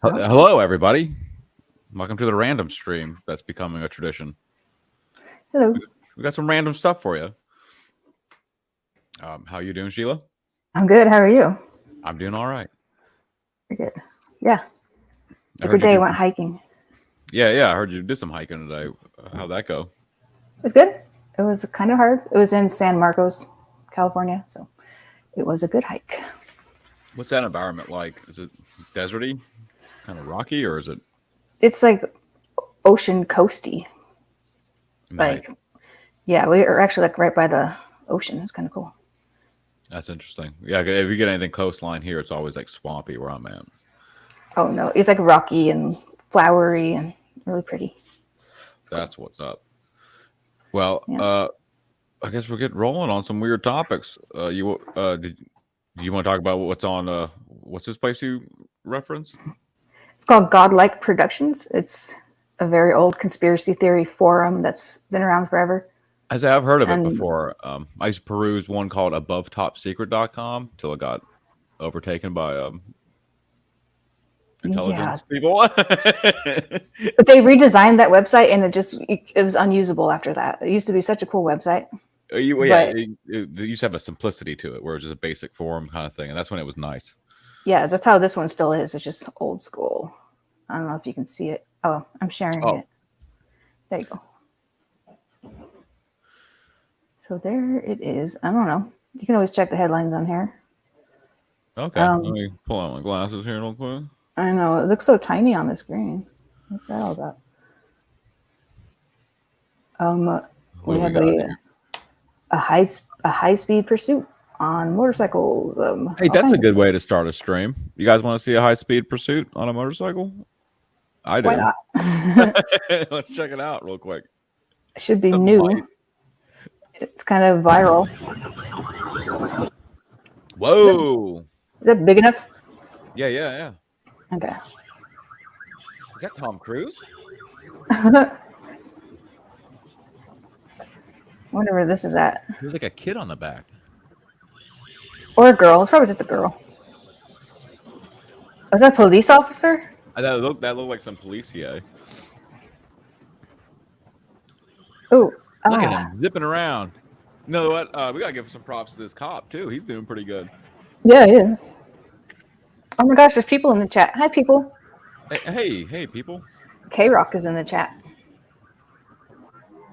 No? Hello, everybody. Welcome to the random stream that's becoming a tradition. Hello. We got some random stuff for you. How you doing, Sheila? I'm good. How are you? I'm doing all right. You're good. Yeah. I Every heard you day did- went hiking. Yeah. I heard you did some hiking today. How'd that go? It was good. It was kind of hard. It was in San Marcos, California, so it was a good hike. What's that environment like? Is it deserty, kind of rocky, or is it? It's like ocean coasty. Nice. Like, yeah, we are actually like right by the ocean. It's kind of cool. That's interesting. Yeah, if you get anything coastline here, it's always like swampy where I'm at. Oh no, it's like rocky and flowery and really pretty. That's what's up. Well, Yeah. I guess we'll get rolling on some weird topics. Do you want to talk about what's on? What's this place you referenced? It's called Godlike Productions. It's a very old conspiracy theory forum that's been around forever. As I've heard of it before. I used to peruse one called AboveTopSecret.com till it got overtaken by intelligence people. But they redesigned that website and it was unusable after that. It used to be such a cool website. It used to have a simplicity to it where it was just a basic forum kind of thing, and that's when it was nice. Yeah, that's how this one still is. It's just old school. I don't know if you can see it. Oh, I'm sharing it. There you go. So there it is. I don't know. You can always check the headlines on here. Okay. Let me pull out my glasses here real quick. I know. It looks so tiny on the screen. What's that all about? We have a high speed pursuit on motorcycles. Hey, that's a good way to start a stream. You guys want to see a high speed pursuit on a motorcycle? I do. Why not? Let's check it out real quick. It should be new. It's kind of viral. Whoa. Is that big enough? Yeah. Okay. Is that Tom Cruise? Wonder where this is at. There's like a kid on the back. Or a girl. Probably just a girl. Was that a police officer? That looked like some police guy. Oh. Look at him zipping around. You know what? We gotta give some props to this cop too. He's doing pretty good. Yeah, he is. Oh my gosh, there's people in the chat. Hi, people. Hey, people. K-Rock is in the chat.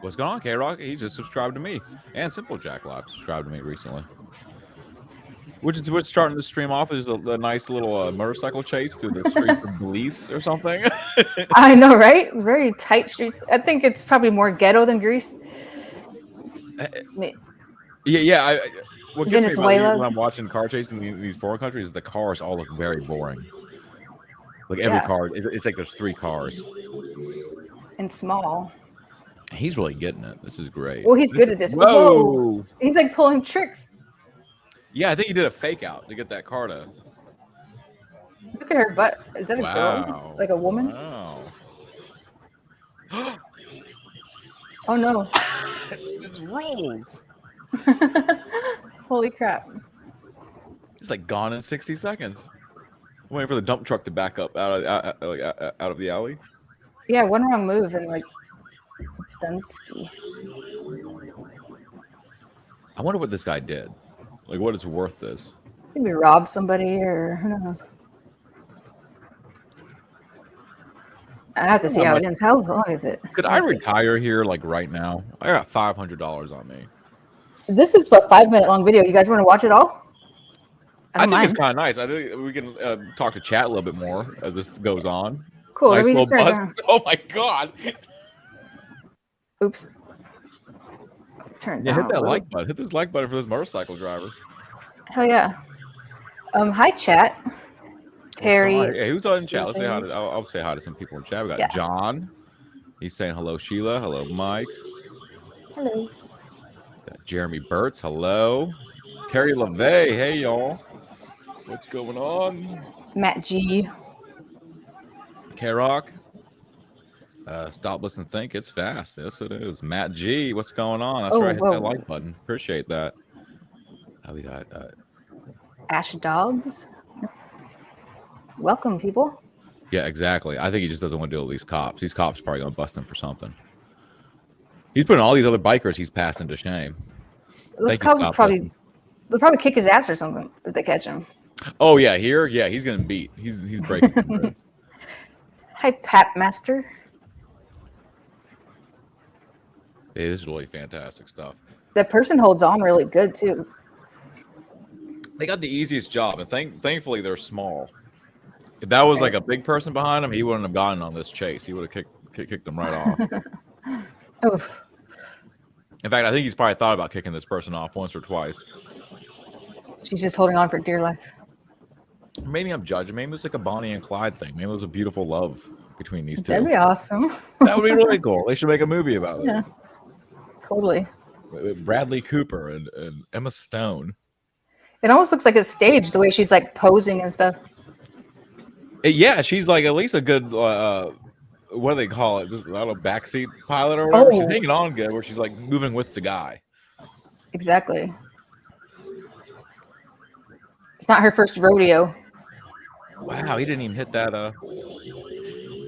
What's going on, K-Rock? He just subscribed to me. And Simple Jack Live subscribed to me recently. Which is what's starting to stream off is a nice little motorcycle chase through the streets of Greece or something. I know, right? Very tight streets. I think it's probably more ghetto than Greece. Yeah. What gets Venezuela. me about when I'm watching car chasing in these foreign countries is the cars all look very boring. Like every car, it's like there's 3 cars. And small. He's really getting it. This is great. Well, he's good at this. Whoa. He's like pulling tricks. Yeah, I think he did a fake out to get that car to. Look at her butt. Is that a girl? Like a woman? Wow. Oh no. This rules. Holy crap. It's like gone in 60 seconds. I'm waiting for the dump truck to back up out of the alley. Yeah, one wrong move and like Dunsky. I wonder what this guy did. Like, what is worth this? Maybe rob somebody or who knows. I have to see how it ends. How long is it? Could I retire here like right now? I got $500 on me. This is a 5-minute long video. You guys want to watch it all? I think it's kind of nice. I think we can talk to chat a little bit more as this goes on. Cool. Nice little buzz. Oh my god. Oops. Turn down. Hit that like button. Hit this like button for this motorcycle driver. Hell yeah. Hi chat. Terry. Hey, who's on chat? Let's say hi to, I'll say hi to some people in chat. We got John. He's saying hello, Sheila. Hello, Mike. Hello. Got Jeremy Burtz. Hello. Terry LeVay. Hey, y'all. What's going on? Matt G. K-Rock. Stop, listen, think. It's fast. Yes, it is. Matt G. What's going on? That's right. Hit that like button. Appreciate that. We got Ash Dobbs. Welcome, people. Yeah, exactly. I think he just doesn't want to deal with these cops. These cops are probably going to bust him for something. He's putting all these other bikers he's passing to shame. Those Thank you, cops Scott Preston. they'll probably kick his ass or something if they catch him. Oh yeah, here, yeah, he's getting beat. He's breaking. Hi, Pat Master. Hey, this is really fantastic stuff. That person holds on really good too. They got the easiest job, and thankfully they're small. If that was like a big person behind him, he wouldn't have gotten on this chase. He would have kicked him right off. Oof. In fact, I think he's probably thought about kicking this person off once or twice. She's just holding on for dear life. Maybe I'm judging. Maybe it's like a Bonnie and Clyde thing. Maybe it was a beautiful love between these two. That'd be awesome. That would be really cool. They should make a movie about this. Totally. Bradley Cooper and Emma Stone. It almost looks like it's staged the way she's like posing and stuff. Yeah, she's like at least a good what do they call it? Just a little backseat pilot or whatever. She's hanging on good where she's like moving with the guy. Exactly. It's not her first rodeo. Wow, he didn't even hit that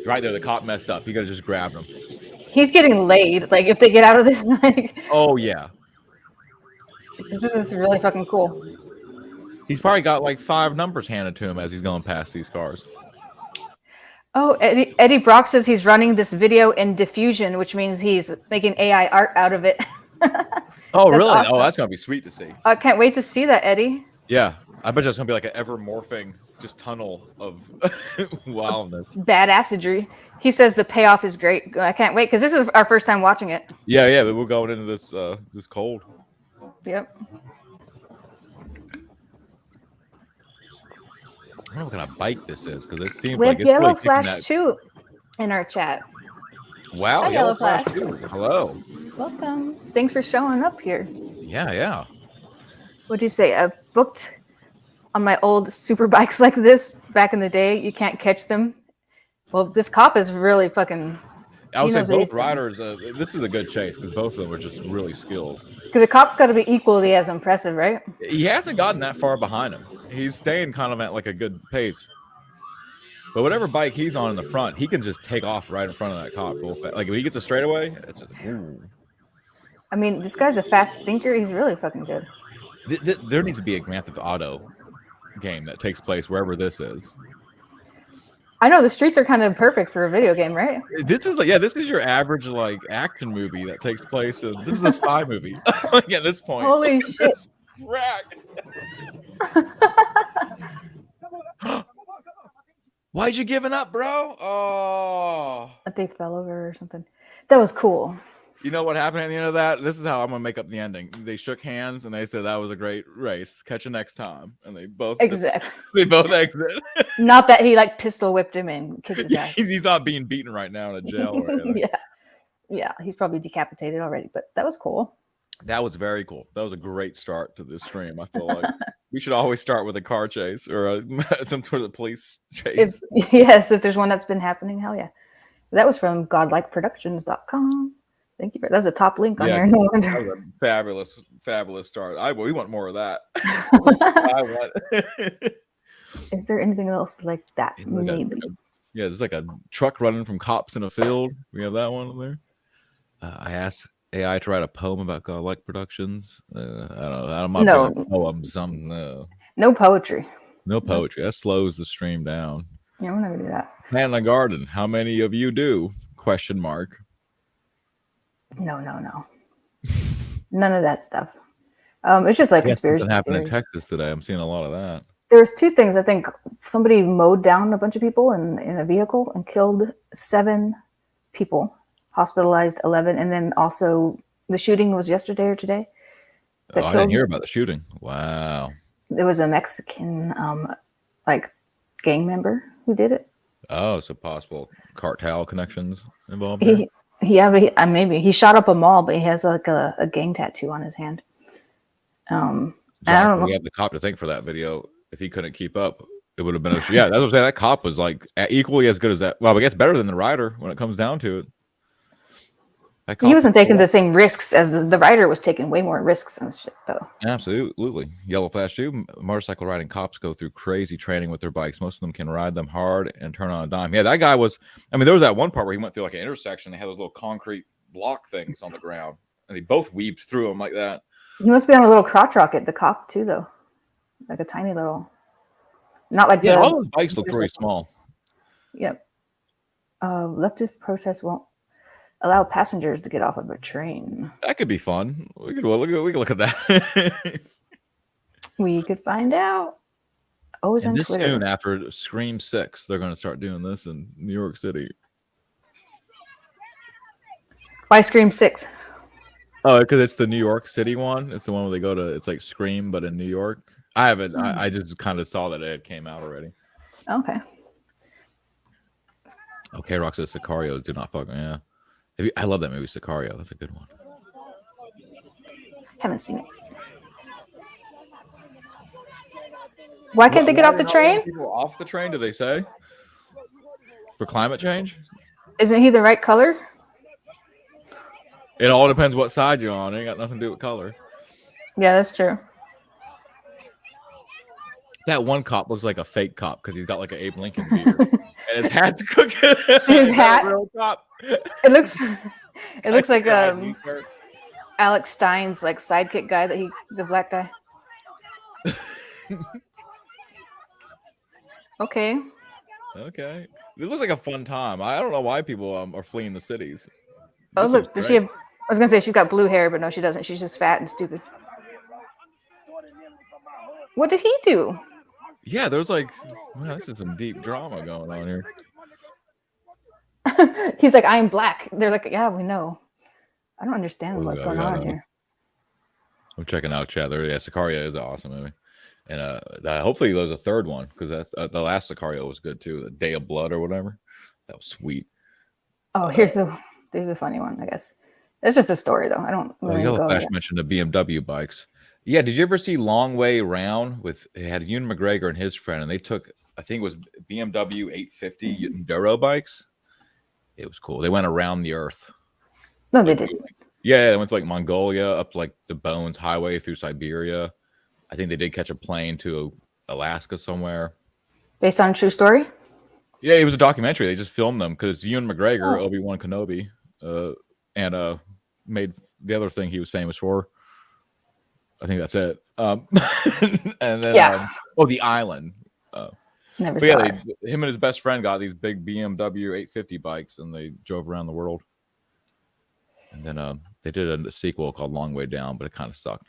right there, the cop messed up. He could have just grabbed him. He's getting laid. Like if they get out of this, like oh yeah. This is really fucking cool. He's probably got like 5 numbers handed to him as he's going past these cars. Oh, Eddie Brock says he's running this video in diffusion, which means he's making AI art out of it. Oh, really? Awesome. Oh, that's going to be sweet to see. I can't wait to see that, Eddie. Yeah. I bet you it's going to be like an ever-morphing just tunnel of wildness. Badassery. He says the payoff is great. I can't wait because this is our first time watching it. Yeah, but we're going into this this cold. Yep. I don't know what kind of bike this is because it seems we like have it's Yellow really Flash 2 in our chat. Wow, Hi, Yellow Flash 2. Hello. Welcome. Thanks for showing up here. Yeah. What do you say? I booked on my old super bikes like this back in the day. You can't catch them. Well, this cop is really fucking. I would say both riders. This is a good chase because both of them are just really skilled. Because the cop's got to be equally as impressive, right? He hasn't gotten that far behind him. He's staying kind of at like a good pace. But whatever bike he's on in the front, he can just take off right in front of that cop real fast. Like if he gets a straightaway, it's just, ooh. I mean, this guy's a fast thinker. He's really fucking good. There needs to be a Grand Theft Auto game that takes place wherever this is. I know the streets are kind of perfect for a video game, right? This is your average like action movie that takes place. This is a spy movie. Like at this point. Holy shit! Why'd you giving up, bro? Oh, They fell over or something. That was cool. You know what happened at the end of that? This is how I'm gonna make up the ending. They shook hands and they said that was a great race. Catch you next time. And they both exit. Not that he like pistol whipped him and kicked his ass. He's not being beaten right now in a jail. Yeah, he's probably decapitated already. But that was cool. That was very cool. That was a great start to this stream. I feel like we should always start with a car chase or some sort of police chase. If there's one that's been happening, hell yeah. That was from godlikeproductions.com. Thank you. That was a top link on there. No wonder. That was a fabulous start. We want more of that. Is there anything else like that? Maybe. There's like a truck running from cops in a field. We have that one there. I asked AI to write a poem about Godlike Productions. I don't know. Poems. No poetry. No poetry. That slows the stream down. Yeah, we're not gonna do that. Man in the garden. How many of you do? ? No. None of that stuff. It's just like conspiracy theories. Happened in Texas today. I'm seeing a lot of that. There's 2 things. I think somebody mowed down a bunch of people in a vehicle and killed 7 people, hospitalized 11, and then also the shooting was yesterday or today. I didn't hear about the shooting. Wow. There was a Mexican gang member who did it. Oh, so possible cartel connections involved. Maybe he shot up a mall, but he has like a gang tattoo on his hand. I don't know. We had the cop to thank for that video. If he couldn't keep up, it would have been that's what I'm saying. That cop was like equally as good as that. Well, I guess better than the rider when it comes down to it. He wasn't taking the same risks as the rider was taking way more risks and shit, though. Absolutely. Yellow Flash too. Motorcycle riding cops go through crazy training with their bikes. Most of them can ride them hard and turn on a dime. Yeah, that guy was. I mean, there was that one part where he went through like an intersection. They had those little concrete block things on the ground, and they both weaved through them like that. He must be on a little crotch rocket, the cop too, though, like a tiny little. Not like all those bikes look very small. Yep. Leftist protests won't allow passengers to get off of a train. That could be fun. We could look at that. We could find out. Always on this Twitter. soon after Scream 6, they're going to start doing this in New York City. Why Scream 6? Oh, because it's the New York City one. It's the one where they go to. It's like Scream, but in New York. I haven't. I just kind of saw that it came out already. Okay. Okay, Rock says Sicarios do not fuck. Yeah. I love that movie, Sicario. That's a good one. Haven't seen it. Why can't they get off the train? People off the train, do they say? For climate change? Isn't he the right color? It all depends what side you're on. It ain't got nothing to do with color. Yeah, that's true. That one cop looks like a fake cop because he's got like an Abe Lincoln beard. And his hat's cooking. His hat? Real cop. It looks like Alex Stein's like sidekick guy the black guy. Okay. Okay. This looks like a fun time. I don't know why people are fleeing the cities. Oh, look, does she have? I was gonna say she's got blue hair, but no, she doesn't. She's just fat and stupid. What did he do? Yeah, there's like, wow, this is some deep drama going on here. He's like, I'm black. They're like, yeah, we know. I don't understand what's going on here. I'm checking out chat. There, yeah, Sicario is an awesome movie, and hopefully there's a third one because that's the last Sicario was good too. The Day of Blood or whatever, that was sweet. Oh, there's a funny one. I guess it's just a story though. I don't really Yellow Flash mentioned the BMW bikes. Yeah, did you ever see Long Way Round it had Ewan McGregor and his friend, and they took, I think it was BMW 850 Enduro bikes. It was cool. They went around the earth. No, they didn't. Yeah, they went to like Mongolia, up like the Bones Highway through Siberia. I think they did catch a plane to Alaska somewhere. Based on a true story? Yeah, it was a documentary. They just filmed them because Ewan McGregor, Obi-Wan Kenobi, and made the other thing he was famous for. I think that's it. And then, The Island. Never saw it. Him and his best friend got these big BMW 850 bikes, and they drove around the world. And then they did a sequel called Long Way Down, but it kind of sucked.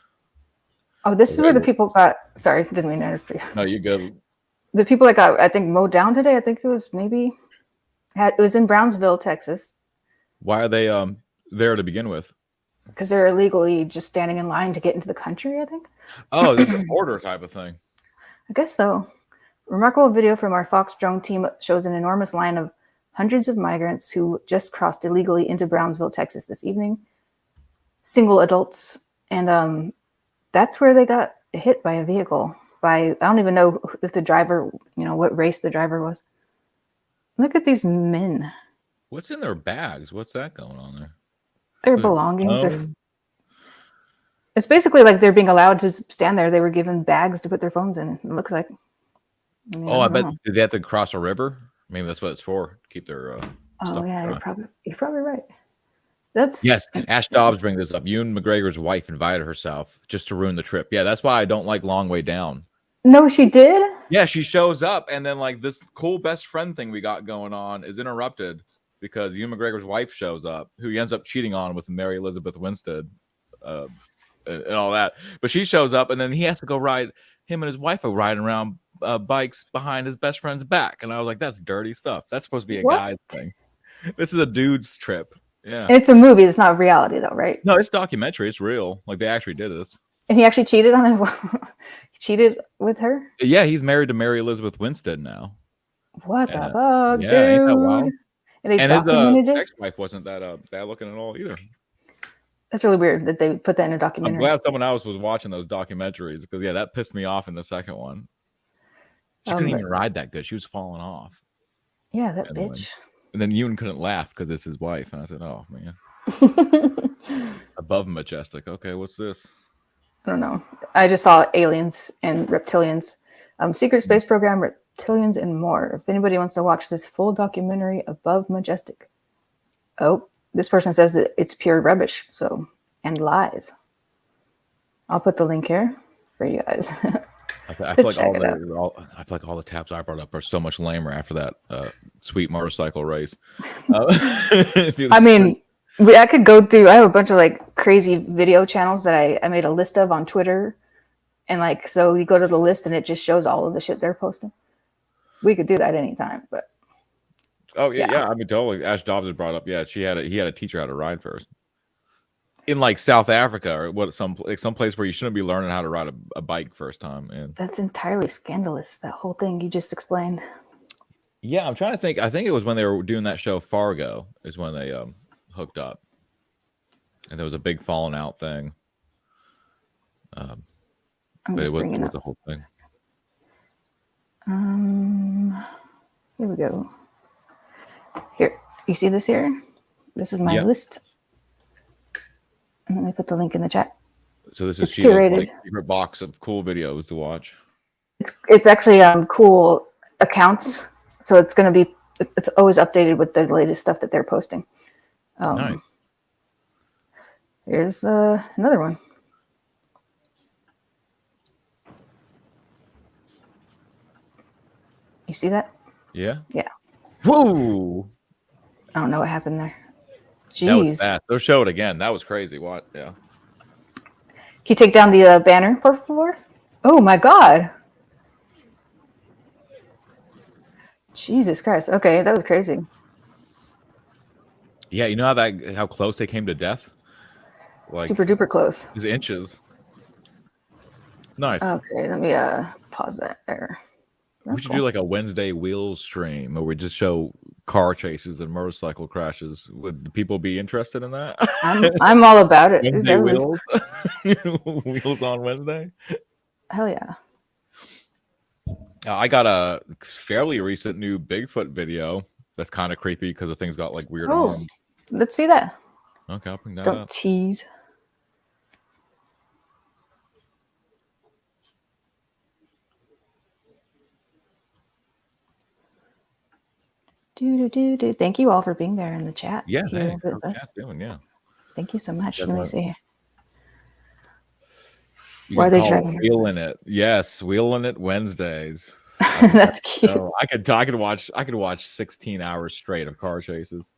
Oh, this is where the people got. Sorry, didn't mean to interrupt you. No, you go. The people that got, I think, mowed down today. I think it was it was in Brownsville, Texas. Why are they there to begin with? Because they're illegally just standing in line to get into the country, I think. Oh, it's a border type of thing. I guess so. Remarkable video from our Fox drone team shows an enormous line of hundreds of migrants who just crossed illegally into Brownsville, Texas this evening. Single adults. And that's where they got hit by a vehicle. I don't even know if the driver, what race the driver was. Look at these men. What's in their bags? What's that going on there? Their belongings. It's basically like they're being allowed to stand there. They were given bags to put their phones in. It looks like. I bet did they have to cross a river? Maybe that's what it's for. Keep their stuff. Yeah, you're probably right. Yes. Ash Dobbs brings this up. Ewan McGregor's wife invited herself just to ruin the trip. Yeah, that's why I don't like Long Way Down. No, she did. Yeah, she shows up, and then like this cool best friend thing we got going on is interrupted because Ewan McGregor's wife shows up, who he ends up cheating on with Mary Elizabeth Winstead, and all that. But she shows up, and then he has to go ride. Him and his wife are riding around bikes behind his best friend's back, and I was like, "That's dirty stuff. That's supposed to be a guy's thing. This is a dude's trip." Yeah, it's a movie. It's not reality, though, right? No, it's documentary. It's real. Like they actually did this. And he actually cheated on his wife. He cheated with her. Yeah, he's married to Mary Elizabeth Winstead now. What the fuck, dude? Ain't that wild? And his ex-wife wasn't that bad looking at all either. That's really weird that they put that in a documentary. I'm glad someone else was watching those documentaries because that pissed me off in the second one. She couldn't even ride that good. She was falling off. Yeah, that bitch. And then Ewan couldn't laugh because it's his wife, and I said, "Oh man." Above majestic. Okay, what's this? I don't know. I just saw aliens and reptilians, secret space program, reptilians, and more. If anybody wants to watch this full documentary, Above Majestic. Oh, this person says that it's pure rubbish. So, and lies. I'll put the link here for you guys. I feel like all the tabs I brought up are so much lamer after that sweet motorcycle race. I mean, I could go through. I have a bunch of like crazy video channels that I made a list of on Twitter, and like so you go to the list and it just shows all of the shit they're posting. We could do that anytime, but yeah. I mean, totally. Ash Dobbs had brought up. Yeah, he had to teach her how to ride first. In like South Africa or some place where you shouldn't be learning how to ride a bike first time. And that's entirely scandalous. That whole thing you just explained. Yeah, I'm trying to think. I think it was when they were doing that show Fargo is when they hooked up, and there was a big falling out thing. But it was the whole thing. Here we go. Here, you see this here? This is my list. And let me put the link in the chat. So this is Sheila's favorite box of cool videos to watch. It's actually cool accounts. So it's going to be, it's always updated with the latest stuff that they're posting. Nice. Here's another one. You see that? Yeah. Yeah. Whoa. I don't know what happened there. Jeez. That was fast. They'll show it again. That was crazy. What? Yeah. Can you take down the banner, por favor? Oh my God. Jesus Christ. Okay, that was crazy. Yeah, you know how close they came to death? Like, super duper close. It was inches. Nice. Okay, let me pause that there. We should do like a Wednesday wheels stream where we just show car chases and motorcycle crashes. Would the people be interested in that? I'm all about it. Wednesday wheels? Wheels on Wednesday? Hell yeah. I got a fairly recent new Bigfoot video that's kind of creepy because the thing's got like weird arms. Let's see that. Okay, I'll bring that up. Don't tease. Do. Thank you all for being there in the chat. Yeah, hey, yeah. Thank you so much. Let me see. Why are they trying? Wheeling it, yes, wheeling it Wednesdays. That's cute. So I could watch 16 hours straight of car chases.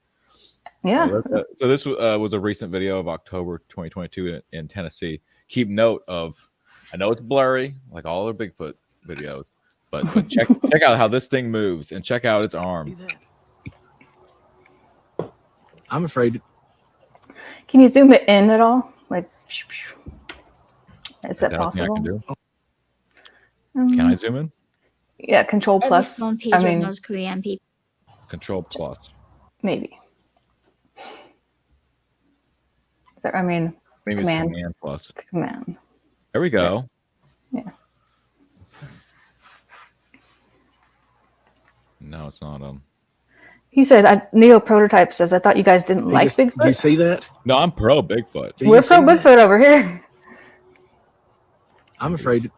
Yeah. So this was a recent video of October 2022 in Tennessee. Keep note of, I know it's blurry like all other Bigfoot videos, but check out how this thing moves and check out its arm. I'm afraid. Can you zoom it in at all? Like, is that possible? Can I zoom in? Yeah, Control Plus. I mean, North Korean people. Control Plus. Maybe. Is that, maybe Command Plus. Command. There we go. Yeah. No, it's not. He said, Neo Prototype says, I thought you guys didn't like Bigfoot. Do you see that? No, I'm pro Bigfoot. We're pro Bigfoot over here. I'm afraid.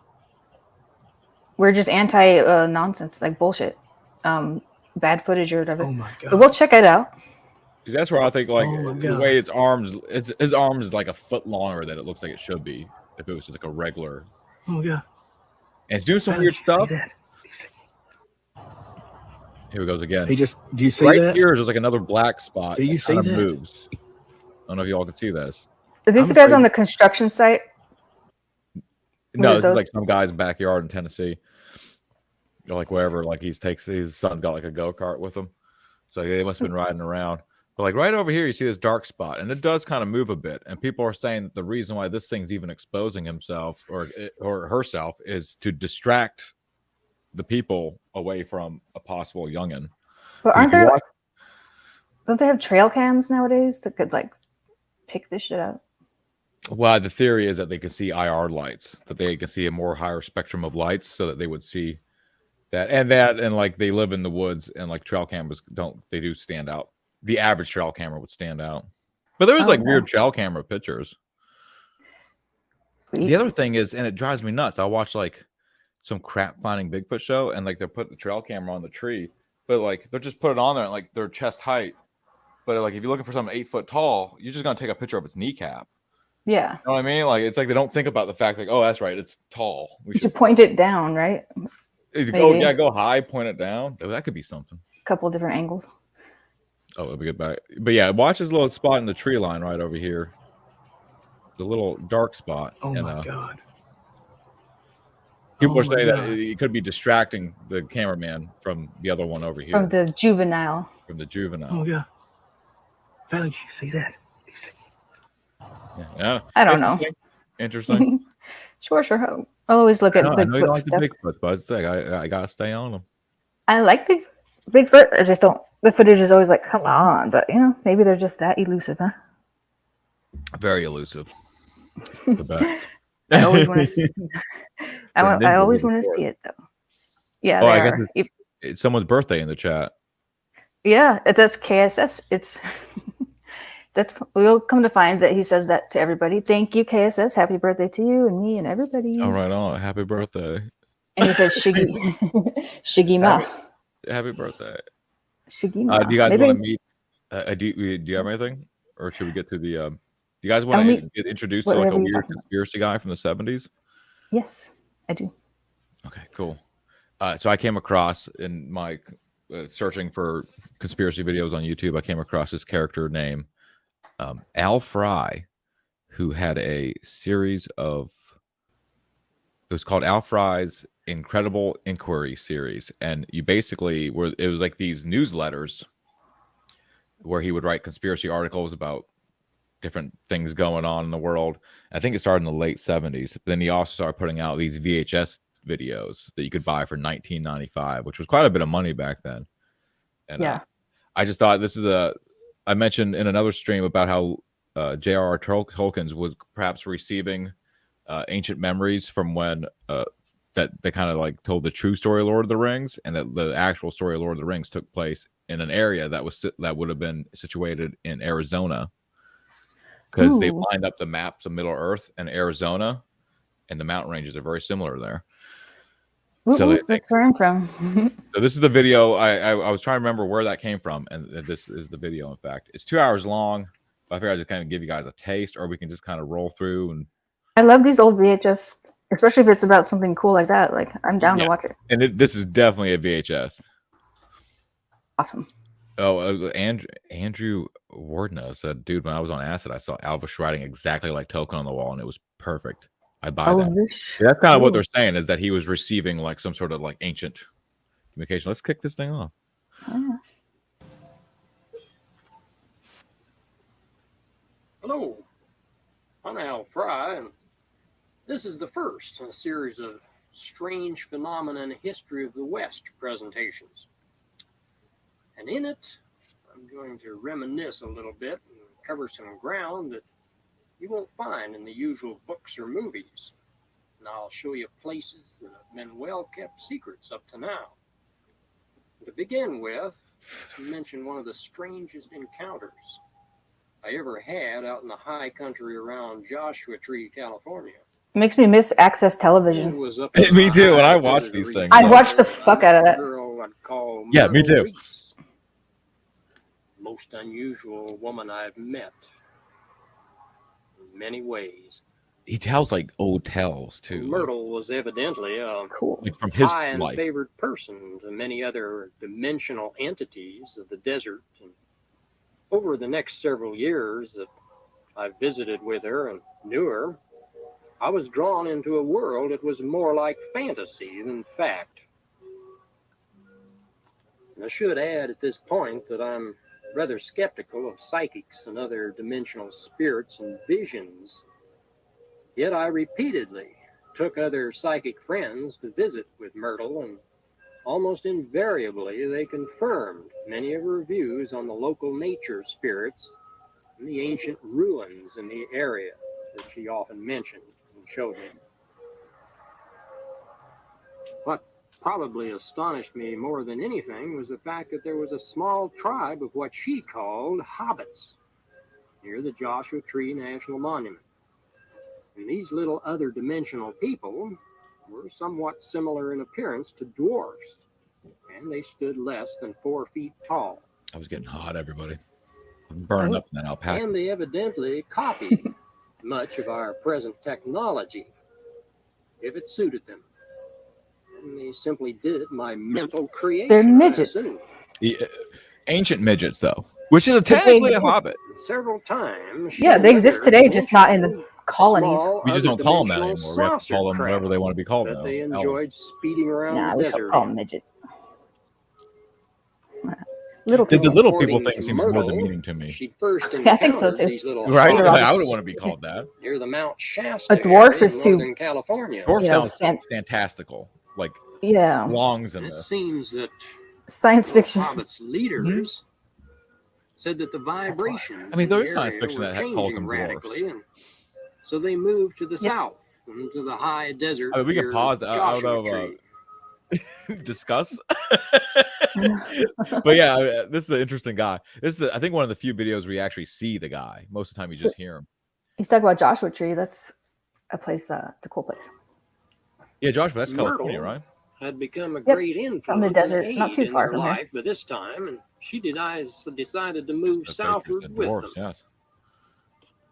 We're just anti nonsense, like bullshit, bad footage or whatever. Oh my God. But we'll check it out. That's where I think the way his arms is like a foot longer than it looks like it should be if it was just like a regular. Oh yeah. And it's doing some weird stuff. Here it goes again. Do you see right that? Here there's like another black spot. Do you see that? Moves. I don't know if y'all can see this. Are these the guys on the construction site? No, this is like some guy's backyard in Tennessee. Or like wherever, like his son's got like a go-kart with him. So they must have been riding around. But like right over here, you see this dark spot, and it does kind of move a bit. And people are saying that the reason why this thing's even exposing himself or herself is to distract the people away from a possible youngin. But don't they have trail cams nowadays that could like pick this shit up? Well, the theory is that they can see IR lights, that they can see a more higher spectrum of lights, so that they would see that, and like they live in the woods, and like trail cameras do stand out. The average trail camera would stand out. But there was like Okay. weird trail camera pictures. Sweet. The other thing is, and it drives me nuts. I watch like some crap finding Bigfoot show, and like they're putting the trail camera on the tree, but like they're just put it on there, and like their chest height. But like if you're looking for something 8 foot tall, you're just gonna take a picture of its kneecap. Yeah. You know what I mean? Like it's like they don't think about the fact like, oh, that's right, it's tall. We You should point it down, right? Oh maybe. yeah, go high, point it down. Oh, that could be something. A couple different angles. Oh, let me get back. But yeah, watch this little spot in the tree line right over here. The little dark spot. Oh my God. People Oh are my saying that God. it could be distracting the cameraman from the other one over here. From the juvenile. From the juvenile. Oh yeah. Fellas, you see that? You see? Yeah. I don't know. Interesting. Sure. I'll always look at I know you don't Bigfoot like stuff. the Bigfoot, but it's like I gotta stay on them. I like Bigfoot. I just don't. The footage is always like, come on. But, maybe they're just that elusive, huh? Very elusive. The best. I always want to see I always want to before. see it, though. Yeah, Oh, they I are. guess it's someone's birthday in the chat. Yeah, that's KSS. It's we'll come to find that he says that to everybody. Thank you, KSS. Happy birthday to you and me and everybody. Oh, right on. Happy birthday. And he says Shigima. Happy birthday. Shigima. Do you guys Maybe- want to meet? Do you have anything? Or should we get to the... do you guys want to get introduced to like a whatever you're weird talking about. conspiracy guy from the 70s? Yes, I do. Okay, cool. So I came across in my searching for conspiracy videos on YouTube, I came across this character named Al Fry, who had a series of... It was called Al Fry's Incredible Inquiry series, and you basically it was like these newsletters where he would write conspiracy articles about different things going on in the world. I think it started in the late 70s. But then he also started putting out these VHS videos that you could buy for $19.95, which was quite a bit of money back then. And Yeah. I just thought this is I mentioned in another stream about how J.R.R. Tolkien was perhaps receiving ancient memories from when that they kind of like told the true story of Lord of the Rings, and that the actual story of Lord of the Rings took place in an area that would have been situated in Arizona, because they lined up the maps of Middle Earth and Arizona, and the mountain ranges are very similar there. So that's where I'm from. So this is the video. I was trying to remember where that came from, and this is the video. In fact, it's 2 hours long. But I figured I'd just kind of give you guys a taste, or we can just kind of roll through. And I love these old VHS, especially if it's about something cool like that. Like, I'm down to watch it. And this is definitely a VHS. Awesome. Oh, Andrew Wardna said, dude, when I was on acid, I saw Alvis writing exactly like Tolkien on the wall, and it was perfect. I buy that. That's kind of what they're saying, is that he was receiving like some sort of like ancient communication. Let's kick this thing off. Yeah. Hello, I'm Al Fry, and this is the first in a series of strange phenomena in the history of the West presentations. And in it, I'm going to reminisce a little bit and cover some ground that you won't find in the usual books or movies. And I'll show you places that have been well-kept secrets up to now. To begin with, to mention one of the strangest encounters I ever had out in the high country around Joshua Tree, California. It makes me miss Access It Television. was up Me too, when I watch these things. I watch the fuck out of that. Girl I'd call Yeah, me Myrtle too. Reese. Most unusual woman I've met in many ways. He tells like old tales too, Myrtle was evidently a Cool. like from his high and life. favored person to many other dimensional entities of the desert. And over the next several years that I visited with her and knew her, I was drawn into a world that was more like fantasy than fact. And I should add at this point that I'm rather skeptical of psychics and other dimensional spirits and visions. Yet I repeatedly took other psychic friends to visit with Myrtle, and almost invariably they confirmed many of her views on the local nature spirits and the ancient ruins in the area that she often mentioned and showed me. What probably astonished me more than anything was the fact that there was a small tribe of what she called hobbits near the Joshua Tree National Monument. And these little other dimensional people were somewhat similar in appearance to dwarfs, and they stood less than 4 feet tall. I was getting hot, everybody. I'm burning up in that alpaca. And they evidently copied much of our present technology, if it suited them. And they simply did it by mental creation. They're midgets. Yeah, ancient midgets, though, which is technically a hobbit. Several times. Yeah, they exist today, just not in the colonies. We just don't call them that anymore. We have to call them whatever they want to be called now. They enjoyed speeding around Nah, the we desert. still call them midgets. Little The people. little people thing seems more Myrtle, demeaning to me. She first Yeah, I think so, encountered too. these little Right? They're all- I wouldn't want to be called that. near the Mount Shasta A dwarf area is in too- Northern California. Dwarf You know, sounds fantastical. Like Yeah, longs in And it this. seems that science fiction. Hobbit's leaders said that the vibrations I mean, there in is the science area fiction were that calls changing them radically, and so they moved to the Yep. south into the high desert. I mean, we can near pause. I don't Joshua know. Tree. Discuss. But yeah, this is an interesting guy. This is, I think, one of the few videos where you actually see the guy. Most of the time, you just hear him. He's talking about Joshua Tree. That's a place. It's a cool place. Yeah, Joshua, that's Myrtle California, right? had become a Yep, great influence from the desert, and not too aid in far her from here. life by this time, and she decided to move That's southward the with dwarfs, them. yes.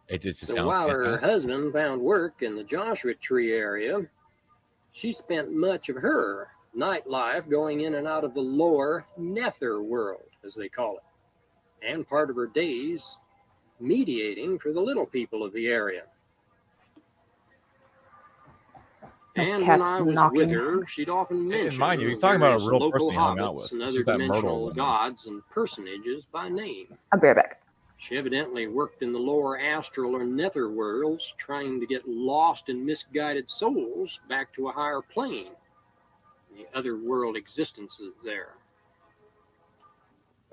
It just So sounds while her fantastic. husband found work in the Joshua Tree area, she spent much of her nightlife going in and out of the lower nether world, as they call it, and part of her days mediating for the little people of the area. The And when cat's I was knocking. with her, she'd often mention mind you, he's talking about a various real local person he hung out hobbits with. and It's other just that Myrtle dimensional woman. gods and personages by name. I'll be right back. She evidently worked in the lower astral or nether worlds, trying to get lost and misguided souls back to a higher plane, the other world existences there.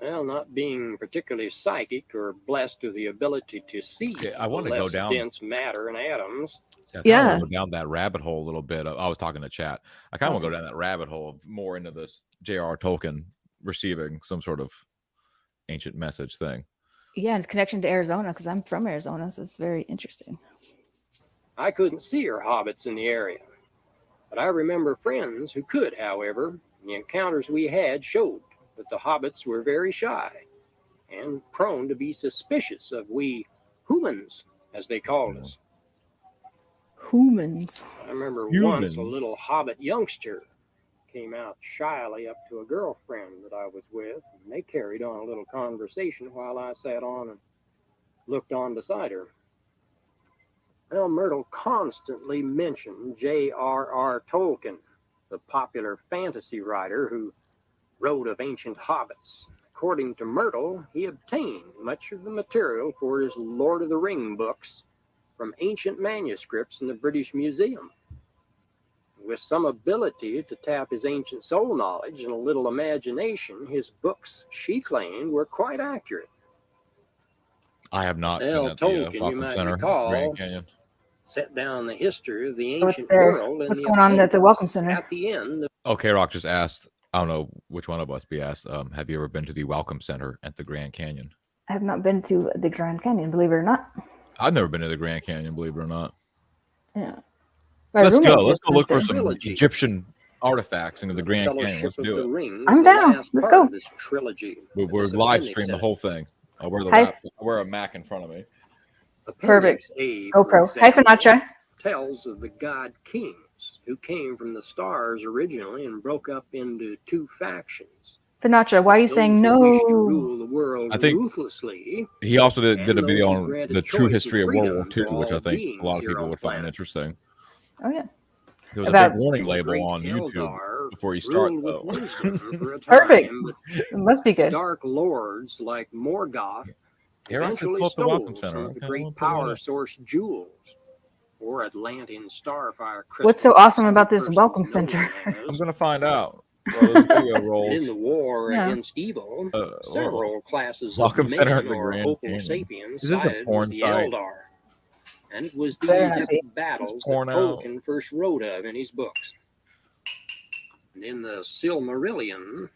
Well, not being particularly psychic or blessed with the ability to see I want to go less down. dense matter and atoms, I Yeah. want to go down that rabbit hole a little bit. I was talking to chat. I kind of want to go down that rabbit hole of more into this J.R. Tolkien receiving some sort of ancient message thing. Yeah, and it's connection to Arizona because I'm from Arizona, so it's very interesting. I couldn't see her hobbits in the area, but I remember friends who could, however. The encounters we had showed that the hobbits were very shy and prone to be suspicious of we humans, as they called us. Humans. I remember once Humans. a little hobbit youngster came out shyly up to a girlfriend that I was with, and they carried on a little conversation while I sat on and looked on beside her. Well, Myrtle constantly mentioned J.R.R. Tolkien, the popular fantasy writer who wrote of ancient hobbits. According to Myrtle, he obtained much of the material for his Lord of the Ring books from ancient manuscripts in the British Museum. With some ability to tap his ancient soul knowledge and a little imagination, his books, she claimed, were quite accurate. I have not Well, been at Tolkien, the you Welcome might Center, recall, Grand Canyon. Set down the history of the What's ancient there? world. What's and going on at the Welcome appendix Center? At the end, Okay, Rock just asked. I don't know which one of us be asked. Have you ever been to the Welcome Center at the Grand Canyon? I have not been to the Grand Canyon, believe it or not. I've never been to the Grand Canyon, believe it or not. Yeah. My Let's roommate go. Let's just go look for went some Trilogy. Egyptian artifacts into the Grand Canyon. Fellowship Let's of do the it. Ring I'm is the down. last Let's part go. of this trilogy. We're This live appendix stream the in it. whole thing. I'll wear the Hi. I'll wear a Mac in front of me. Appendix A, for GoPro. Hi, example, Fanacha. tells of the god kings who came from the stars originally and broke up into two factions. Fanacha, why are you Those saying who wished to no? rule the world I think- ruthlessly, He also did a and video those who on granted the true choice history of and World War freedom II, which for I all think a beings lot of here people on would the find planet. interesting. Oh, yeah. There was About- a big warning The label great on YouTube Eldar before you start, ruled though. with wisdom for a Perfect. time, but It must be good. dark lords like Morgoth Here, I can eventually pull up the stole Welcome some Center. of the Okay, great we'll pull that power up. source jewels, or Atlantean starfire crystals. What's so awesome about this persons Welcome known Center? I'm as. gonna find out. Well, this video And rolls. in the war Yeah. against evil, Whoa. several classes Welcome of Center men at the or Grand Homo Canyon. sapiens Is this a sided porn with the site? Eldar. And it was these Better not be. epic battles that porn out. Tolkien first wrote of in his books. And in the Silmarillion,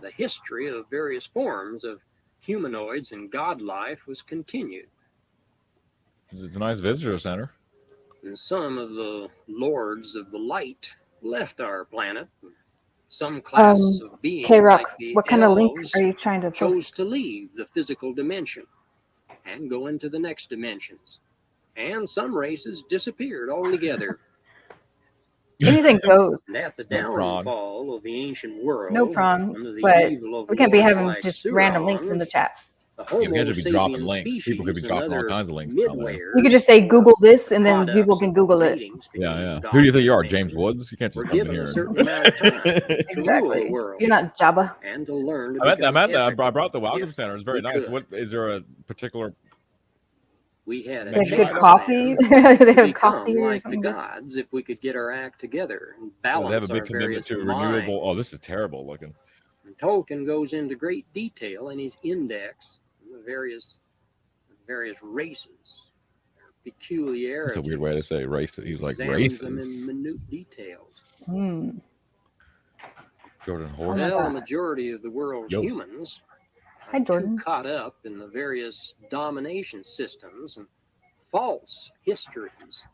the history of various forms of humanoids and god life was continued. It's a nice visitor center. And some of the lords of the light left our planet. Some classes of beings, K-Rock, like the what kind of link elves, are you trying to post? chose to leave the physical dimension and go into the next dimensions. And some races disappeared altogether. Anything goes. And at the No prawn. downfall of the ancient world, No prawn, under the but evil of we can't be lords having like just random links in the Surons, chat. the Yeah, Homo we should be dropping sapien links. People could be species dropping and all other kinds of links down there. mid-wayers You could just say Google this, and then caught people up can some Google it. meetings Yeah, between yeah. gods Who do you think you are, and James men. Woods? You can't just We're come in given here. a certain amount of time to rule the Exactly. world You're not Jabba. and to learn to I become meant that. I ethical brought the welcome if center. It's very we nice. could. What is there a particular? We had a They have Menu good item? coffee. plan They to have become coffee or like the something. gods if we could get our act together and Well, they have balance a big our commitment various to minds. renewable. Oh, this is terrible looking. And Tolkien goes into great detail in his index of the various races, their peculiarities. That's a weird way to say race. He was like examines them races. in minute details. Jordan Oh Horse. my Well, the God. majority of the world's Yo. humans Hi, are Jordan. too caught up in the various domination systems and false histories.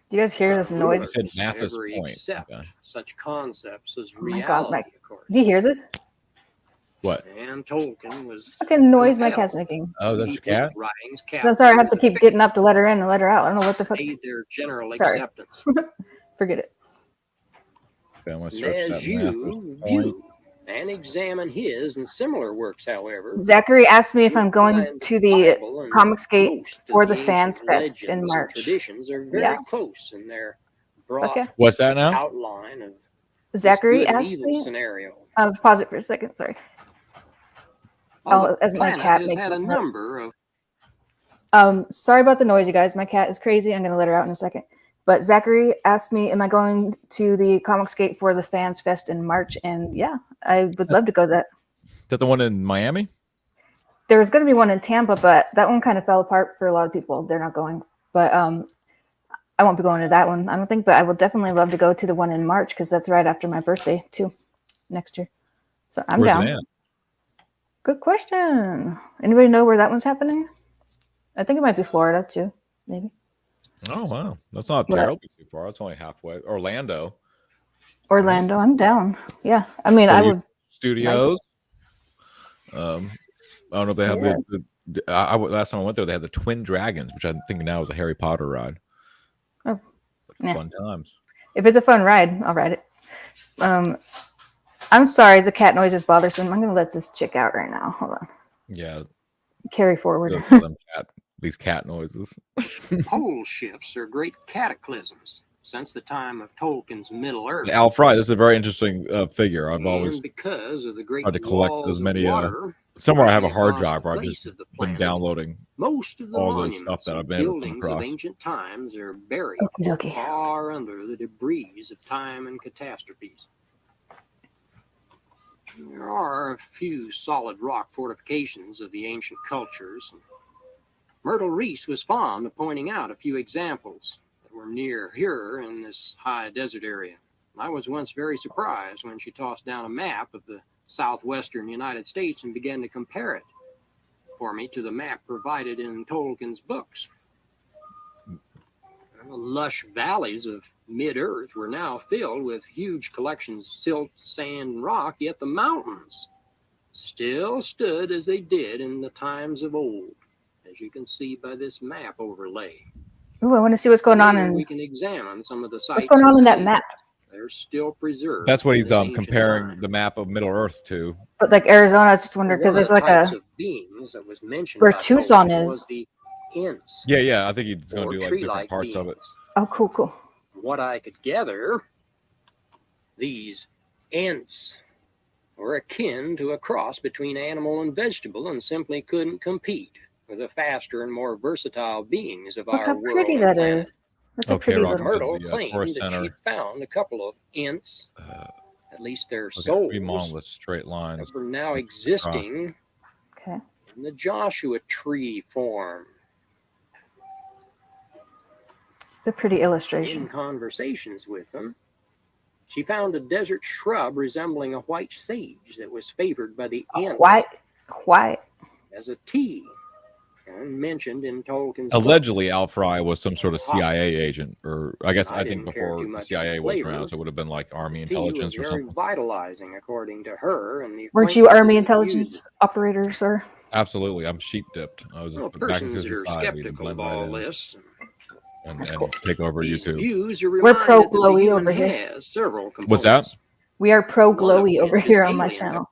Do you guys hear this noise? I said Mathis Ever Point. accept Okay. such concepts as Oh my reality, God, Mike. of course. Do you hear this? What? And Tolkien was Fucking noise my compelled cat's making. Oh, that's your keep his cat? writings I'm sorry, I have to captured keep getting up to let her in and let her out. I don't know what the fuck. aid their general Sorry. acceptance. Forget it. Okay, I'm gonna And search as that you Mathis Point. view and examine his and similar works, however, Zachary asked me if I'm you'll going find to the the Bible and Comicsgate most of for the ancient Fans Fest in legends and March. traditions are very Yeah. close in their Fuck broad yeah. What's that now? outline of this Zachary good and asked evil me. scenario. Pause it for a second. Sorry. While Oh, the as my planet cat has makes had a noise. number of Sorry about the noise, you guys. My cat is crazy. I'm gonna let her out in a second. But Zachary asked me, "Am I going to the Comicsgate for the Fans Fest in March?" And yeah, I would love to go to that. Is that the one in Miami? There was going to be one in Tampa, but that one kind of fell apart for a lot of people. They're not going. But I won't be going to that one, I don't think. But I will definitely love to go to the one in March because that's right after my birthday too, next year. So I'm Where's down. it at? Good question. Anybody know where that one's happening? I think it might be Florida too, maybe. Oh wow, that's not What? terribly too far. It's only halfway. Orlando Orlando. I'm down. Yeah, I mean, So I you- would. Studios. I don't know if they have Yes. last time I went there, they had the Twin Dragons, which I think now is a Harry Potter ride. Oh, yeah. Fun times. If it's a fun ride, I'll ride it. I'm sorry, the cat noise is bothersome. I'm gonna let this chick out right now. Hold on. Yeah, Carry forward. these cat noises. pole shifts are great cataclysms since the time of Tolkien's Middle Earth. Al Fry, this is a very interesting figure. I've And always because of the great tried to collect walls as of many. water Somewhere I have a rushing hard across drive the where I've face just of the been planet, downloading most of the all this monuments stuff that and I've been able to come buildings of across. ancient times are buried Okie dokie. far under the debris of time and catastrophes. There are a few solid rock fortifications of the ancient cultures. Myrtle Reese was fond of pointing out a few examples that were near here in this high desert area. I was once very surprised when she tossed down a map of the southwestern United States and began to compare it for me to the map provided in Tolkien's books. The lush valleys of mid-earth were now filled with huge collections of silt, sand, and rock, yet the mountains still stood as they did in the times of old, as you can see by this map overlay. Ooh, I want to see what's going on Later in. we can examine some of the sites. What's going on and in that see map? They're still preserved. That's what in he's this ancient comparing time. the map of Middle Earth to. But like Arizona, I just wonder because One there's of the like types a. of beings that was mentioned Where by Tucson Tolkien is. was the Ents, Yeah. I think he's going or to do like different tree-like parts of it. beings. Oh, cool. What I could gather, these Ents were akin to a cross between animal and vegetable and simply couldn't compete with the faster and more versatile beings of Look our how world. pretty and that planet. is. That's a Okay, pretty Rock. little. Myrtle The, claimed Forest that Center. she'd found a couple of Ents, at least their Okay, souls, 3 monolith straight lines. that were now existing Okay. in the Joshua tree form. It's a pretty In illustration. conversations with them, she found a desert shrub resembling a white sage that was favored by the Ents White. as a tea and mentioned in Tolkien's Allegedly, books. Al Fry was some sort of CIA Hobbits. agent, or I guess I think didn't care before too the much CIA for was flavor. around, so it would have been like Army The tea was intelligence or very something. vitalizing, according to her. And the Weren't you acquaintances Army that intelligence used operator, sir? Absolutely, I'm sheep dipped. I was it. Well, put back into persons that are society to skeptical blend of right all in this. and cool. take over These YouTube. views are We're reminded pro that the glowy human over here. has several components. What's that? We are pro One of glowy over which is here on my alien channel.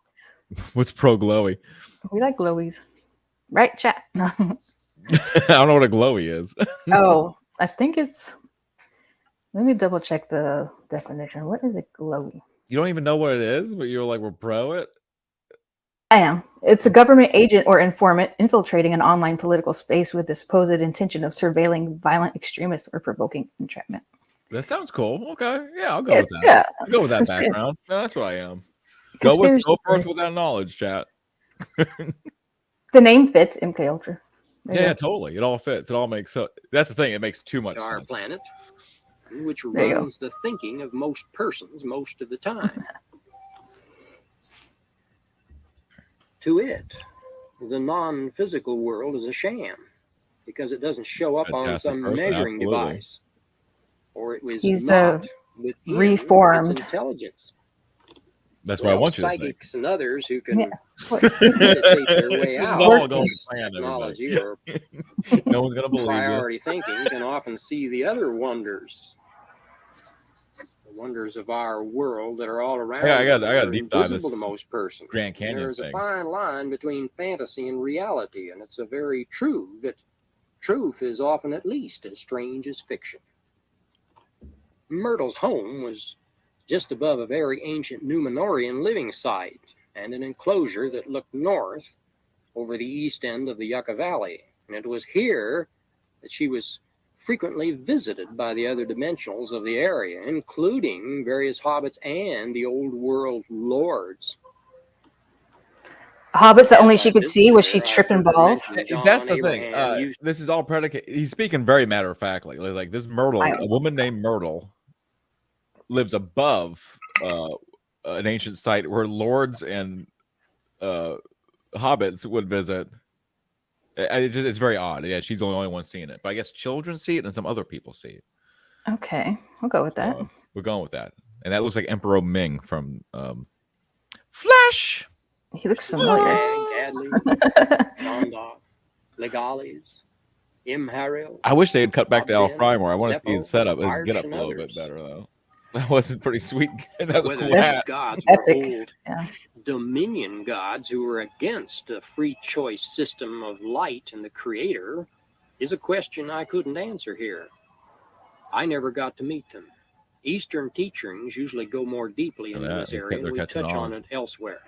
What's pro glowy? We like glowies. Right, chat? No. I don't know what a glowy is. Oh, I think it's... Let me double check the definition. What is a glowy? You don't even know what it is, but you're like, we're pro it. I am. It's a government agent or informant infiltrating an online political space with the supposed intention of surveilling violent extremists or provoking entrapment. That sounds cool. Okay, yeah, I'll go Yes, with that. yeah. I'll go with that Conspiracy. background. No, that's what I am. Go Conspiracy forth theory. with that knowledge, chat. The name fits MK Ultra. There you Yeah, go. totally. It all fits. It all makes so. That's the thing. It makes too much Our sense. planet, which There you go. runs the thinking of most persons most of the time. To it, the non-physical world is a sham because it doesn't show up on Fantastic some person, measuring absolutely. device, or it was He's, not within reformed. its intelligence. That's what I want you to think. Psychics and others who can Yes, of course. meditate their way This is out all of going this to plan, technology everybody. or No one's gonna believe you. priority thinking can often see the other wonders. The wonders of our world that are all around I got us are deep dive invisible this to most persons. Grand Canyon There's a thing. fine line between fantasy and reality, and it's a very true that truth is often at least as strange as fiction. Myrtle's home was just above a very ancient Numenorian living site and an enclosure that looked north over the east end of the Yucca Valley. And it was here that she was frequently visited by the other dimensionals of the area, including various hobbits and the old world lords. Hobbits that only she could see, was she tripping balls? That's the thing. This is all predicated. He's speaking very matter of factly. Like this Myrtle, a woman named Myrtle, lives above an ancient site where lords and hobbits would visit. It's very odd. Yeah, she's the only one seeing it. But I guess children see it and some other people see it. Okay, we'll go with that. We're going with that. And that looks like Emperor Ming from Flash. He looks familiar. Legales, Imharil. I wish they had cut back to Al Ogden, Fry more. I want to see his Zeppo, setup. His Arch, get up a and little bit others. better though. That was pretty sweet. That was a Whether cool these hat. gods were Epic. old Yeah. dominion gods who were against a free choice system of light and the creator is a question I couldn't answer here. I never got to meet them. Eastern teachings usually go more deeply into this area, and we touch on it elsewhere.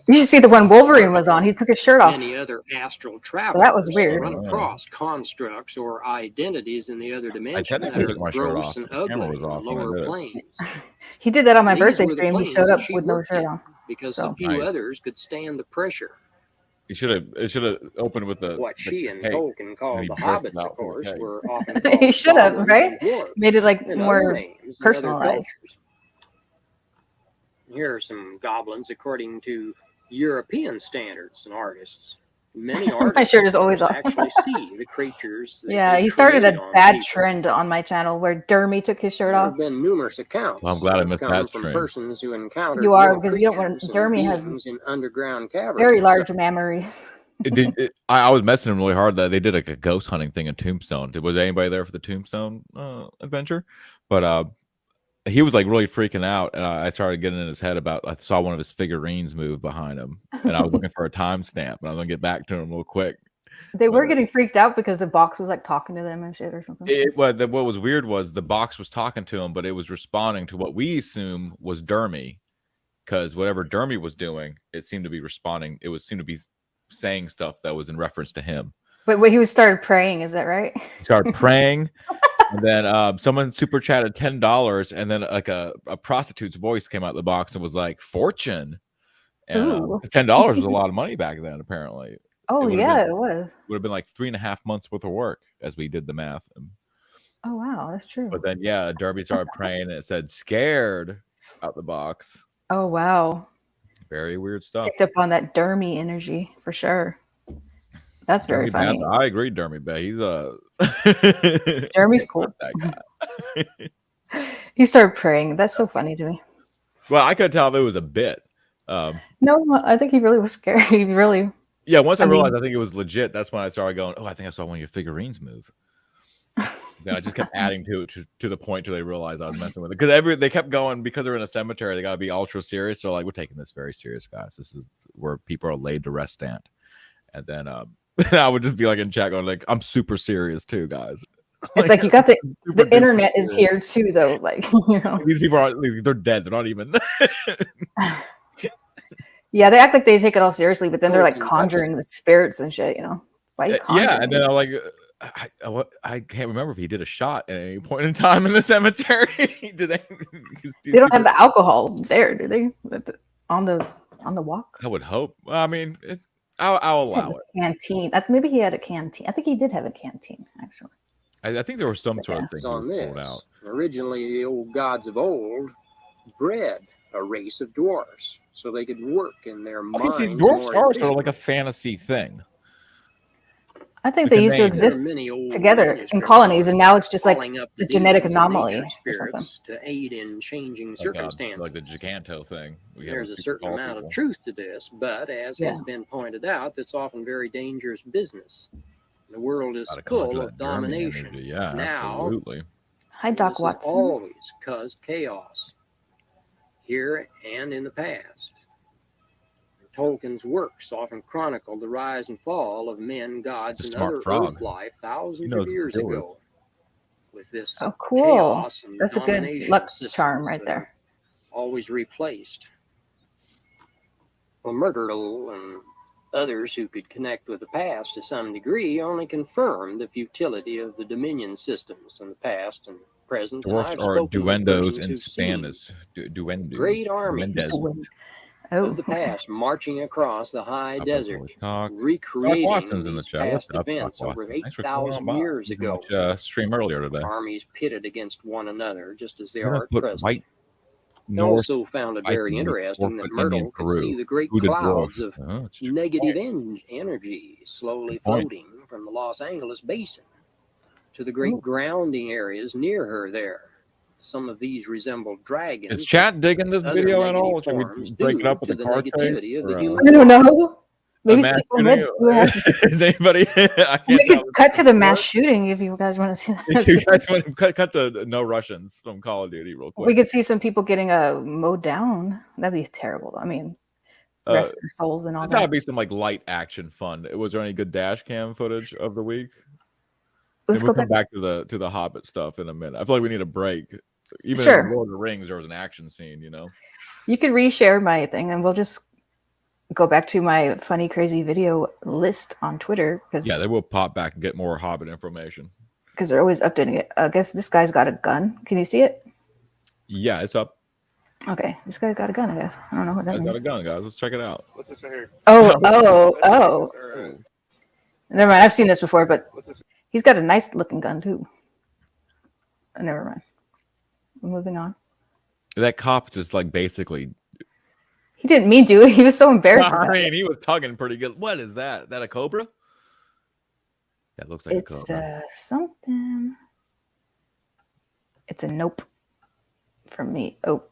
You should see the one Wolverine was on. He took his shirt off. Many other astral travelers that was weird. run across constructs or identities in the other dimension that technically are took my shirt gross off. and The camera ugly was in off when I lower did it. planes. He did that on my These birthday were the stream. He planes showed that up she with no worked shirt in, on. because So. so few Nice. others could stand the pressure. It should have opened with the What she and cake. Tolkien called he the burst hobbits, out of from the course, cake. were often He called should have, goblins right? and dwarves Made it like and other more names in other personalized. cultures. Here are some goblins according to European standards and artists. Many artists My shirt is always off. actually see the creatures. that Yeah, they he started create a on bad people. trend on my channel where Dermy took his shirt There off. have been numerous accounts. Well, I'm glad I that missed come that from trend. persons who encountered You are, little because you don't want creatures and Dermy has beings in underground caverns. very large memories. I was messing him really hard that they did like a ghost hunting thing in Tombstone. Was anybody there for the Tombstone adventure? But he was like really freaking out, and I started getting in his head about. I saw one of his figurines move behind him, and I was looking for a timestamp, and I'm gonna get back to him real quick. They were getting freaked out because the box was like talking to them and shit or something. What was weird was the box was talking to him, but it was responding to what we assume was Dermy, because whatever Dermy was doing, it seemed to be responding. It seemed to be saying stuff that was in reference to him. But when he started praying, is that right? He started praying, and then someone super chatted $10, and then like a prostitute's voice came out of the box and was like fortune. And Ooh. $10 was a lot of money back then, apparently. Oh yeah, it was. Would have been like 3.5 months worth of work as we did the math. Oh wow, that's true. But then Derby started praying, and it said scared out the box. Oh wow. Very weird stuff. Picked up on that Dermy energy for sure. That's very funny. I agree, Dermy Bay. He's Jeremy's cool. that guy. He started praying. That's so funny to me. Well, I could tell if it was a bit. No, I think he really was scared. He really. Yeah, once I realized I think it was legit, that's when I started going, oh, I think I saw one of your figurines move. Then I just kept adding to it to the point till they realized I was messing with it. Because they kept going, because they're in a cemetery, they got to be ultra serious. So like, we're taking this very serious, guys. This is where people are laid to rest stand. And then I would just be like in chat going like, I'm super serious too, guys. It's like you got the internet is here too, though. Like, you know, these people they're dead. They're not even. Yeah, they act like they take it all seriously, but then they're like conjuring the spirits and shit. You know, why are you conjuring? Yeah, and then I'm like, I can't remember if he did a shot at any point in time in the cemetery. They don't have the alcohol there, do they? On the walk? I would hope. Well, I mean, I'll allow it. Canteen. Maybe he had a canteen. I think he did have a canteen, actually. I think there was some sort of thing on this. Out. Originally, the old gods of old bred a race of dwarves so they could work in their minds. See, dwarves are sort of like a fantasy thing. I think they used to exist together in colonies, and now it's just like the genetic anomaly spirits to aid in changing circumstances. Like the Giganto thing. There's a certain amount of truth to this, but as has been pointed out, it's often very dangerous business. The world is full of domination. Yeah, now, absolutely. Hi, Doc Watson. Always caused chaos here and in the past. Tolkien's works often chronicle the rise and fall of men, gods, and other earth life thousands of years ago. With this chaos and that's a good luck charm right there. Always replaced. Well, Myrtle and others who could connect with the past to some degree only confirm the futility of the Dominion systems in the past and present. Dwarfs are duendos in Spanish. Duendo. Great armies of the past marching across the high desert, recreating these past events over 8,000 years ago. Stream earlier today. Armies pitted against one another, just as they are at present. They also found it very interesting that Myrtle could see the great clouds of negative energy slowly floating from the Los Angeles basin to the great grounding areas near her there. Some of these resemble dragons. Is chat digging this video at all? Should we break it up with the negativity of the human? I don't know. Maybe is anybody? We could cut to the mass shooting if you guys want to see that. If you guys want to cut the no Russians from Call of Duty real quick. We could see some people getting mowed down. That'd be terrible. I mean, rest their souls and all that. There's gotta be some like light action fun. Was there any good dash cam footage of the week? We'll come back to the Hobbit stuff in a minute. I feel like we need a break. Even in Lord of the Rings, there was an action scene, you know. You could reshare my thing, and we'll just go back to my funny, crazy video list on Twitter. Yeah, they will pop back and get more Hobbit information. Because they're always updating it. I guess this guy's got a gun. Can you see it? Yeah, it's up. Okay, this guy's got a gun, I guess. I don't know what that means. Got a gun, guys. Let's check it out. What's this right here? Oh. Never mind. I've seen this before, but he's got a nice looking gun, too. Never mind. Moving on. That cop just like basically. He didn't mean to. He was so embarrassed. I mean, he was tugging pretty good. What is that? Is that a cobra? That looks like a cobra. It's something. It's a nope from me. Oh,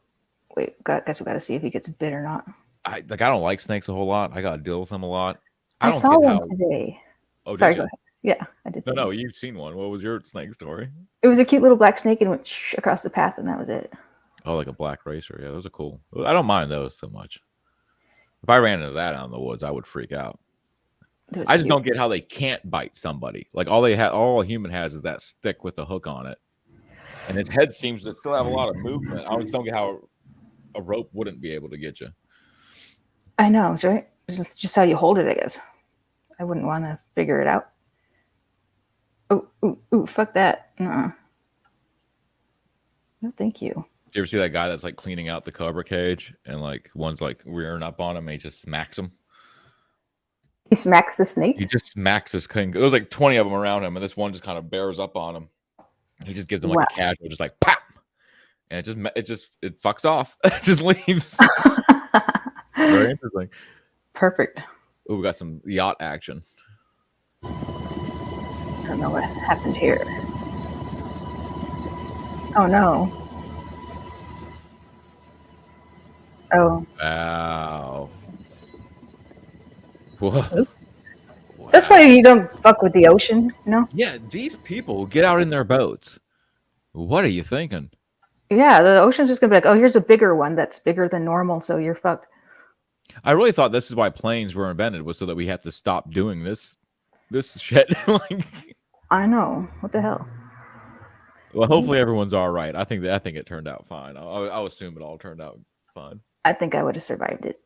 wait. Guess we got to see if he gets bit or not. I don't like snakes a whole lot. I got to deal with them a lot. I saw one today. Oh, sorry. Go ahead. Yeah, I did. No, you've seen one. What was your snake story? It was a cute little black snake and went across the path, and that was it. Oh, like a black racer. Yeah, those are cool. I don't mind those so much. If I ran into that out in the woods, I would freak out. I just don't get how they can't bite somebody. Like all a human has is that stick with the hook on it, and its head seems to still have a lot of movement. I just don't get how a rope wouldn't be able to get you. I know, right? It's just how you hold it, I guess. I wouldn't want to figure it out. Oh, fuck that. No, thank you. Do you ever see that guy that's like cleaning out the cobra cage and like one's like rearing up on him and he just smacks him? He smacks the snake? He just smacks this king. There was like 20 of them around him and this one just kind of bears up on him. He just gives him like a casual, just like pop. And it fucks off. It just leaves. Very interesting. Perfect. Oh, we got some yacht action. don't know what happened here. Oh no. Oh. Wow. Whoa. Oops. That's why you don't fuck with the ocean, you know? Yeah, these people get out in their boats. What are you thinking? Yeah, the ocean's just gonna be like, oh, here's a bigger one that's bigger than normal, so you're fucked. I really thought this is why planes were invented, was so that we have to stop doing this shit. Like, I know. What the hell? well, hopefully everyone's all right. I think it turned out fine. I'll assume it all turned out fine. I think I would have survived it.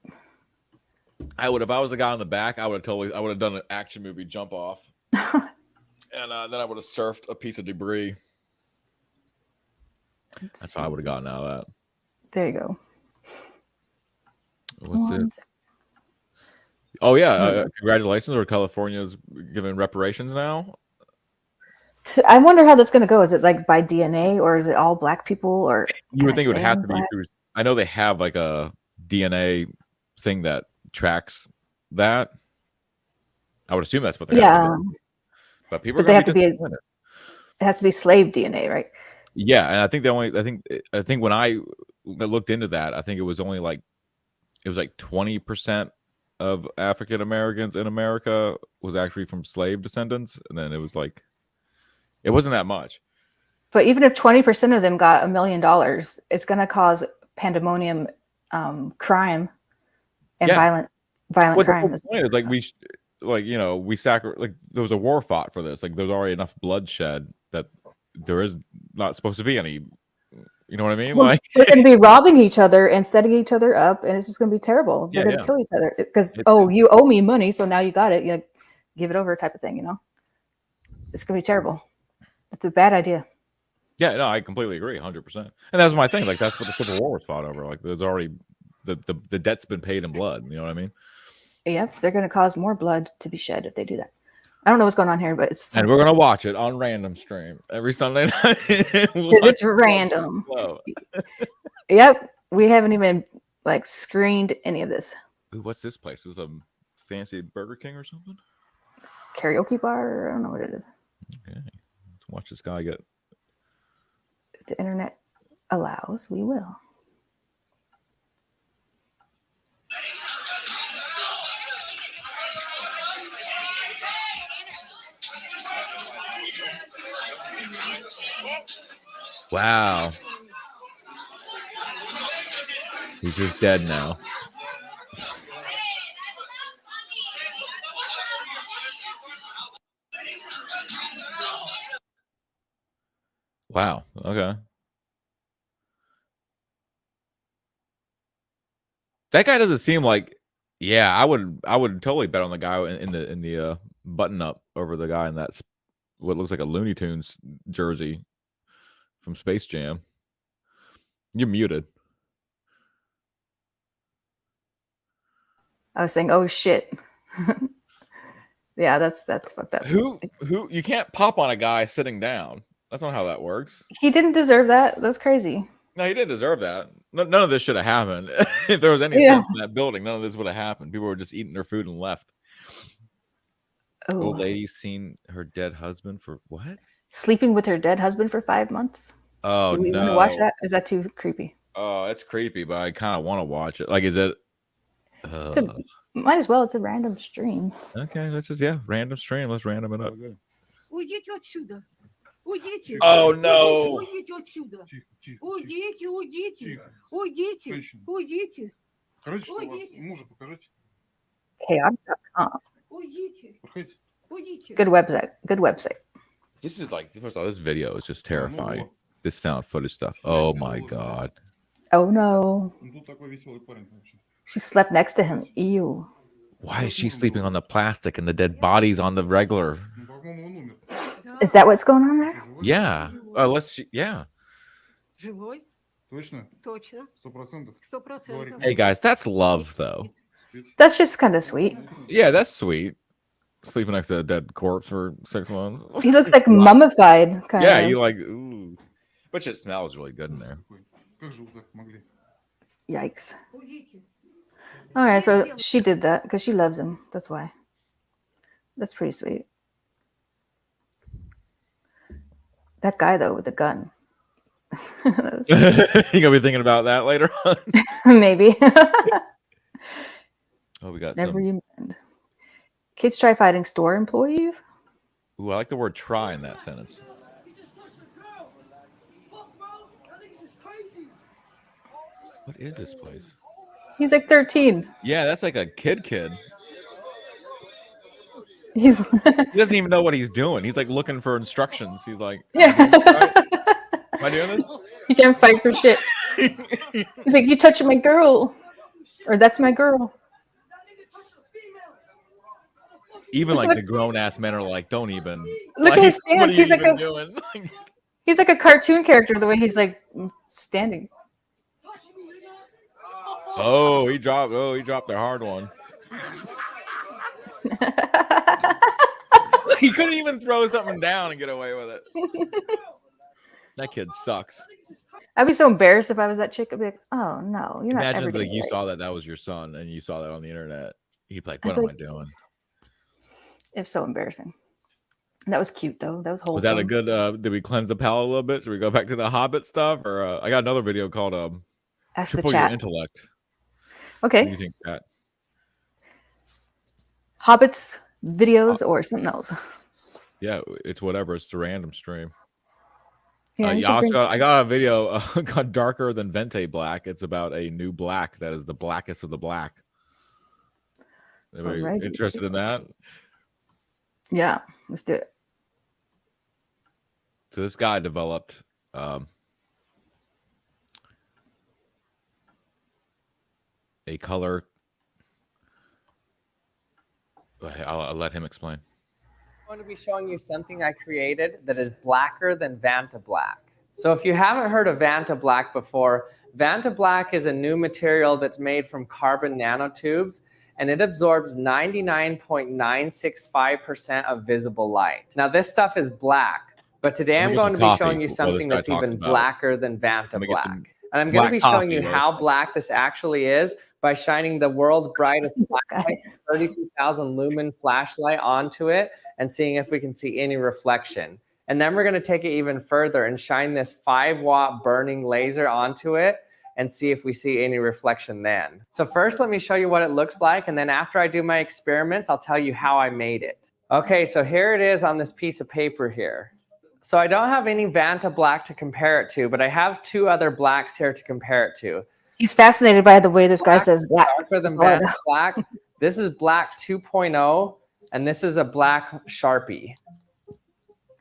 I would, if I was the guy on the back, I would have done an action movie jump off, and then I would have surfed a piece of debris. That's how I would have gotten out of that. There you go. What's it? Oh yeah! Congratulations! Or California's giving reparations now. So I wonder how that's going to go. Is it like by DNA, or is it all black people? Or you would think it would have to be through. I know they have like a DNA thing that tracks that. I would assume that's what they have to do. But people, they have to be. It has to be slave DNA, right? Yeah, and I think I think when I looked into that, I think it was only like 20% of African Americans in America was actually from slave descendants, and then it was like it wasn't that much. But even if 20% of them got $1 million, it's going to cause pandemonium, crime, and violent crime. The point is, like we there was a war fought for this. Like there's already enough bloodshed that there is not supposed to be any. You know what I mean? Well, like they're going to be robbing each other and setting each other up, and it's just going to be terrible. They're going to kill each other because you owe me money, so now you got it. You give it over, type of thing. You know, it's going to be terrible. It's a bad idea. Yeah, no, I completely agree, 100%. And that's my thing. Like that's what the Civil War was fought over. Like there's already the debt's been paid in blood. You know what I mean? Yep, they're going to cause more blood to be shed if they do that. I don't know what's going on here, but it's and we're gonna watch it on random stream every Sunday night. It's random. Yep, we haven't even like screened any of this. Ooh, what's this place? Is it a fancy Burger King or something? Karaoke bar? I don't know what it is. Okay, let's watch this guy get. If the internet allows, we will. Wow. He's just dead now. Wow. Okay. That guy doesn't seem like. Yeah, I would totally bet on the guy in the button up over the guy in that what looks like a Looney Tunes jersey from Space Jam. You're muted. I was saying, oh shit. Yeah, that's fucked up. Who you can't pop on a guy sitting down. That's not how that works. He didn't deserve that. That's crazy. No, he didn't deserve that. None of this should have happened. If there was any sense in that building, none of this would have happened. People were just eating their food and left. Oh. Old lady seen her dead husband for what? Sleeping with her dead husband for 5 months. Oh, do we want to watch that? Is that too creepy? Oh, it's creepy, but I kind of want to watch it. Like, is it? Might as well. It's a random stream. Okay, let's just random stream. Let's random it up. Уйдите отсюда. Уйдите. Oh no. Уйдите отсюда. Уйдите, уйдите. Уйдите. Уйдите. Короче, что у вас мужа покажите. Chaotic.com. Уйдите. Уйдите. Good website. Good website. This is like, first of all, this video is just terrifying. This found footage stuff. Oh my god. Oh no. Тут такой веселый парень. She slept next to him. Ew. Why is she sleeping on the plastic and the dead bodies on the regular? Is that what's going on there? Yeah. Yeah. Живой? Точно? Точно. 100%. 100%. Hey guys, that's love though. That's just kind of sweet. Yeah, that's sweet. Sleeping next to a dead corpse for 6 months. He looks like mummified. Kind yeah, of. you like, ooh. But it smells really good in there. Yikes. All right, so she did that because she loves him. That's why. That's pretty sweet. That guy though with the gun. You gonna be thinking about that later on. Maybe. Oh, we got Never some. you mind. Kids try fighting store employees. Ooh, I like the word "try" in that sentence. What is this place? He's like 13. Yeah, that's like a kid. He's He doesn't even know what he's doing. He's like looking for instructions. He's like, yeah. Am I doing this? He can't fight for shit. He's like, you touching my girl, or that's my girl. Even like the grown ass men are like, don't even. Look like, at his what are stance. you He's like even doing? he's like a cartoon character the way he's like standing. Oh, he dropped their hard one. He couldn't even throw something down and get away with it. That kid sucks. I'd be so embarrassed if I was that chick. I'd be like, oh no, you're not Imagine ever if like, gonna you get it. saw that was your son and you saw that on the internet. He'd be like, what am I doing? It's so embarrassing. That was cute though. That was wholesome. Was that a good did we cleanse the palate a little bit? Should we go back to the Hobbit stuff? Or I got another video called Ask the Triple Your chat. Intellect. Okay. What do you think, Pat? Hobbits videos or something else. Yeah, it's whatever. It's the random stream. Yeah, you can also bring- I got a video called Darker Than Vente Black. It's about a new black that is the blackest of the black. Anybody Alrighty. interested in that? Yeah, let's do it. So this guy developed a color. I'll let him explain. I'm going to be showing you something I created that is blacker than Vanta Black. So if you haven't heard of Vanta Black before, Vanta Black is a new material that's made from carbon nanotubes, and it absorbs 99.965% of visible light. Now this stuff is black, but today I'm going to be showing you something that's even blacker than Vanta Black. And I'm going to be showing you how black this actually is by shining the world's brightest flashlight, 32,000 lumen flashlight onto it and seeing if we can see any reflection. And then we're going to take it even further and shine this 5-watt burning laser onto it and see if we see any reflection then. So first, let me show you what it looks like. And then after I do my experiments, I'll tell you how I made it. Okay, so here it is on this piece of paper here. So I don't have any Vanta Black to compare it to, but I have 2 other blacks here to compare it to. He's fascinated by the way this guy says black. Darker than Vanta Black. This is Black 2.0, and this is a Black Sharpie.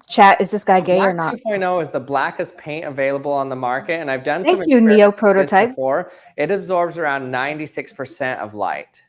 Chat, is this guy gay or not? Black 2.0 is the blackest paint available on the market, and I've done Thank some you, experiments Neo with this Prototype. before. It absorbs around 96% of light.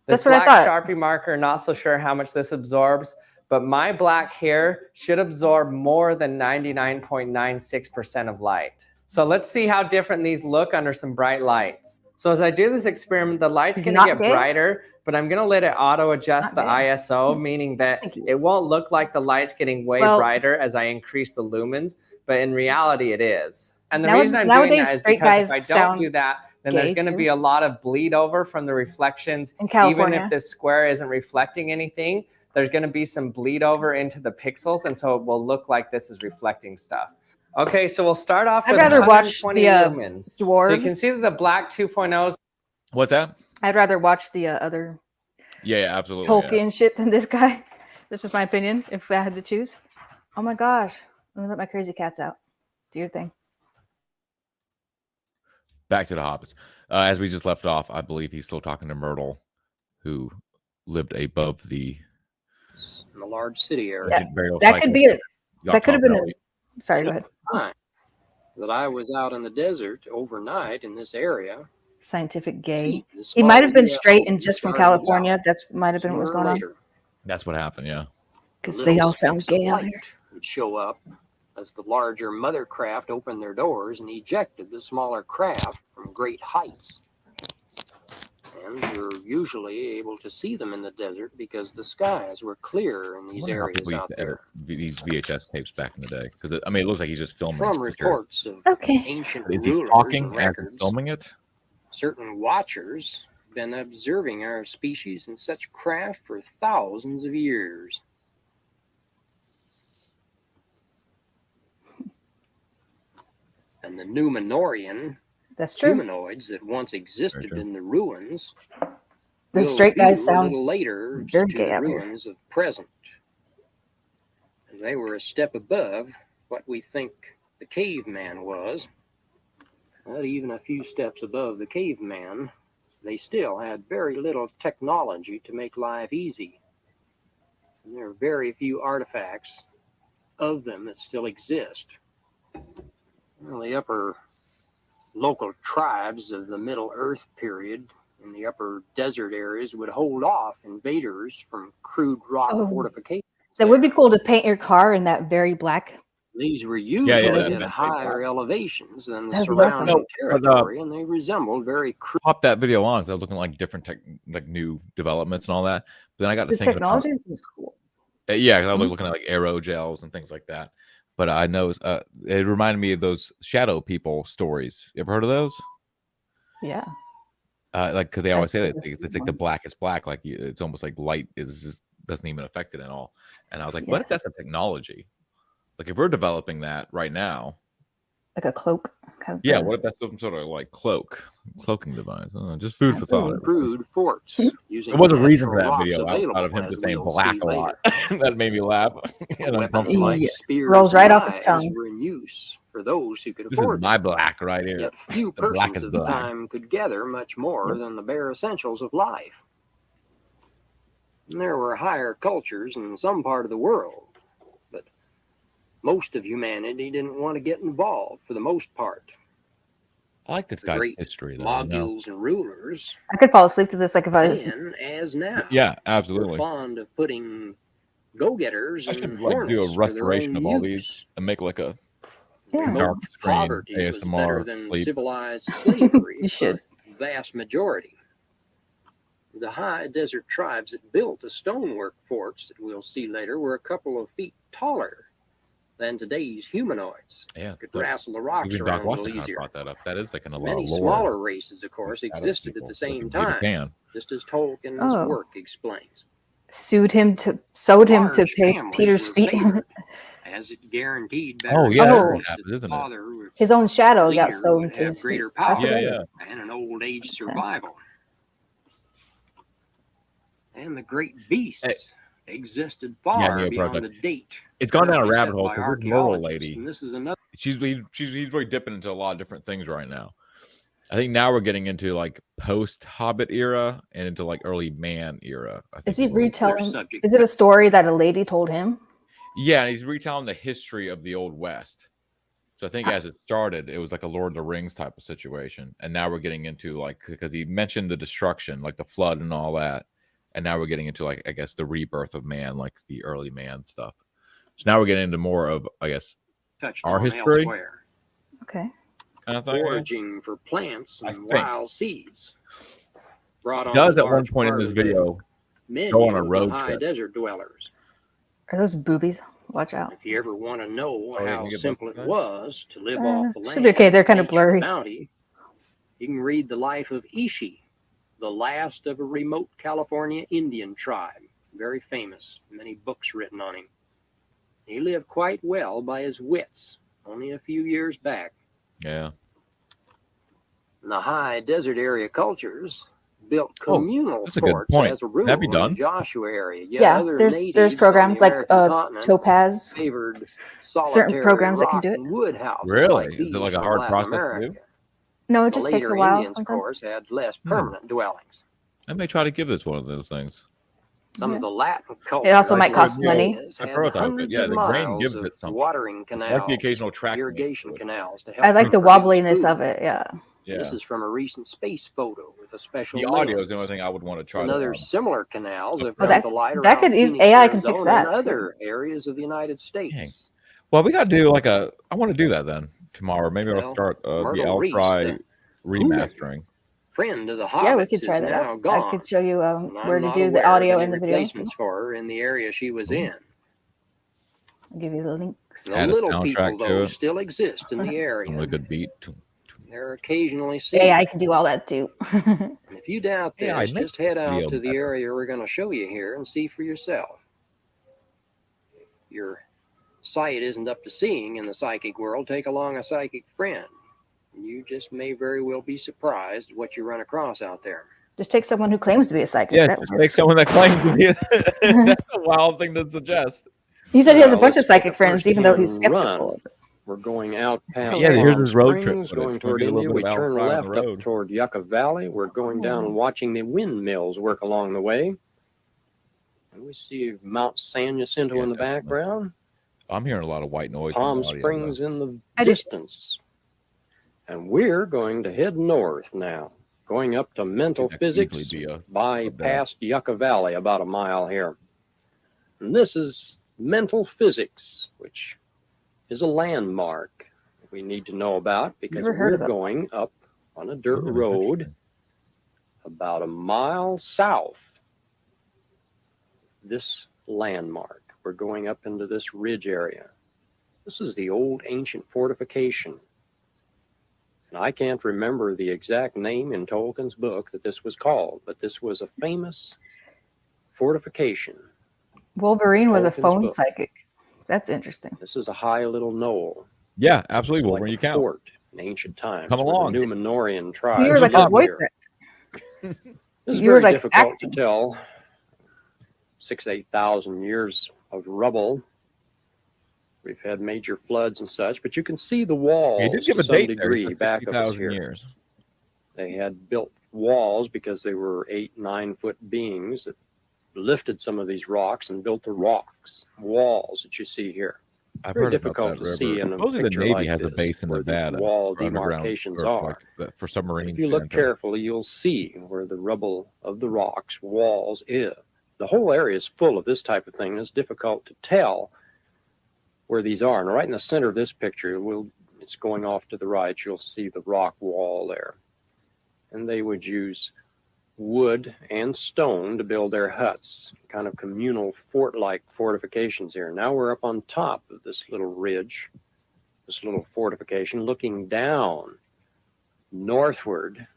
This That's what I Black thought. Sharpie marker, not so sure how much this absorbs, but my black here should absorb more than 99.96% of light. So let's see how different these look under some bright lights. So as I do this experiment, the light's going to get brighter, but I'm going to let it auto adjust the ISO, meaning that it won't look like the light's getting way brighter as I increase the lumens, but in reality it is. And the reason I'm doing that is because if I don't do that, then there's going to be a lot of bleed over from the reflections. Even if this square isn't reflecting anything, there's going to be some bleed over into the pixels, and so it will look like this is reflecting stuff. Okay, so we'll start off with 120 lumens. Dwarves. So you can see that the Black 2.0s. What's that? I'd rather watch the other Yeah, absolutely. Tolkien shit than this guy. This is my opinion, if I had to choose. Oh my gosh. Let me let my crazy cats out. Do your thing. Back to the Hobbits. As we just left off, I believe he's still talking to Myrtle, who lived above the in the large city area. That could be it. That could have been it. Sorry, go ahead. That I was out in the desert overnight in this area. Scientific gay. He might have been straight and just from California. That's might have been what was going on. That's what happened, yeah. Because they all sound gay out here. Would show up as the larger mother craft opened their doors and ejected the smaller craft from great heights. And you're usually able to see them in the desert because the skies were clear in these areas out there. These VHS tapes back in the day, because I mean, it looks like he's just filming. From reports of ancient Is he rulers talking and as records, he's filming it? certain watchers have been observing our species in such craft for thousands of years. And the Numenorian That's true. humanoids that once existed true. in the ruins The will straight guys view a sound little later very to gay the out here. ruins of present. And they were a step above what we think the caveman was. But even a few steps above the caveman, they still had very little technology to make life easy. And there are very few artifacts of them that still exist. Well, the upper local tribes of the Middle Earth period in the upper desert areas would hold off invaders from crude rock fortifications. That would be cool to paint your car in that very black. These were usually that'd at be higher elevations than the That'd be surrounding awesome. territory, and they resembled very crude. Pop that video on because I was looking like different like new developments and all that. But then I got to The think technology is cool. yeah, because I was looking at like aerogels and things like that. But I know it reminded me of those shadow people stories. You ever heard of those? Yeah. Like because they always say that I've it's seen like the one. blackest black, like it's almost like light is just doesn't even affect it at all. And I was like, what if Yes. that's a technology? Like if we're developing that right now, Like a cloak kind of yeah, thing. what if that's some sort of like cloaking device? Just food for Absolutely. thought. Crude forts using There was a reason for natural that rocks video out available, of him as just saying we'll black see a lot. later. That made me laugh. And Weapons uncomfortable. like Yeah. spears Rolls and right off his knives tongue. were in use for those who could This is afford my them. black right here. Yet few The black persons is of the black. time could gather much more than the bare essentials of life. And there were higher cultures in some part of the world, but most of humanity didn't want to get involved for the most part. I like this The guy's great history though. You know? moguls and rulers, I could fall asleep to this like if I was. then as now, Yeah, were absolutely. fond of putting go-getters I and should like do hornets a for their restoration own of all use. these and make like a Yeah. Remote dark screen poverty was better ASMR than sleep. civilized slavery You should. for the vast majority. The high desert tribes that built the stonework forts that we'll see later were a couple of feet taller than today's humanoids. Yeah, Could wrestle the rocks even Doc around a Watson little kind of easier. brought that up. That is like in a lot Many of lore. smaller races, of course, Shadow existed at people, the like same in Peter time, Pan. just as Tolkien's Oh. work explains. Sewed him to Large pay families Peter's were feet. favored, as it guaranted better Oh, yeah, that's inheritance what that happens, the isn't it? father would His own shadow leader got sewn would to have his feet. greater I power. forget. and an old age survival. And the great beasts existed far Neo beyond Project. the date. It's gone down a currently rabbit set hole by because this Merle archaeologists, lady, and this is another. he's really dipping into a lot of different things right now. I think now we're getting into like post Hobbit era and into like early man era. I think Is he what we're- retelling? subject. Is it a story that a lady told him? Yeah, and he's retelling the history of the Old West. So I think as it started, it was like a Lord of the Rings type of situation, and now we're getting into like because he mentioned the destruction, like the flood and all that, and now we're getting into like I guess the rebirth of man, like the early man stuff. So now we're getting into more of I guess Touched our on history? elsewhere. Okay. kind of thing. Foraging for plants I and think. wild seeds. Brought He on does a at one large point in part this of the video menu go on a of the road high trip. desert dwellers. Are those boobies? Watch out. If you ever want to know yeah, how you get simple both it of that? was to live off the should land, be okay. They're kind of nature's blurry. bounty, you can read the life of Ishi, the last of a remote California Indian tribe. Very famous. Many books written on him. He lived quite well by his wits, only a few years back. Yeah. And the high desert area cultures built communal that's a good forts point. as a rule Have you in done? the Joshua area. Yet Yeah, other there's natives programs on the like American continent Topaz. favored solitary programs that can rock do it. and wood houses Really? like Is these it like a from hard Latin process to America. do? No, it The just takes a later while Indians, of sometimes. course, had less permanent dwellings. I may try to give this one of those things. Some Yeah. of the Latin cultures also might Like, cost you know, money. had I prototype it. hundreds Yeah, of the grain miles gives of it something. watering canals, Like the occasional track. irrigation canals to help I like the them produce wobbliness food. of it. Yeah. Yeah. This is from a recent space photo with a special The audio is the lens. only thing I would want to try And to. other similar canals have Oh, come to light that around could Phoenix, AI can fix Arizona, and that, too. other areas of the United States. Well, we got to do like a. I want to do that then tomorrow. Maybe I'll Well, start the Myrtle Reese, L-Tri the remastering. friend of the Yeah, we Hobbits, could try is that now out. gone. I could show you and I'm where to not do the aware of audio any and the video. replacements for her in the area she was in. I'll give you the links. The Add a little soundtrack people, to though, it. still exist in the area. Really good beat. They're occasionally seen. AI can do all that too. And if you doubt this, AI makes just head out video to the better. area we're going to show you here and see for yourself. Your sight isn't up to seeing in the psychic world, take along a psychic friend. You just may very well be surprised at what you run across out there. Just take someone who claims to be a psychic. Yeah, That just works. take someone that claims to be. That's a wild thing to suggest. He said he has a Well, bunch of let's take psychic a friends, even though he's first-hand skeptical. run. We're going out past Yeah, here's Palm his road trip Springs, footage. going We'll toward get a little India. bit We of turn Alfred on left the up road. toward Yucca Valley. We're going down and watching the windmills work along the way. And we see Mount San Jacinto Yeah, in the definitely. background. I'm hearing a lot of white noise. from Palm the audio, Springs though. in the I did. distance. And we're going to head north now, going up to mental That could easily physics, be a- bypass Yucca Valley about a mile here. And this is mental physics, which is a landmark we need to know about because Never heard we're of it. going up on a dirt Yeah, road interesting. about a mile south of this landmark. We're going up into this ridge area. This is the old ancient fortification. And I can't remember the exact name in Tolkien's book that this was called, but this was a famous fortification. Wolverine was a Tolkien's phone book. psychic. That's interesting. This is a high little knoll. Yeah, absolutely. It's Well, like when a you count. fort in ancient times. Come where along. The Numenorian So tribes you were like a lived voice. here. This is you were very like difficult acting. to tell. 6,000 to 8,000 years of rubble. We've had major floods and such, but you can see the walls He did give to a some date there. degree back of us 60,000 here. years. They had built walls because they were 8-9 foot beings that lifted some of these rocks and built the walls that you see here. I've very heard about difficult that to see river. in a Supposedly the picture Navy like has a this, base in where these Nevada. wall for underground demarcations or are. for submarine. If you look transport. carefully, you'll see where the rubble of the rocks, walls is. The whole area is full of this type of thing. It's difficult to tell where these are. And right in the center of this picture, it's going off to the right, you'll see the rock wall there. And they would use wood and stone to build their huts, kind of communal fort-like fortifications here. Now we're up on top of this little ridge, this little fortification, looking down northward.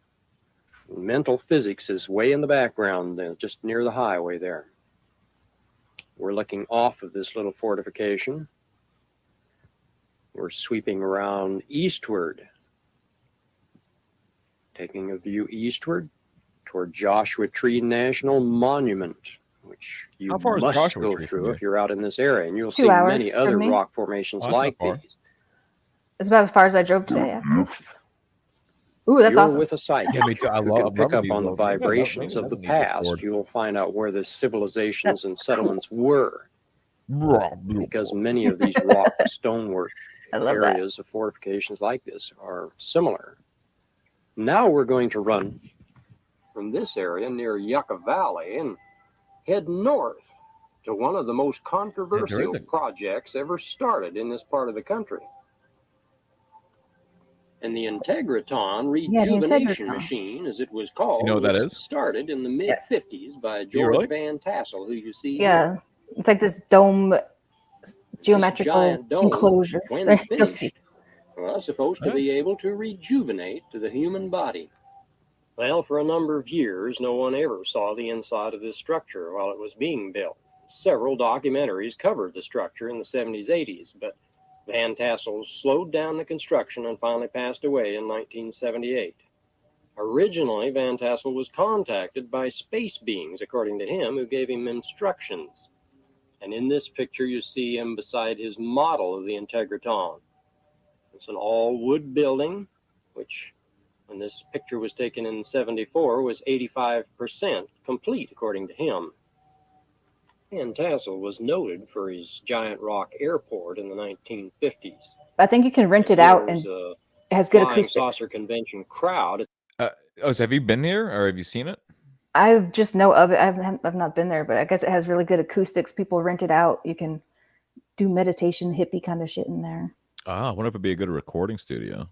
Mental physics is way in the background, just near the highway there. We're looking off of this little fortification. We're sweeping around eastward, taking a view eastward toward Joshua Tree National Monument, which you How far is must Joshua go Tree from through here? if you're out in this area, and you'll 2 see hours many from other me. rock formations Oh, that's like not far. these. It's about as far as I drove today. Yeah. Ooh, that's You're awesome. with a psychic Yeah, me too. I who love can pick up these on the little- maybe vibrations that of the one needs to past. record. You'll find out where the civilizations and settlements were, because many of these rock stonework I love that. areas of fortifications like this are similar. Now we're going to run from this area near Yucca Valley and head north to one of the most controversial terrific. projects ever started in this part of the country. And the Integratron Yeah, the rejuvenation Integratron. machine, as it was called, You know what that was is? started in the Yes. mid-50s by you George really? Van Tassel, who you see Yeah, it's like this dome, geometrical giant dome, enclosure. when You'll finished, see. well, supposed to Huh? be able to rejuvenate the human body. Well, for a number of years, no one ever saw the inside of this structure while it was being built. Several documentaries covered the structure in the 70s, 80s, but Van Tassel slowed down the construction and finally passed away in 1978. Originally, Van Tassel was contacted by space beings, according to him, who gave him instructions. And in this picture, you see him beside his model of the Integratron. It's an all-wood building, which, when this picture was taken in 74, was 85% complete, according to him. Van Tassel was noted for his giant rock airport in the 1950s. I think you can rent it out, and There's a it has good flying acoustics. saucer convention crowd. So have you been here or have you seen it? I just know of it. I've not been there, but I guess it has really good acoustics. People rent it out. You can do meditation, hippie kind of shit in there. Ah, I wonder if it'd be a good recording studio.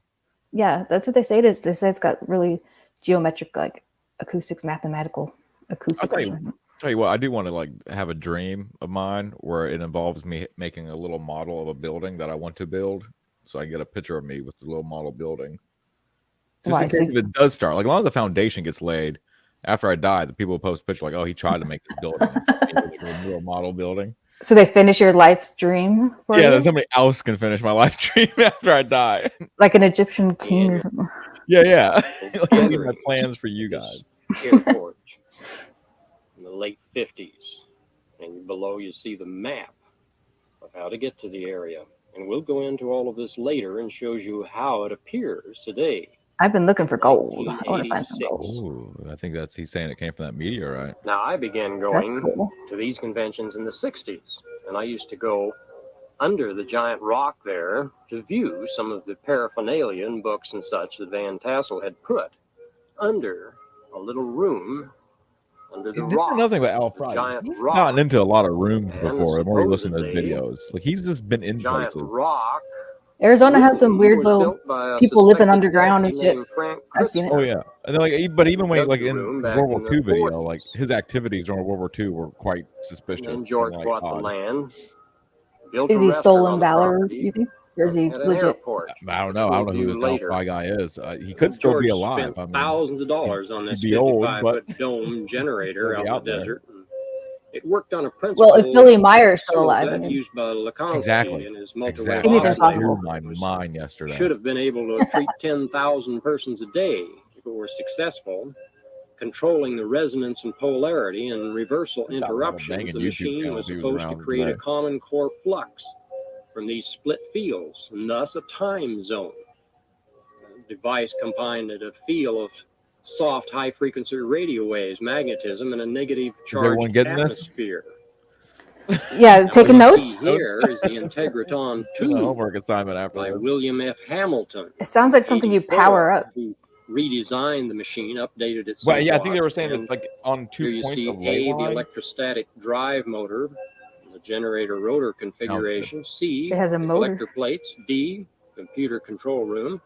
Yeah, that's what they say it is. They say it's got really geometric, like acoustics, mathematical acoustics. tell or you- something. Tell you what, I do want to like have a dream of mine where it involves me making a little model of a building that I want to build, so I get a picture of me with the little model building. Just Why, in case so- if it does start, like a lot of the foundation gets laid after I die. The people post a picture like, "Oh, he tried to make this building, a little model building." So they finish your life's dream for Yeah, you? that somebody else can finish my life dream after I die. Like an Egyptian king or something. Yeah. Like, I leave my plans for you guys. Airport in the late 50s. And below you see the map of how to get to the area. And we'll go into all of this later and shows you how it appears today. I've been looking for gold. I want to find some 1986. gold. Ooh, I think he's saying it came from that meteorite. Now, I began That's going cool. to these conventions in the 60s, and I used to go under the giant rock there to view some of the paraphernalia and books and such that Van Tassel had put under a little room under the This is rock. another thing about Al The Fry. giant He's rock. gotten into a lot of rooms And before. The more you listen to his supposedly, videos, like he's just been in giant places. rock. Arizona has some weird was little built by a people living suspected underground and Nazi shit. named Frank I've seen it. Oh yeah, and then but even when Dug like the in room the back World in War the II video, 40s. like his activities during World War II were quite suspicious. And then George and, bought the odd. land. Built Is a he restaurant stolen on the valor, property you think? Or is he and an legit? airport, I don't which know. I don't we'll know who view this Al later. Fry guy is. He could still George be alive. spent I mean, thousands of dollars on this he'd be old, 55-foot but dome generator he'll be out in out the there. desert. And it worked on a principle Well, if Billy Meyer's still alive, I that mean, used by Lekonski Exactly. in his multi-way exactly. Anything's That possible. blew my mind yesterday. should have been able to treat 10,000 persons a day if it were successful. Controlling the resonance and polarity and reversal There's not a lot of interruptions, banging the YouTube machine channels was he was supposed to around create a today. common core flux from these split fields, and thus a time zone. The device combined a field of soft, high-frequency radio waves, magnetism, and a negative everyone charged getting this? atmosphere. yeah, Now, taking what you notes. see here is the Integratron Doing a 2 homework assignment after by this. William F. Hamilton. It sounds like something you 84, power up. Who redesigned the machine, updated it Well, yeah, I think they somewhat, were saying and it's like on here 2 you points see of light A, the line. electrostatic drive motor, the generator rotor configuration. C, It has a the motor. collector plates. D, computer control room.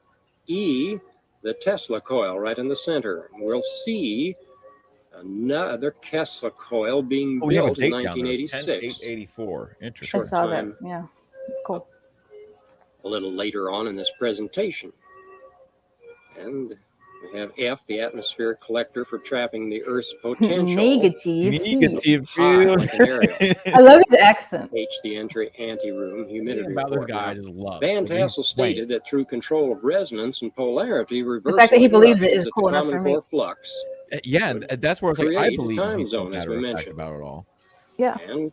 E, the Tesla coil right in the center. And we'll see another Tesla coil being Oh, we have a built in date down there. 1986. 10/8/84. I Interesting. Short saw that. time. Yeah, it's cool. A little later on in this presentation. And we have F, the atmospheric collector for trapping the Earth's potential. Negative field. Negative High, field. like an aerial. I love his accent. H, the entry anti-room humidity About this report. guy, I Now, just love. Van Like, he's Tassel stated quaint. that through control of resonance and polarity, reversal fact that he believes it interruptions is at cool the enough for common me. core flux. Yeah, and that's where it's like I Create a believe time he's zone, no as we matter of fact mentioned. about it all. Yeah. And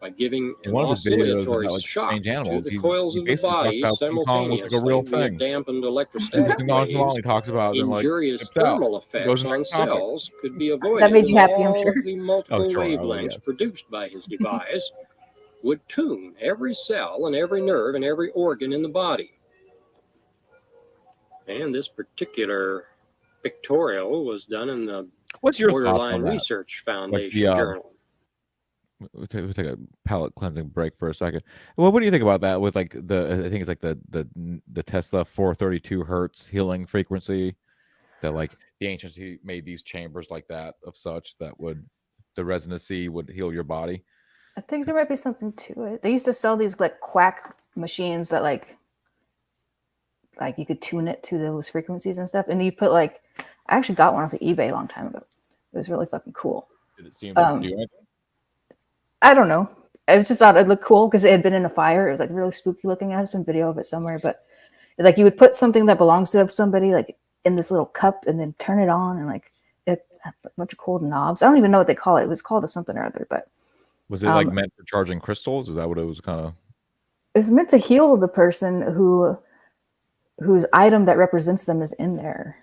by giving In an one of his videos oscillatory about like shock strange animals, to the he coils of the basically talks body about King Kong looks like a simultaneously real via thing. dampened King electrostatic Kong waves, he talks about then like injurious flips out. thermal Goes effects to the on next topic. cells could be avoided. made you and happy, I'm all sure. of the multiple Oh, sure, I would, wavelengths yes. produced by his device would tune every cell and every nerve and every organ in the body. And this particular pictorial was done in the What's your thoughts Borderline on that? Research Foundation the, Journal. We'll take a palate cleansing break for a second. Well, what do you think about that? With like I think it's like the Tesla 432 hertz healing frequency. That like the ancients made these chambers like that of such that would the resonancy would heal your body. I think there might be something to it. They used to sell these like quack machines that like you could tune it to those frequencies and stuff. And you put like, I actually got one off of eBay a long time ago. It was really fucking cool. Did it seem to do anything? I don't know. I just thought it looked cool because it had been in a fire. It was like really spooky looking. I have some video of it somewhere, but like you would put something that belongs to somebody like in this little cup and then turn it on and like it had a bunch of cool knobs. I don't even know what they call it. It was called something or other, but Was it like meant for charging crystals? Is that what it was kind of? it's meant to heal the person whose item that represents them is in there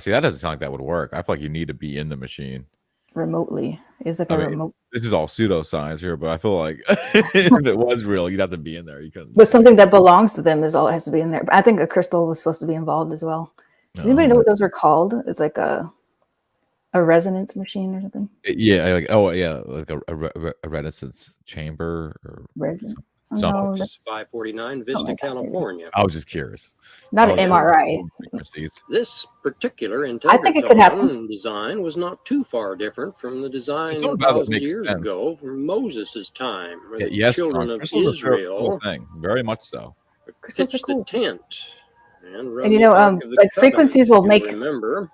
See, that doesn't sound like that would work. I feel like you need to be in the machine. remotely. It's like a remote. This is all pseudoscience here, but I feel like if it was real, you'd have to be in there. You couldn't. But something that belongs to them is all it has to be in there. But I think a crystal was supposed to be involved as well. Does anybody know what those were called? It's like a resonance machine or something. Yeah, like like a renaissance chamber or Resonance. something. No, It's 549 Vista, like that, maybe. California. I was just curious. not an MRI. Frequencies. This particular I think it could happen. Integratron design was not too far different from the design It's all about what 1,000 makes years sense. ago from Moses' time, where the Yes, children John, of crystals are a Israel cool thing. Very much so. Crystals are pitched cool. the tent. And you know, like frequencies will make remember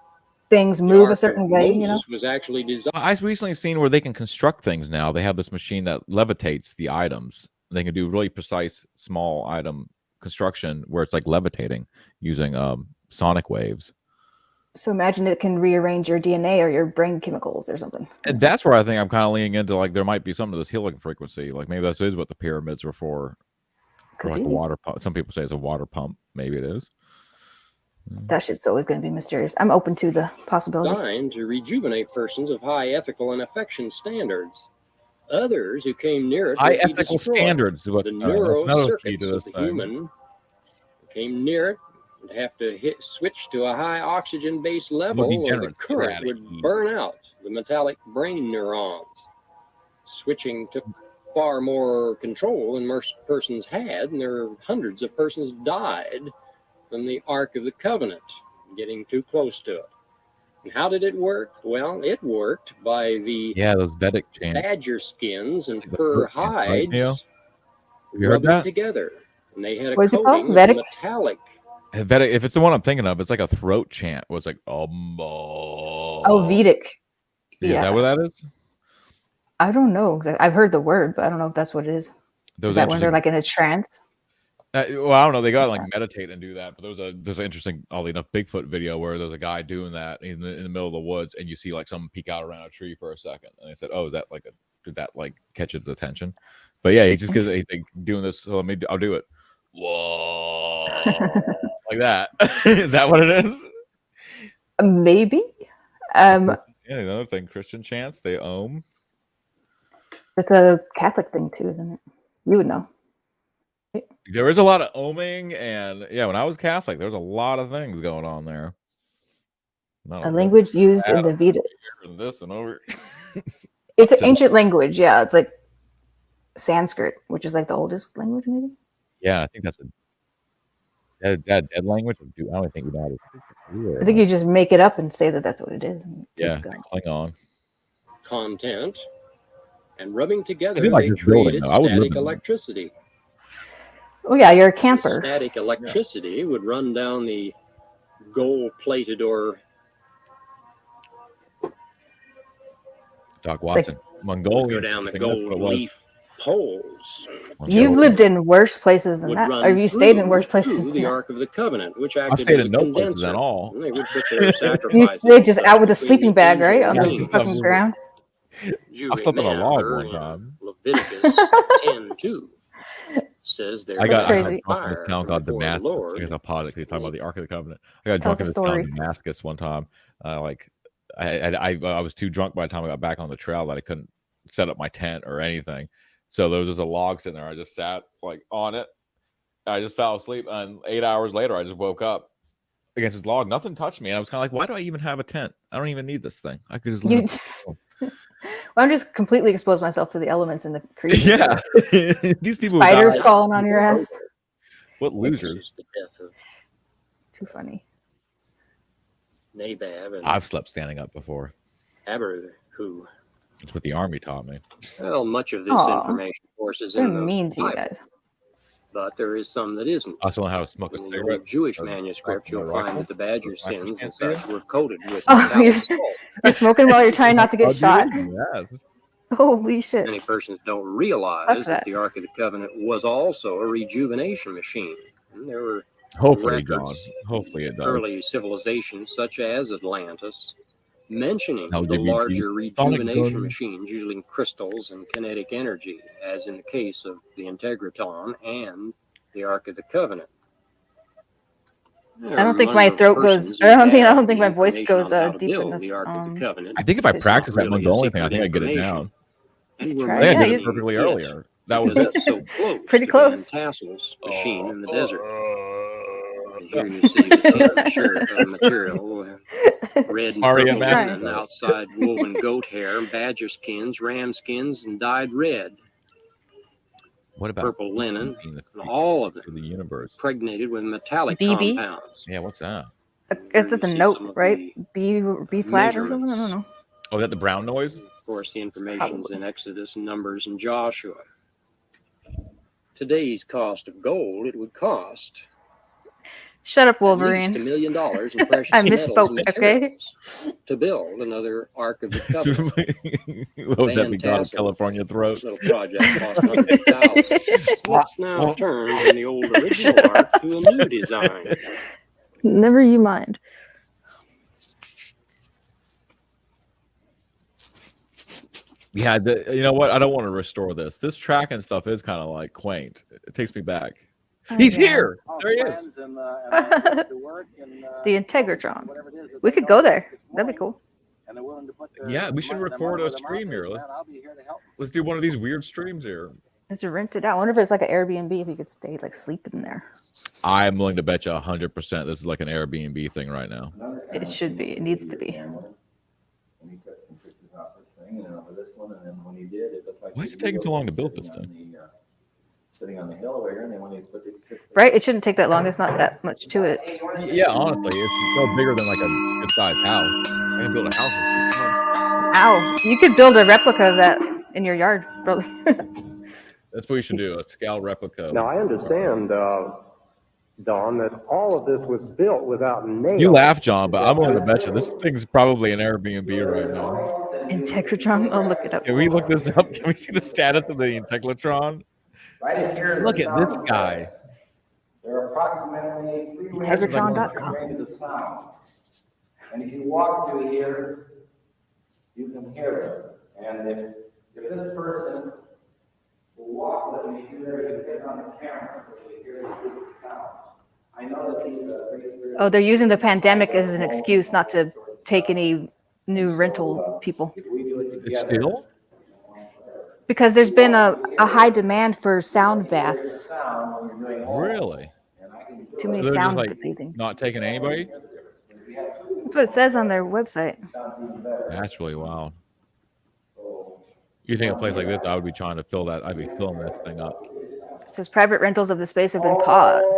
things move a certain way, you know? Moses was actually designed. I've recently seen where they can construct things now. They have this machine that levitates the items. They can do really precise small item construction where it's like levitating using sonic waves. So imagine it can rearrange your DNA or your brain chemicals or something. And that's where I think I'm kind of leaning into, like, there might be some of this healing frequency. Like maybe that is what the pyramids were for. Could Or like be. a water pump. Some people say it's a water pump. Maybe it is. That shit's always going to be mysterious. I'm open to the possibility. Designed to rejuvenate persons of high ethical and affection standards. Others who came near it High would be ethical destroyed. standards. What The another key to neurocircuits this of the thing. human who came near it would have to switch to a high oxygen-based level, or the degenerate, current erratic. would burn out the metallic brain neurons. Switching took far more control than most persons had, and there are hundreds of persons died from the Ark of the Covenant, getting too close to it. And how did it work? Well, it worked by the Those Vedic chants. badger skins and Like the fur Vedic chants, right, hides Neil? Have you heard rubbing that? together. And they had a What is it called? coating of Vedic? metallic. Vedic, if it's the one I'm thinking of, it's like a throat chant. Where it's like, Oh, Vedic. Is that what that is? I don't know. I've heard the word, but I don't know if that's what it is. There Is was that when they're interesting- like in a trance? well, I don't know. They got like meditate and do that, but there's an interesting, oddly enough, Bigfoot video where there's a guy doing that in the middle of the woods, and you see like someone peek out around a tree for a second, and they said, "Oh, is that like did that like catch his attention?" But yeah, he's just he's like doing this. So I'll do it. Whoa, like that. Is that what it is? Maybe. Yeah, another thing, Christian chants, they ohm. It's a Catholic thing too, isn't it? You would know. There is a lot of ohming, and yeah, when I was Catholic, there was a lot of things going on there. A language used in the Vedas. This and over. It's an ancient language, yeah. It's like Sanskrit, which is like the oldest language, maybe. Yeah, I think that's a dead language. I don't think we know how to. I think you just make it up and say that that's what it is. And Yeah, keep going. Klingon. Content and rubbing together, do like they this building, created though. I would live static in it. electricity. Oh yeah, you're a camper. Static electricity would run down the gold-plated or Doc Watson. Mongolian. go down the I think that's gold what it was. leaf poles. You've lived in worse places than Would that, run or you stayed in through worse places. to Than the that. Ark of the Covenant, which I've acted stayed as in a no places condenser. at all. And they would put their You sacrifices stayed just out with a between sleeping the bag, right, on angel the wings. fucking ground. You I slept on a log remember one in time. Leviticus 10:2 says there I got That's was crazy. drunk in this town called before the Damascus. Lord. I guess I'll pause it because he's talking about the Ark of the Covenant. I got Tell us drunk in a this town story. Damascus one time. I was too drunk by the time I got back on the trail that I couldn't set up my tent or anything. So there was just a log sitting there. I just sat like on it. I just fell asleep, and 8 hours later, I just woke up against this log. Nothing touched me. And I was kind of like, "Why do I even have a tent? I don't even need this thing. I could just." You live just, well, I'm just completely exposed myself to the elements and the creatures. yeah, these people. Spiders died. crawling on your ass. What losers? The death of Too funny. Nabab and I've slept standing up before. Abihu. It's what the army taught me. Well, much of this Aw. information, of course, is They're in the mean to you Bible, guys. but there is some that isn't. I also know how to smoke a In the cigarette. old Jewish or- manuscripts, or you'll rifle, find that the badger or sins and can't such see it. were coated with Oh, metallic you're- salt. You're smoking while you're trying not to get Oh, shot. dude, Yes. Holy shit. Many persons don't realize Fuck that that. the Ark of the Covenant was also a rejuvenation machine. And there were Hopefully, records John. Hopefully it does. early civilizations such as Atlantis mentioning the LGBT. larger Sonic rejuvenation gun. machines using crystals and kinetic energy, as in the case of the Integratron and the Ark of the Covenant. I don't think my throat goes. I don't think my voice goes deep enough. The Ark of the Covenant. I think if I It's practice that really a Mongolian thing, I secret think I get it information. down. And we're Try I think I Yeah, did you- it perfectly it earlier. That was because it. it's so close. Pretty to close. Van Tassel's machine in the Oh, desert. And here you see the material, red and Aria purple Mac. linen, outside woven goat hair, badger skins, ram skins, and dyed red. What about Purple linen, being the and all of it creature of the universe? impregnated with metallic BB? compounds. Yeah, what's that? It's just a You see note, some of right? the B flat or something? I don't measurements. know. Oh, is that the brown noise? Of course, the information's Probably. in Exodus, Numbers, and Joshua. Today's cost of gold, it would cost Shut up, at least Wolverine. $1 million in precious I metals misspoke, and okay? materials to build another Ark of the Covenant. What would that be, God of Fantastic. California throat? Little project cost hundreds of thousands. Let's now turn from the old original Ark to a new design. Never you mind. Yeah, you know what? I don't want to restore this. This tracking stuff is kind of like quaint. It takes me back. He's here. There he is. The Integratron. We could go there. That'd be cool. Yeah, we should record a stream here. Let's do one of these weird streams here. Is it rented out? I wonder if it's like an Airbnb, if you could stay, like, sleep in there. I'm willing to bet you 100% this is like an Airbnb thing right now. It should be. It needs to be. Why is it taking so long to build this thing? Right? It shouldn't take that long. There's not that much to it. Yeah, honestly, it's no bigger than like a good-sized house. I can build a house. Ow. You could build a replica of that in your yard, probably. That's what we should do, a scale replica. Now, I understand, Don, that all of this was built without nails. You laugh, John, but I'm willing to bet you this thing's probably an Airbnb right now. Integratron? I'll look it up. Can we look this up? Can we see the status of the Integratron? Look at this guy. There are approximately 300 Integratron.com. ranges of sound. And if you walk through here, you can hear it. And if this person will walk with me through there, you get on the camera, so you hear the sound. I know that these Oh, they're using the pandemic as an excuse not to take any new rental people. It's still? Because there's been a high demand for sound baths. Really? Too many So they're just, sound like, bathing. not taking anybody? That's what it says on their website. That's really wild. You think a place like this, I would be trying to fill that. I'd be filling this thing up. It says private rentals of the space have been paused.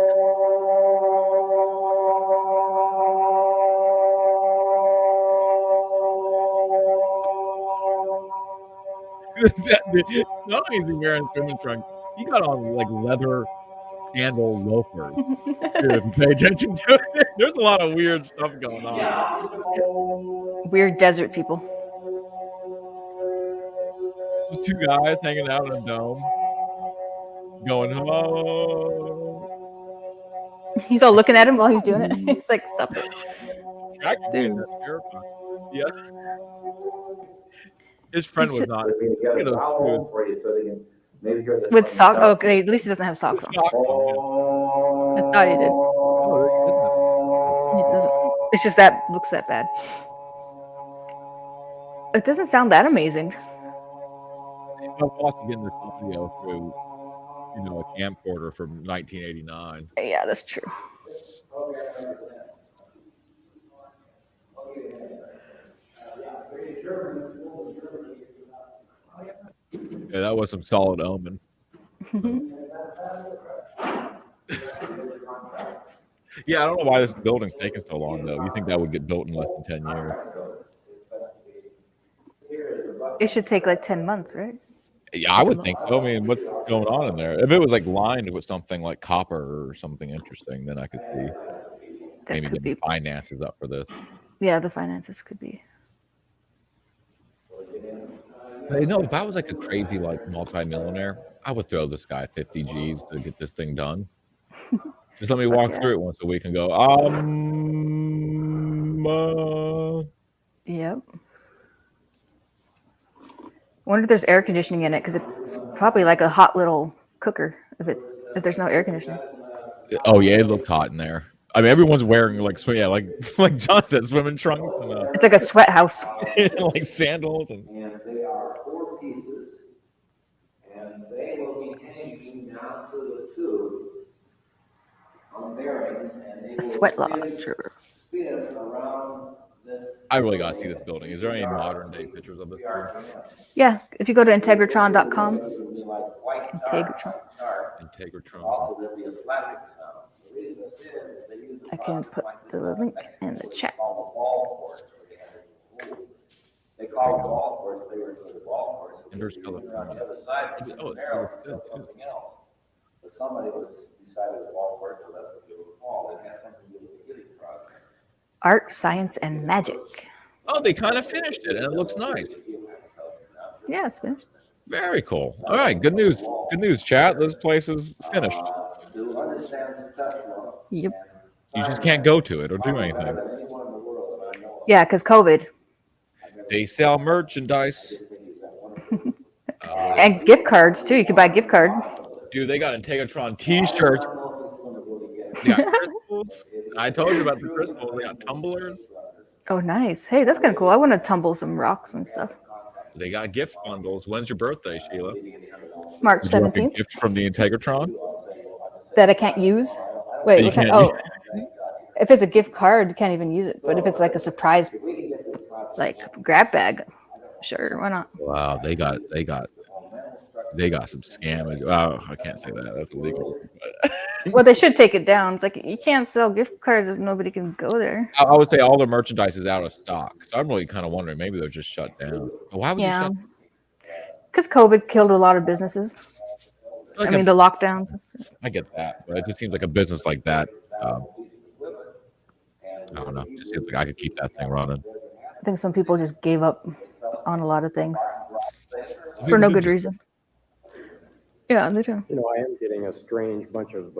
Not only is he wearing swimming trunks, he got on like leather sandal loafers. Dude, if you pay attention to it, there's a lot of weird stuff going on. Weird desert people. There's two guys hanging out in a dome, going, oh. He's all looking at him while he's doing it. He's like, stop it. Dude. That's terrifying. Yeah. His friend was not. Look at those shoes. With socks? Oh, okay. At least he doesn't have socks on. Socks on, I thought he did. He doesn't. It's just that looks that bad. It doesn't sound that amazing. yeah. I'm watching getting this audio through, a camcorder from 1989. Yeah, that's true. Yeah, that was some solid omen. Yeah, I don't know why this building's taking so long, though. You think that would get built in less than 10 years? It should take like 10 months, right? Yeah, I would think so. I mean, what's going on in there? If it was like lined with something like copper or something interesting, then I could see maybe getting finances up for this. Yeah, the finances could be. But, if I was like a crazy like multi-millionaire, I would throw this guy 50 G's to get this thing done. Just let me walk through it once a week and go, Yep. I wonder if there's air conditioning in it, because it's probably like a hot little cooker if there's no air conditioning. Oh yeah, it looks hot in there. I mean, everyone's wearing like John said, swimming trunks and it's like a sweat house. like sandals and they are 4 pieces, and they will be hanging down to the tube on bearings, and they A sweat lodge. spin around this. I really gotta see this building. Is there any modern day pictures of this thing? Yeah, if you go to Integratron.com. Integratron. Also, there'll be a slapping sound. The reason this is, they use I can put the link in the chat. the ball course. They call it ball course. They were doing the ball course. Inverse On California. the other side, Oh, it's narrow, good, too. something else. But somebody was decided the ball course, so that's what they would call it. It has something Art, Science, and Magic. Oh, they kind of finished it, and it looks nice. Yeah, it's finished. Very cool. All right, good news. Good news, chat. This place is finished. Yep. You just can't go to it or do anything. Yeah, because COVID. They sell merchandise. And gift cards, too. You could buy a gift card. Dude, they got Integratron t-shirts. They got crystals. I told you about the crystals. They got tumblers. Oh, nice. Hey, that's kind of cool. I want to tumble some rocks and stuff. They got gift bundles. When's your birthday, Sheila? March Would you like a 17th. gift from the Integratron? That I can't use? Wait, what kind? Oh, if it's a gift card, you can't even use it. But if it's like a surprise, like grab bag, sure, why not? Wow, they got some scammers. Oh, I can't say that. That's illegal. Well, they should take it down. It's like you can't sell gift cards if nobody can go there. I would say all the merchandise is out of stock. So I'm really kind of wondering maybe they're just shut down. Why would you shut down? Because COVID killed a lot of businesses. Like I mean, the lockdowns. I get that, but it just seems like a business like that. I don't know. It just seems like I could keep that thing running. I think some people just gave up on a lot of things for no good reason. Yeah, they do. You know, I am getting a strange bunch of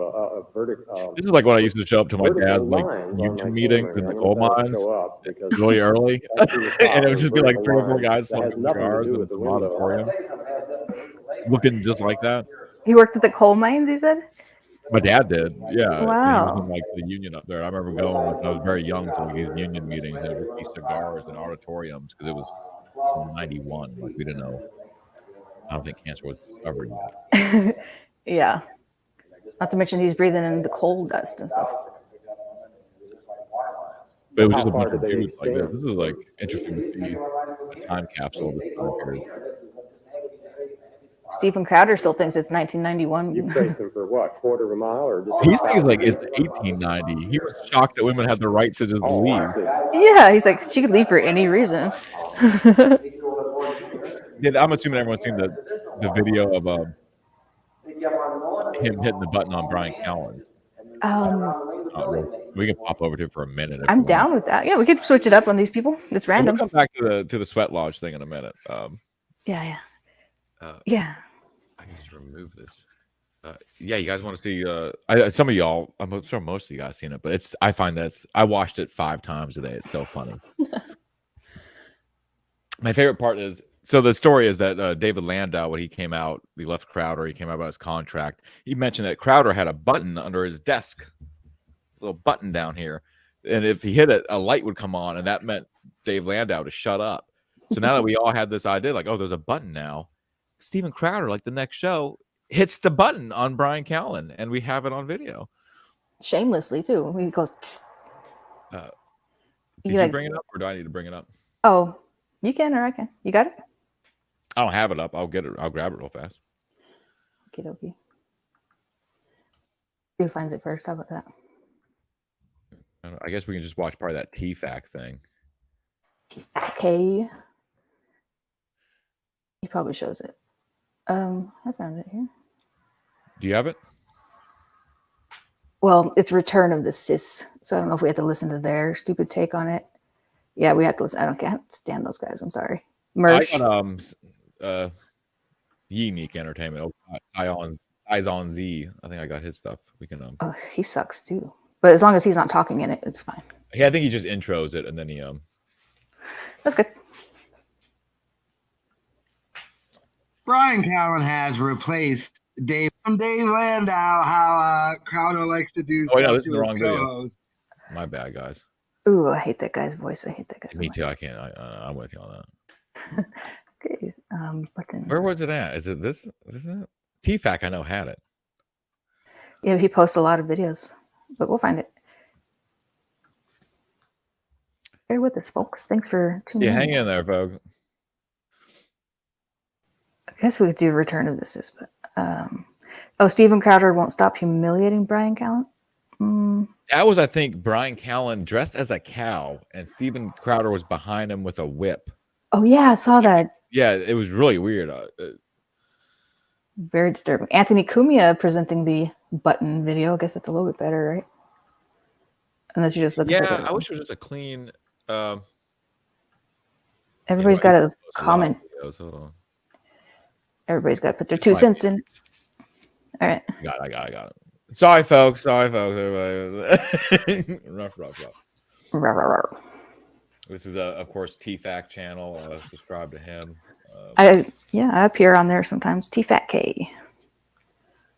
vertical. This is like when I used to show up to my dad's like union meetings in the coal mines really early, and it would just be like 3 or 4 guys smoking cigars in some auditorium, looking just like that. He worked at the coal mines, you said? My dad did, yeah. Wow. He was in like the union up there. I remember going when I was very young to like these union meetings, and there would be cigars and auditoriums because it was 91. Like we didn't know. I don't think cancer was discovered yet. Yeah. Not to mention he's breathing in the coal dust and stuff. But it was just a bunch of dudes like this. This is like interesting to see a time capsule of this time period. Stephen Crowder still thinks it's 1991. You traced them for what, quarter of a mile or just? He thinks like it's 1890. He was shocked that women had the right to just leave. Yeah, he's like, she could leave for any reason. Yeah, I'm assuming everyone's seen the video of him hitting the button on Brian Callen. We can pop over to it for a minute. I'm down with that. Yeah, we could switch it up on these people. It's random. We'll come back to the sweat lodge thing in a minute. Yeah. I can just remove this. Yeah, you guys want to see? Some of y'all, I'm sure most of you guys seen it, but I find that I watched it 5 times today. It's so funny. My favorite part is. So the story is that David Landau, when he came out, he left Crowder. He came out about his contract. He mentioned that Crowder had a button under his desk, a little button down here, and if he hit it, a light would come on, and that meant Dave Landau to shut up. So now that we all had this idea, like, oh, there's a button now, Steven Crowder, like the next show, hits the button on Brian Callen, and we have it on video. Shamelessly too. He goes. Did you bring it up, or do I need to bring it up? Oh, you can or I can. You got it. I don't have it up. I'll get it. I'll grab it real fast. Okay. Who finds it first? How about that? I guess we can just watch part of that TFAC thing. Okay. He probably shows it. I found it here. Do you have it? Well, it's Return of the Sis. So I don't know if we have to listen to their stupid take on it. Yeah, we have to listen. I can't stand those guys. I'm sorry. Mersh. I got Unique Entertainment. Eyes on Z. I think I got his stuff. We can Oh, he sucks too. But as long as he's not talking in it, it's fine. Yeah, I think he just intros it and then he That's good. Brian Callen has replaced Dave Landau. How Crowder likes to do. Oh, yeah, this is the wrong video. My bad, guys. Ooh, I hate that guy's voice. I hate that guy. Me too. I can't. I'm with you on that. Okay. Where was it at? Is it this? Is it? TFAC, I know, had it. Yeah, he posts a lot of videos, but we'll find it. Bear with us, folks. Thanks for tuning in. Yeah, hang in there, folks. I guess we could do Return of the Sis, but Steven Crowder won't stop humiliating Brian Callen. That was, I think, Brian Callen dressed as a cow, and Steven Crowder was behind him with a whip. Oh yeah, I saw that. Yeah, it was really weird. Very disturbing. Anthony Cumia presenting the button video. I guess that's a little bit better, right? Unless you're just looking for Yeah, the- I wish it was just a clean. Everybody's got to comment. Hold on. Everybody's got to put their 2 cents in. All right. I got it. Sorry, folks. Everybody. rough. This is, of course, T-Fact channel. Subscribe to him. I appear on there sometimes. T-Fat-K.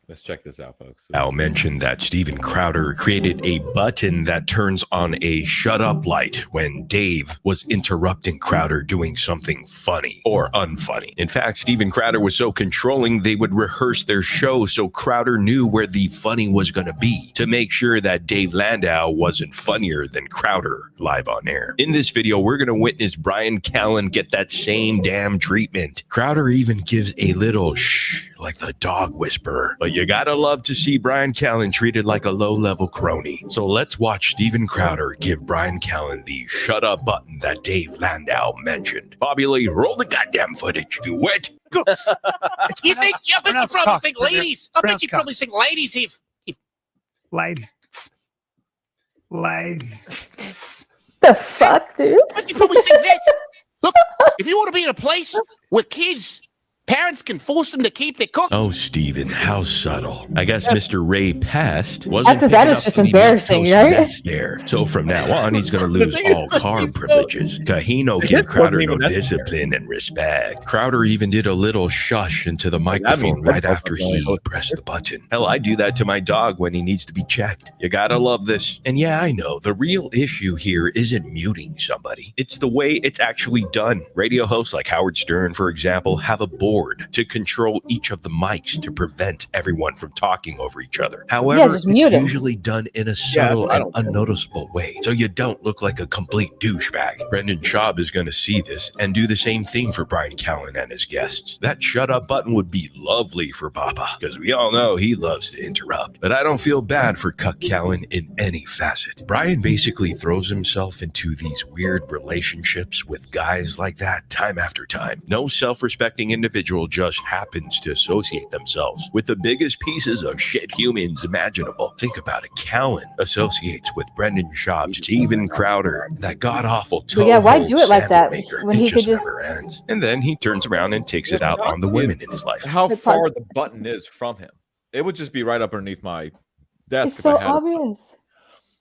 Let's check this out, folks. I'll mention that Steven Crowder created a button that turns on a shut up light when Dave was interrupting Crowder doing something funny or unfunny. In fact, Steven Crowder was so controlling they would rehearse their show so Crowder knew where the funny was going to be to make sure that Dave Landau wasn't funnier than Crowder live on air. In this video, we're going to witness Bryan Callen get that same damn treatment. Crowder even gives a little shh like the dog whisperer. But you gotta love to see Bryan Callen treated like a low-level crony. So let's watch Steven Crowder give Bryan Callen the shut up button that Dave Landau mentioned. Bobby Lee, roll the goddamn footage. Do it. You think? Yeah, but you probably think ladies. I bet you probably think ladies if Ladies. The fuck, dude? But you probably think that. Look, if you want to be in a place where kids, parents can force them to keep their cook. Oh, Steven, how subtle. I guess Mr. Ray Pest wasn't After that, picking it's up just any embarrassing, Mentos right? mess there. So from now on, he's going to lose all carb privileges. Kahino give Crowder no discipline and respect. Crowder even did a little shush into the microphone right after he pressed the button. Hell, I do that to my dog when he needs to be checked. You gotta love this. And yeah, I know, the real issue here isn't muting somebody. It's the way it's actually done. Radio hosts like Howard Stern, for example, have a board to control each of the mics to prevent everyone from talking over each other. However, just it's mute him. usually done in a subtle and unnoticeable way, so you don't look like a complete douchebag. Brendan Schaub is going to see this and do the same thing for Bryan Callen and his guests. That shut up button would be lovely for Papa, because we all know he loves to interrupt. But I don't feel bad for Cuck Callen in any facet. Bryan basically throws himself into these weird relationships with guys like that time after time. No self-respecting individual just happens to associate themselves with the biggest pieces of shit humans imaginable. Think about it. Callen associates with Brendan Schaub, Steven Crowder, that god-awful But yeah, why do it like that maker. when It he could just? never ends. And then he turns around and takes it out on the women in his life. How far the button is from him? It would just be right up underneath my desk. It's if so I had it. obvious.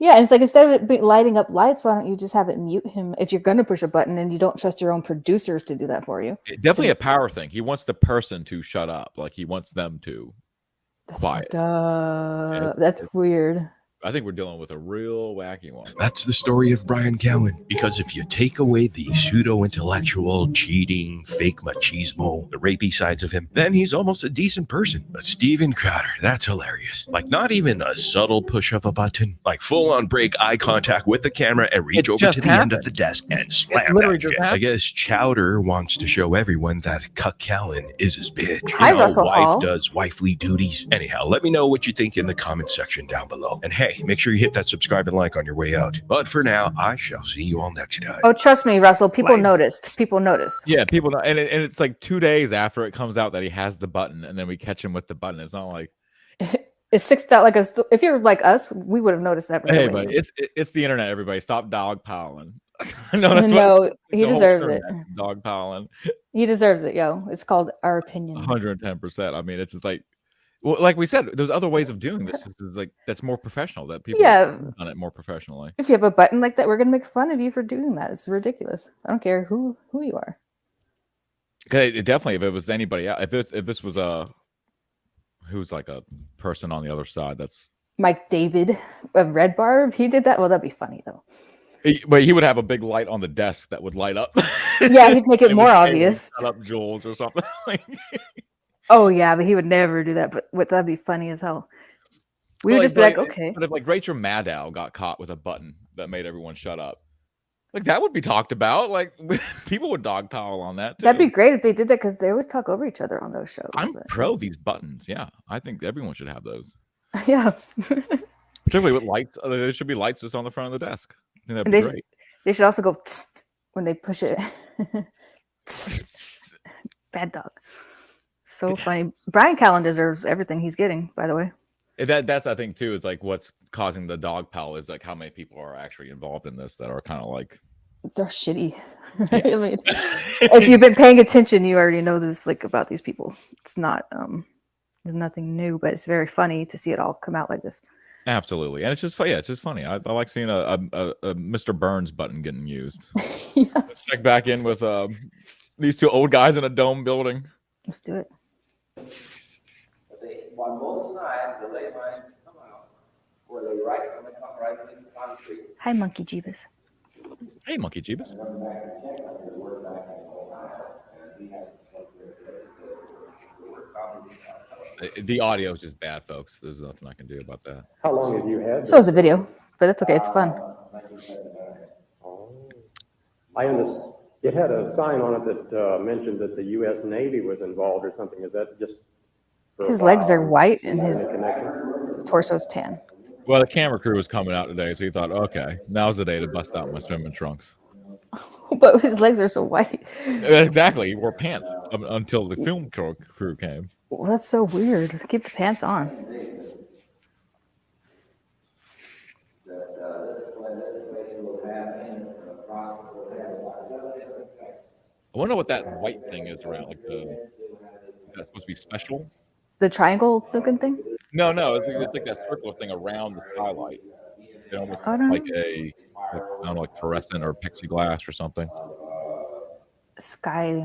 Yeah, and it's like instead of it lighting up lights, why don't you just have it mute him if you're gonna push a button and you don't trust your own producers to do that for you? Definitely a power thing. He wants the person to shut up. Like he wants them to quiet. That's weird. I think we're dealing with a real wacky one. That's the story of Bryan Callen. Because if you take away the pseudo-intellectual, cheating, fake machismo, the rapey sides of him, then he's almost a decent person. But Steven Crowder, that's hilarious. Like not even a subtle push of a button. Like full-on break eye contact with the camera and reach over to the end of the desk and slam that shit. I guess Chowder wants to show everyone that Cuck Callen is his bitch. Hi, Russell wife Hall. does wifely duties. Anyhow, let me know what you think in the comment section down below. And hey, make sure you hit that subscribe and like on your way out. But for now, I shall see you all next time. Oh, trust me, Russell. People noticed. People noticed. Yeah, people know, and it's like 2 days after it comes out that he has the button, and then we catch him with the button. It's not like It's 6 out like a. If you're like us, we would have noticed that. Right hey, away. but it's the internet. Everybody, stop dog piling. No, he deserves it. Dog piling. He deserves it, yo. It's called our opinion. 110%. I mean, it's just like. Well, like we said, there's other ways of doing this. This is like that's more professional. That people have done it more professionally. If you have a button like that, we're gonna make fun of you for doing that. It's ridiculous. I don't care who you are. Okay, definitely. If it was anybody else, if this was who's like a person on the other side, that's Mike David of Red Bar. If he did that, well, that'd be funny though. But he would have a big light on the desk that would light up. Yeah, he'd make it more obvious. Shut up, Jules, or something. Oh yeah, but he would never do that. But that'd be funny as hell. We would just be like, okay. But if like Rachel Maddow got caught with a button that made everyone shut up, like that would be talked about. Like people would dogpile on that too. That'd be great if they did that because they always talk over each other on those shows. I'm pro these buttons. Yeah, I think everyone should have those. Yeah. Particularly with lights. There should be lights just on the front of the desk. I think that'd be great. They should also go tst when they push it. Bad dog. So funny. Bryan Callen deserves everything he's getting, by the way. That's I think too is like what's causing the dog pile is like how many people are actually involved in this that are kind of like they're shitty. I mean, if you've been paying attention, you already know this like about these people. It's not there's nothing new, but it's very funny to see it all come out like this. Absolutely, and it's just it's just funny. I like seeing a Mr. Burns button getting used. Yes. Let's check back in with these two old guys in a dome building. Let's do it. On both sides, the ley lines come out where they right from the right to the concrete. Hi, Monkey Jeebus. Hey, Monkey Jeebus. The audio is just bad, folks. There's nothing I can do about that. How long have you had? So is the video, but that's okay. It's fun. I understand. It had a sign on it that mentioned that the U.S. Navy was involved or something. Is that just? His legs are white and his torso's tan. Well, the camera crew was coming out today, so he thought, okay, now's the day to bust out my swimming trunks. But his legs are so white. Exactly. He wore pants until the film crew came. Well, that's so weird. Keep the pants on. I wonder what that white thing is around. Like is that supposed to be special? The triangle looking thing? No, it's like that circular thing around the skylight. It almost like a like fluorescent or plexiglass or something. A sky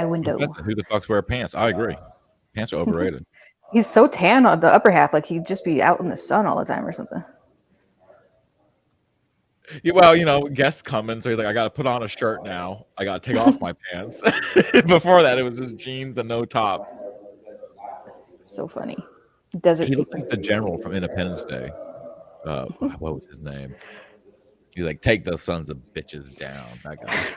window. Who the fuck's wear pants? I agree. Pants are overrated. He's so tan on the upper half, like he'd just be out in the sun all the time or something. Yeah, well, guests coming, so he's like, I got to put on a shirt now. I got to take off my pants. Before that, it was just jeans and no top. So funny. Desert. He looked like the general from Independence Day. What was his name? He's like, take those sons of bitches down. That guy.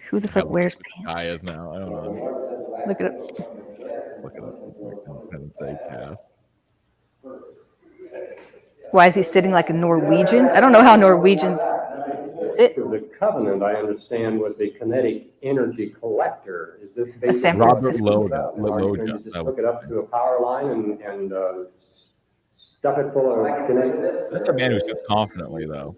Who the fuck wears pants? Guy is now. I don't know. Look it up. Look it up. Independence Day cast. Why is he sitting like a Norwegian? I don't know how Norwegians sit. The Covenant, I understand, was a kinetic energy collector. Is this A San Francisco? Robert Loda. You just hook it up to a power line and stuff it full of kinetic. That's a man who sits confidently, though.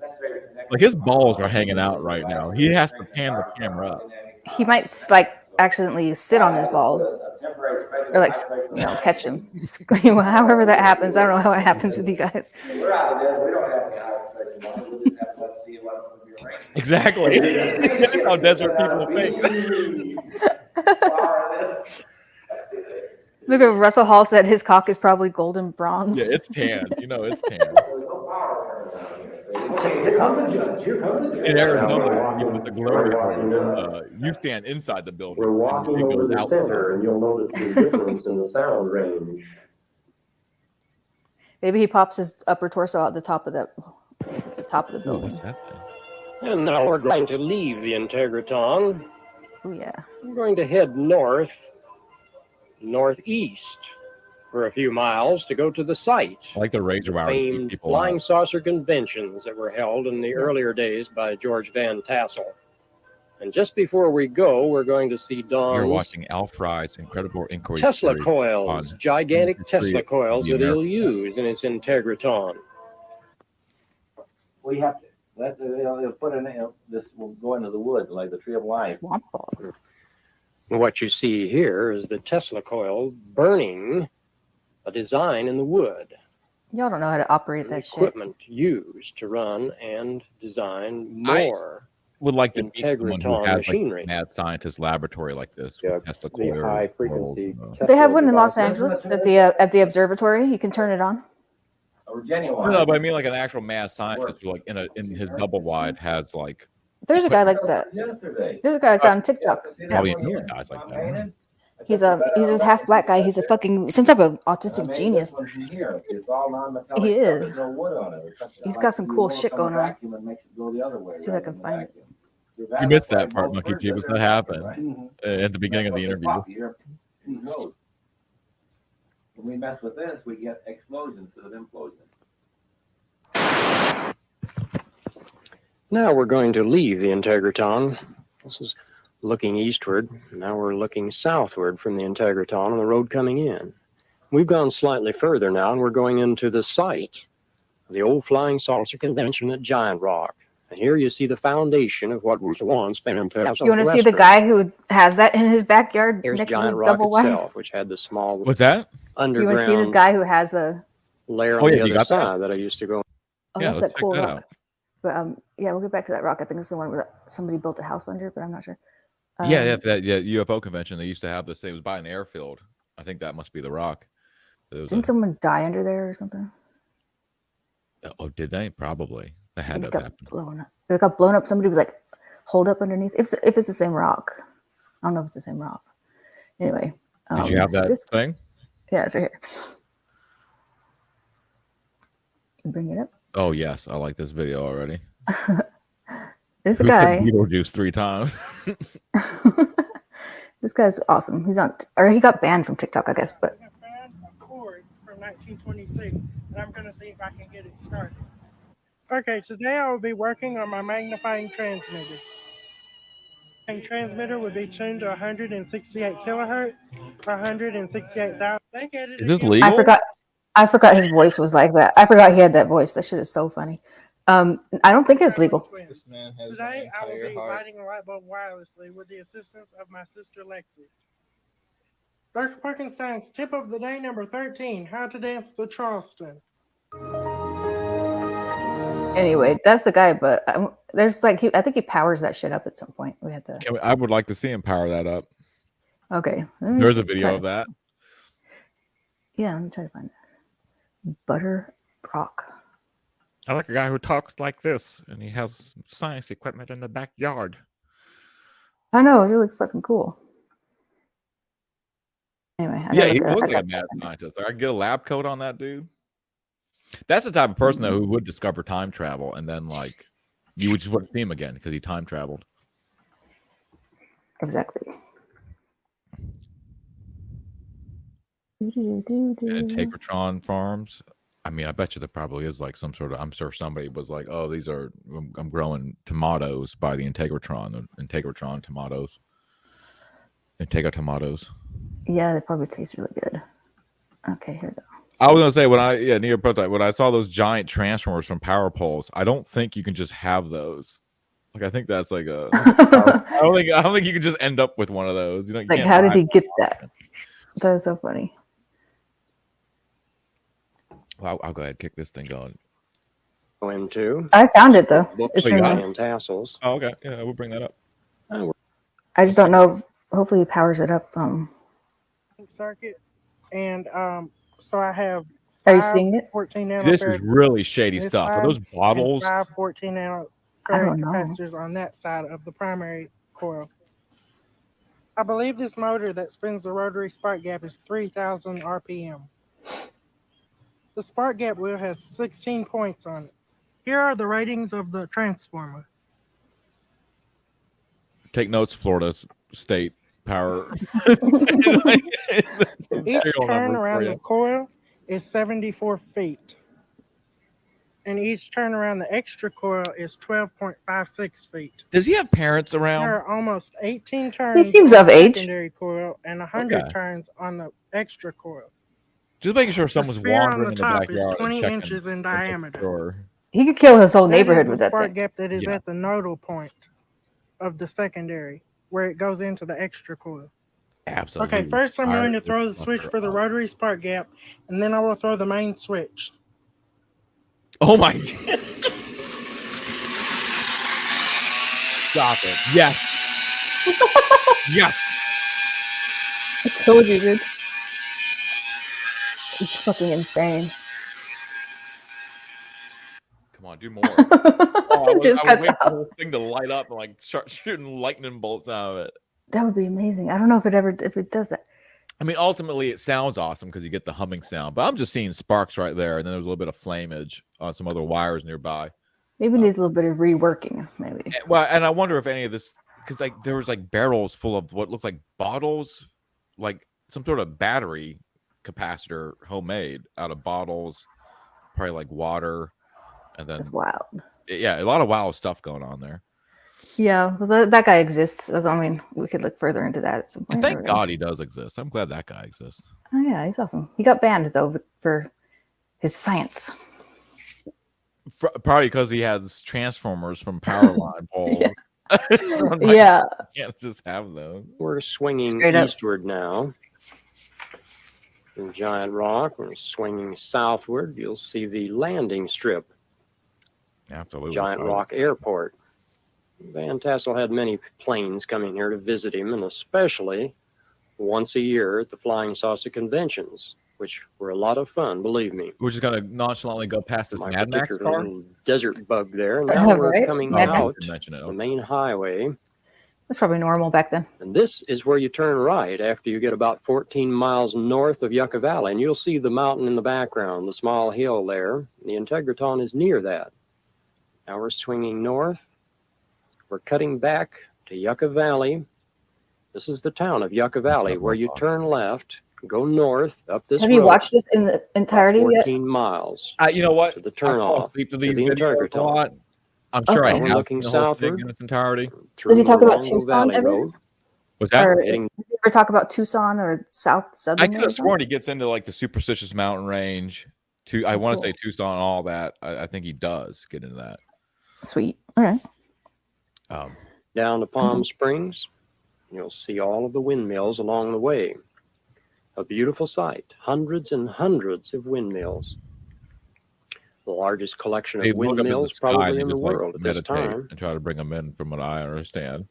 Like his balls are hanging out right now. He has to pan the camera up. He might like accidentally sit on his balls. Or like, catch him. However that happens. I don't know how it happens with you guys. Exactly. How desert people think. Look at Russell Hall said his cock is probably golden bronze. Yeah, it's tan. It's tan. Just the cock. In Arizona, with the glory, you stand inside the building. We're walking over the center, and you'll notice the difference in the sound range. Maybe he pops his upper torso at the top of the building. What's that thing? And now we're going to leave the Integratron. Oh yeah. We're going to head northeast for a few miles to go to the site. I like the razor wire. Famed flying saucer conventions that were held in the earlier days by George Van Tassel. And just before we go, we're going to see Don's You're watching Al Fry's incredible inquiry. Tesla coils, gigantic Tesla coils that he'll use in his Integratron. We have to. They'll put in. This will go into the wood like the tree of life. Swamp balls. What you see here is the Tesla coil burning a design in the wood. Y'all don't know how to operate that shit. Equipment used to run and design more. Would like to meet someone who Integratron has machinery. like a mad scientist laboratory like this. Yeah, with Tesla the coil, high frequency. They have one in Los Angeles at the observatory. You can turn it on. No, but I mean like an actual mad scientist who like in his double wide has like. There's a guy like that. There's a guy like that on TikTok. Probably million guys like that. He's this half black guy. He's a fucking some type of autistic genius. He is. He's got some cool shit going on. Let's see if I can find it. You missed that part, Monkey Jeebus. That happened at the beginning of the interview. When we mess with this, we get explosions instead of implosions. Now we're going to leave the Integratron. This is looking eastward. Now we're looking southward from the Integratron on the road coming in. We've gone slightly further now, and we're going into the site of the old flying saucer convention at Giant Rock. And here you see the foundation of what was once Phantasm. You want to see the guy who has that in his backyard? Here's next Giant to his Rock double wide? itself, which had the small What's that? You underground want to see this guy who has a layer Oh, on yeah, the you other got that? side that I used to go. Oh, Yeah, that's let's that cool check that rock. out. But yeah, we'll get back to that rock. I think it's the one where somebody built a house under, but I'm not sure. Yeah, that UFO convention. They used to have this thing. It was by an airfield. I think that must be the rock. Didn't someone die under there or something? Oh, did they? Probably. That had to have happened. Blown up. It got blown up. Somebody was like hold up underneath. If it's the same rock, I don't know if it's the same rock. Anyway, did you have that thing? Yeah, it's right here. You bring it up. Oh yes, I like this video already. This guy. Beetlejuice 3 times. This guy's awesome. He's on, or he got banned from TikTok, I guess. But I found a cord from 1926, and I'm going to see if I can get it started. Okay, today I will be working on my magnifying transmitter. The transmitter would be tuned to 168 kilohertz or 168,000. Is this legal? I forgot his voice was like that. I forgot he had that voice. That shit is so funny. I don't think it's legal. Today I will be lighting a light bulb wirelessly with the assistance of my sister Lexi. Dr. Parkenstein's tip of the day number 13, how to dance the Charleston. Anyway, that's the guy, but there's like, I think he powers that shit up at some point. We had to. I would like to see him power that up. Okay. There's a video of that. Yeah, I'm trying to find it. Butter Brock. I like a guy who talks like this, and he has science equipment in the backyard. I know, you're like fucking cool. Anyway, Yeah, he looks like a mad scientist. I could get a lab coat on that dude. That's the type of person though who would discover time travel, and then like you would just wouldn't see him again because he time traveled. Exactly. Integratron farms. I mean, I bet you there probably is like some sort of. I'm sure somebody was like, "Oh, these are. I'm growing tomatoes by the Integratron. The Integratron tomatoes. Integra tomatoes." Yeah, they probably taste really good. Okay, here we go. I was gonna say when I saw those giant transformers from power poles, I don't think you can just have those. Like I think that's like a. I don't think you can just end up with one of those. You know, like how did he get that? That is so funny. Well, I'll go ahead and kick this thing going. Go into. I found it though. It's in and tassels. Oh, okay. Yeah, we'll bring that up. I just don't know. Hopefully, he powers it up. Circuit, and so I have. Are you seeing it? 14 This is really shady stuff. Are those bottles? 5 14 amp capacitors on that side of the primary coil. I believe this motor that spins the rotary spark gap is 3,000 RPM. The spark gap wheel has 16 points on it. Here are the ratings of the transformer. Take notes, Florida State Power. Each turn around the coil is 74 feet. And each turn around the extra coil is 12.56 feet. Does he have parents around? There are almost 18 turns He seems on of the age. secondary coil and 100 Okay. turns on the extra coil. Just making sure someone's sphere on wandering the in the top backyard. is and 20 checking inches in the diameter. drawer. He could kill his whole That neighborhood is with the that spark thing. gap that is Yeah. at the nodal point of the secondary, where it goes into the extra coil. Absolutely. Okay, first I'm going to throw the This switch for the motherfucker. rotary spark gap, and then I will throw the main switch. Oh my God. Stop it. Yes. Yes. I told you, dude. It's fucking insane. Come on, do more. Oh, Just I would cuts wait for out. the whole thing to light up and like start shooting lightning bolts out of it. That would be amazing. I don't know if it does that. I mean, ultimately, it sounds awesome because you get the humming sound. But I'm just seeing sparks right there, and then there's a little bit of flameage on some other wires nearby. Maybe it needs a little bit of reworking. Maybe. Well, and I wonder if any of this, because like there was like barrels full of what looked like bottles, like some sort of battery capacitor, homemade out of bottles, probably like water, and then That's wild. yeah, a lot of wild stuff going on there. Yeah, well, that guy exists. I mean, we could look further into that at some point. Thank God he does exist. I'm glad that guy exists. Oh yeah, he's awesome. He got banned though for his science. Probably because he has transformers from power line poles. Yeah. You can't just have those. We're swinging eastward now. In Giant Rock, we're swinging southward. You'll see the landing strip. Absolutely. Giant Rock Airport. Van Tassel had many planes coming here to visit him, and especially once a year at the Flying Saucer conventions, which were a lot of fun, believe me. We're just gonna nonchalantly go past this My Mad Max particular car. little desert bug there. And now we're coming out the main highway. That's probably normal back then. And this is where you turn right after you get about 14 miles north of Yucca Valley. And you'll see the mountain in the background, the small hill there. The Integratron is near that. Now we're swinging north. We're cutting back to Yucca Valley. This is the town of Yucca Valley, where you turn left, go north up this road. Have you watched this in the entirety yet? 14 miles. You know what? To the I fall turnoff. asleep to to these the videos a lot. I'm sure I We're have looking seen the whole thing southward. in its entirety. Does he talk about Morongo Tucson Valley ever? Road. Was that? Or does he ever talk about Tucson or southern? I could have sworn he gets into like the superstitious mountain range. I want to say Tucson and all that. I think he does get into that. Sweet. All right. Down to Palm Springs, you'll see all of the windmills along the way. A beautiful sight. Hundreds and hundreds of windmills. The largest collection of They look up in windmills sky and probably they in the just, like, world at this meditate time. and try to bring them in, from what I understand.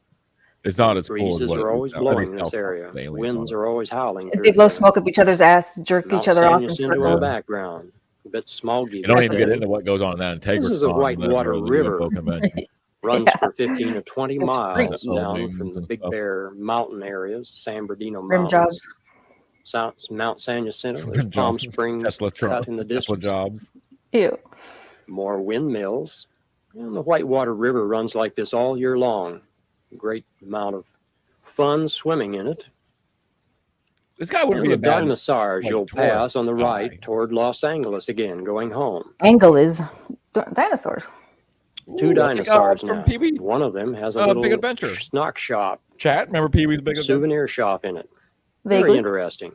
It's not as cool as Breezes what are it always is now. At blowing least in this how area. aliens Winds are always howling through. They blow smoke up each other's ass, jerk Mount each other off San in Jacinto in the circles. background. A bit smoggy. You don't this even get day. into what goes on in that Integratron. This is the Whitewater the River. UFO convention. Runs for 15 to 20 It's miles freaky. down from the Big Bear mountain areas, San Bernardino Rim Mountains. jobs. Mount San Jacinto, there's Rim Palm jobs. Springs Tesla cut in the Tesla distance. jobs. Ew. More windmills. And the Whitewater River runs like this all year long. Great amount of fun swimming in it. This guy wouldn't And be a the bad dinosaurs like, you'll tourist pass on the guy. right toward Los Angeles again, going home. Angle is dinosaurs. Two that's the guy dinosaurs from now. Pee-wee. One of them has a Big little Adventure. snack shop, Chat, remember Pee Wee's Big Adventure? souvenir shop in it. Very Vaguely. interesting.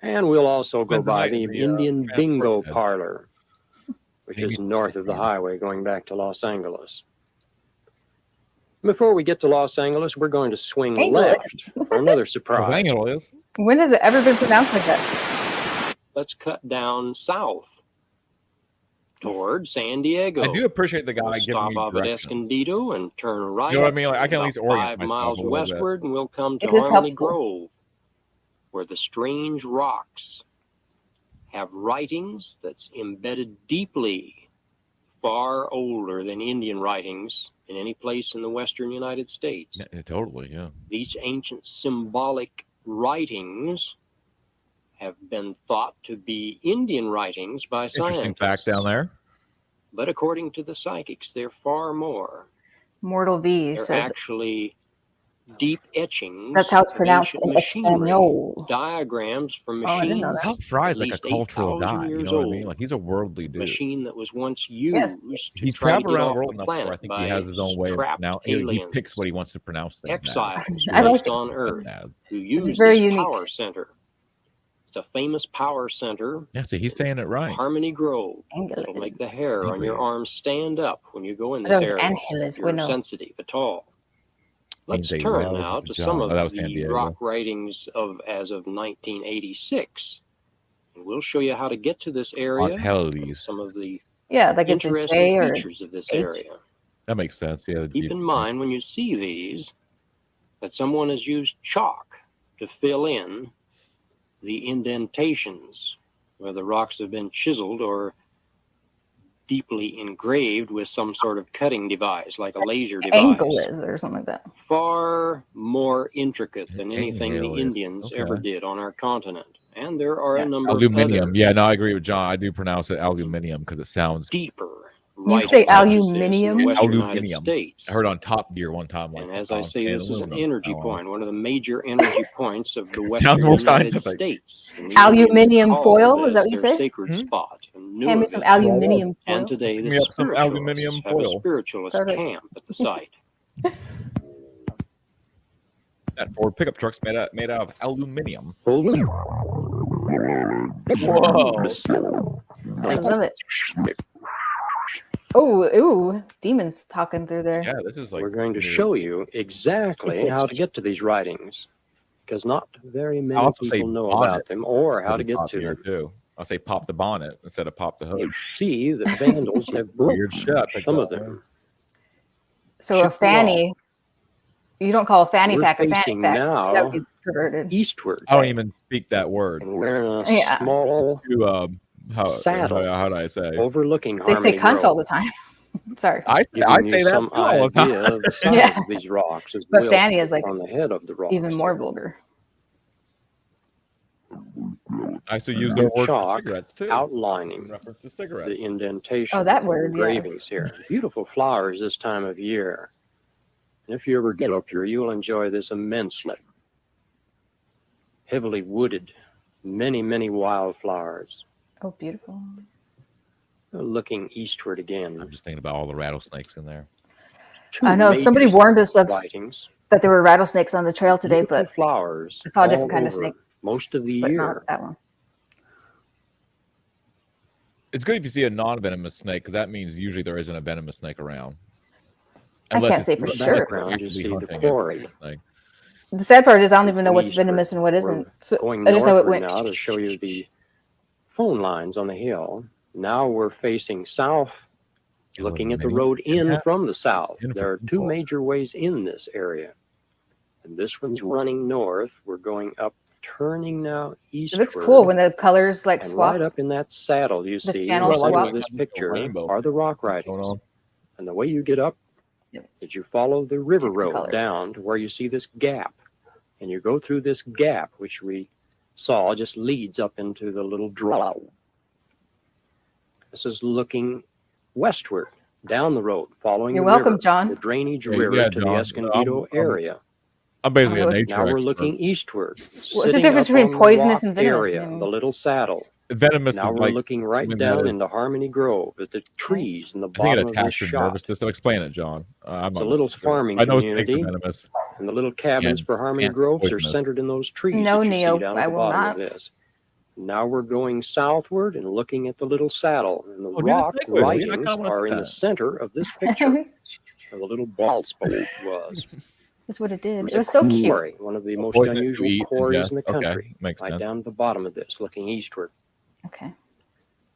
And we'll also go Spends the by night the in the, Indian transport Bingo bed. Parlor, which Maybe- is north of the highway going back to Los Angeles. Before we get to Los Angeles, we're going to swing Angeles. left for another surprise. Angle is. When has it ever been pronounced like that? Let's cut down south toward San Diego. I do appreciate the guy We'll giving stop me off at directions. Escondido and turn right. You know what I mean? Like, I can at about least orient 5 myself miles a little bit. westward, and we'll come to It is Harmony helpful. Grove, where the strange rocks have writings that's embedded deeply, far older than Indian writings in any place in the western United States. Yeah, totally, yeah. These ancient symbolic writings have been thought to be Indian writings by Interesting scientists. fact down there. But according to the psychics, they're far more. Mortal V They're says actually deep etchings. that's how it's of pronounced ancient in machinery, Espanol. Diagrams from Oh, I didn't machines. know that. Al Fry's like a least cultural 8,000 guy. You years know what I mean? old. Like, he's a worldly dude. Machine that was once used Yes. to He's try to traveled get around off the world the enough where I planet think he by has his own way of trapped now. He aliens, picks what he wants to pronounce things exiles I like based it. on Earth as. who use this very unique. power center. It's a famous power center, Yeah, see, he's saying it right. Harmony Grove. Angeles. It'll make the hair on your arms stand up when you go in this Those area. Angeles, if you're bueno. sensitive at all. Let's Means they turn love now the to job. some of Oh, that was San the Diego. rock writings as of 1986. And we'll show you how to get to this area. On hell and these. some of the Yeah, like it's a interesting J or features of this H. area. That makes sense. Yeah. Keep in mind when you see these that someone has used chalk to fill in the indentations where the rocks have been chiseled or deeply engraved with some sort of cutting device like a laser device. Angeles or something like that. Far more intricate than anything the Angeles. Indians Okay. ever did on our continent. And there are a number Aluminium. of other Yeah, no, I agree with John. I do pronounce it aluminium because it sounds deeper. You say writings such as this in aluminium? the Western United Aluminium. States. I heard on Top Gear one time. Like, And as I say, this is an aluminum. energy Oh, point, one of the major energy points of the Sounds Western more United scientific. States. And the Aluminium Indians called foil? Is that this what you their say? Sacred spot. And knew Hand me of some it. aluminium foil. And today Give the me up some spiritualists aluminium have a foil. spiritualist Perfect. camp at the site. That Ford pickup truck's made out of aluminum. Whoa. I love it. Oh, ooh, demons talking through there. Yeah, this is like. We're going to show you exactly how to get to these writings, because not very many people know about them or how to get to them. Too. I'll say pop the bonnet instead of pop the hood. You see, the vandals have broken some of them. So a fanny, you don't call a fanny We're pack a fanny facing pack. now That would be perverted. Eastward. I don't even speak that word. And we're in a small saddle. How do I say? Overlooking They say Harmony cunt Grove. all the time. Sorry. I say that some all the time. idea of the size of these rocks. As But well fanny is like on the head of the rocks. even more vulgar. I still use the word chalk cigarettes too. outlining Reference to cigarettes. the indentation. Oh, that and word, engravings yes. here. Beautiful flowers this time of year. And if you ever get up here, you'll enjoy this immensely. Heavily wooded, many, many wildflowers. Oh, beautiful. Looking eastward again. I'm just thinking about all the rattlesnakes in there. I know somebody warned us of writings. that there were rattlesnakes on the trail today, Beautiful but flowers. I saw a different all kind of over snake. Most of the But year. not that one. It's good if you see a non-venomous snake, because that means usually there isn't a venomous snake around. I can't say for In the sure. background, you see the quarry. The sad part is I don't even know what's Eastward. venomous and what isn't. So Going I just know it northward went. now to show you the phone lines on the hill. Now we're facing south, looking at the road in from the south. There are two major ways in this area. And this one's running north. We're going up, turning now It eastward. looks cool when the colors like And swap. right up in that saddle you The see in channel the center swap. of this picture are the rock writings. And the way you get up is you follow the river road color. down to where you see this gap. And you go through this gap, which we saw just leads up into the little draw. This is looking westward down the road, following You're the welcome, river, John. the drainage Yeah, river yeah, to the John. Escondido area. I'm basically a nature Now we're expert. looking eastward. What's the sitting difference up between on the poisonous rock and venomous? area, the little saddle. Venomous Now is we're like, looking right I mean, down that is- into Harmony Grove at the trees in the I think bottom it of this attacks your shot. nervous system. Explain it, John. I'm It's a not little sure. farming I know snakes are community, venomous. and the little cabins And for Harmony ants are Groves are poisonous. centered in those trees No, that you Neo, see down I at the will bottom not. of this. Now we're going southward and looking at the little saddle, and the Oh, do the rock snake wiggle. Yeah, I writings kinda wanna are see in the that. center of this picture, where the little bald spot was. That's what it did. It It was so cute. quarry, one of the most poisonous to unusual eat and quarries in the death. Okay, country, makes right sense. down at the bottom of this, looking eastward. Okay.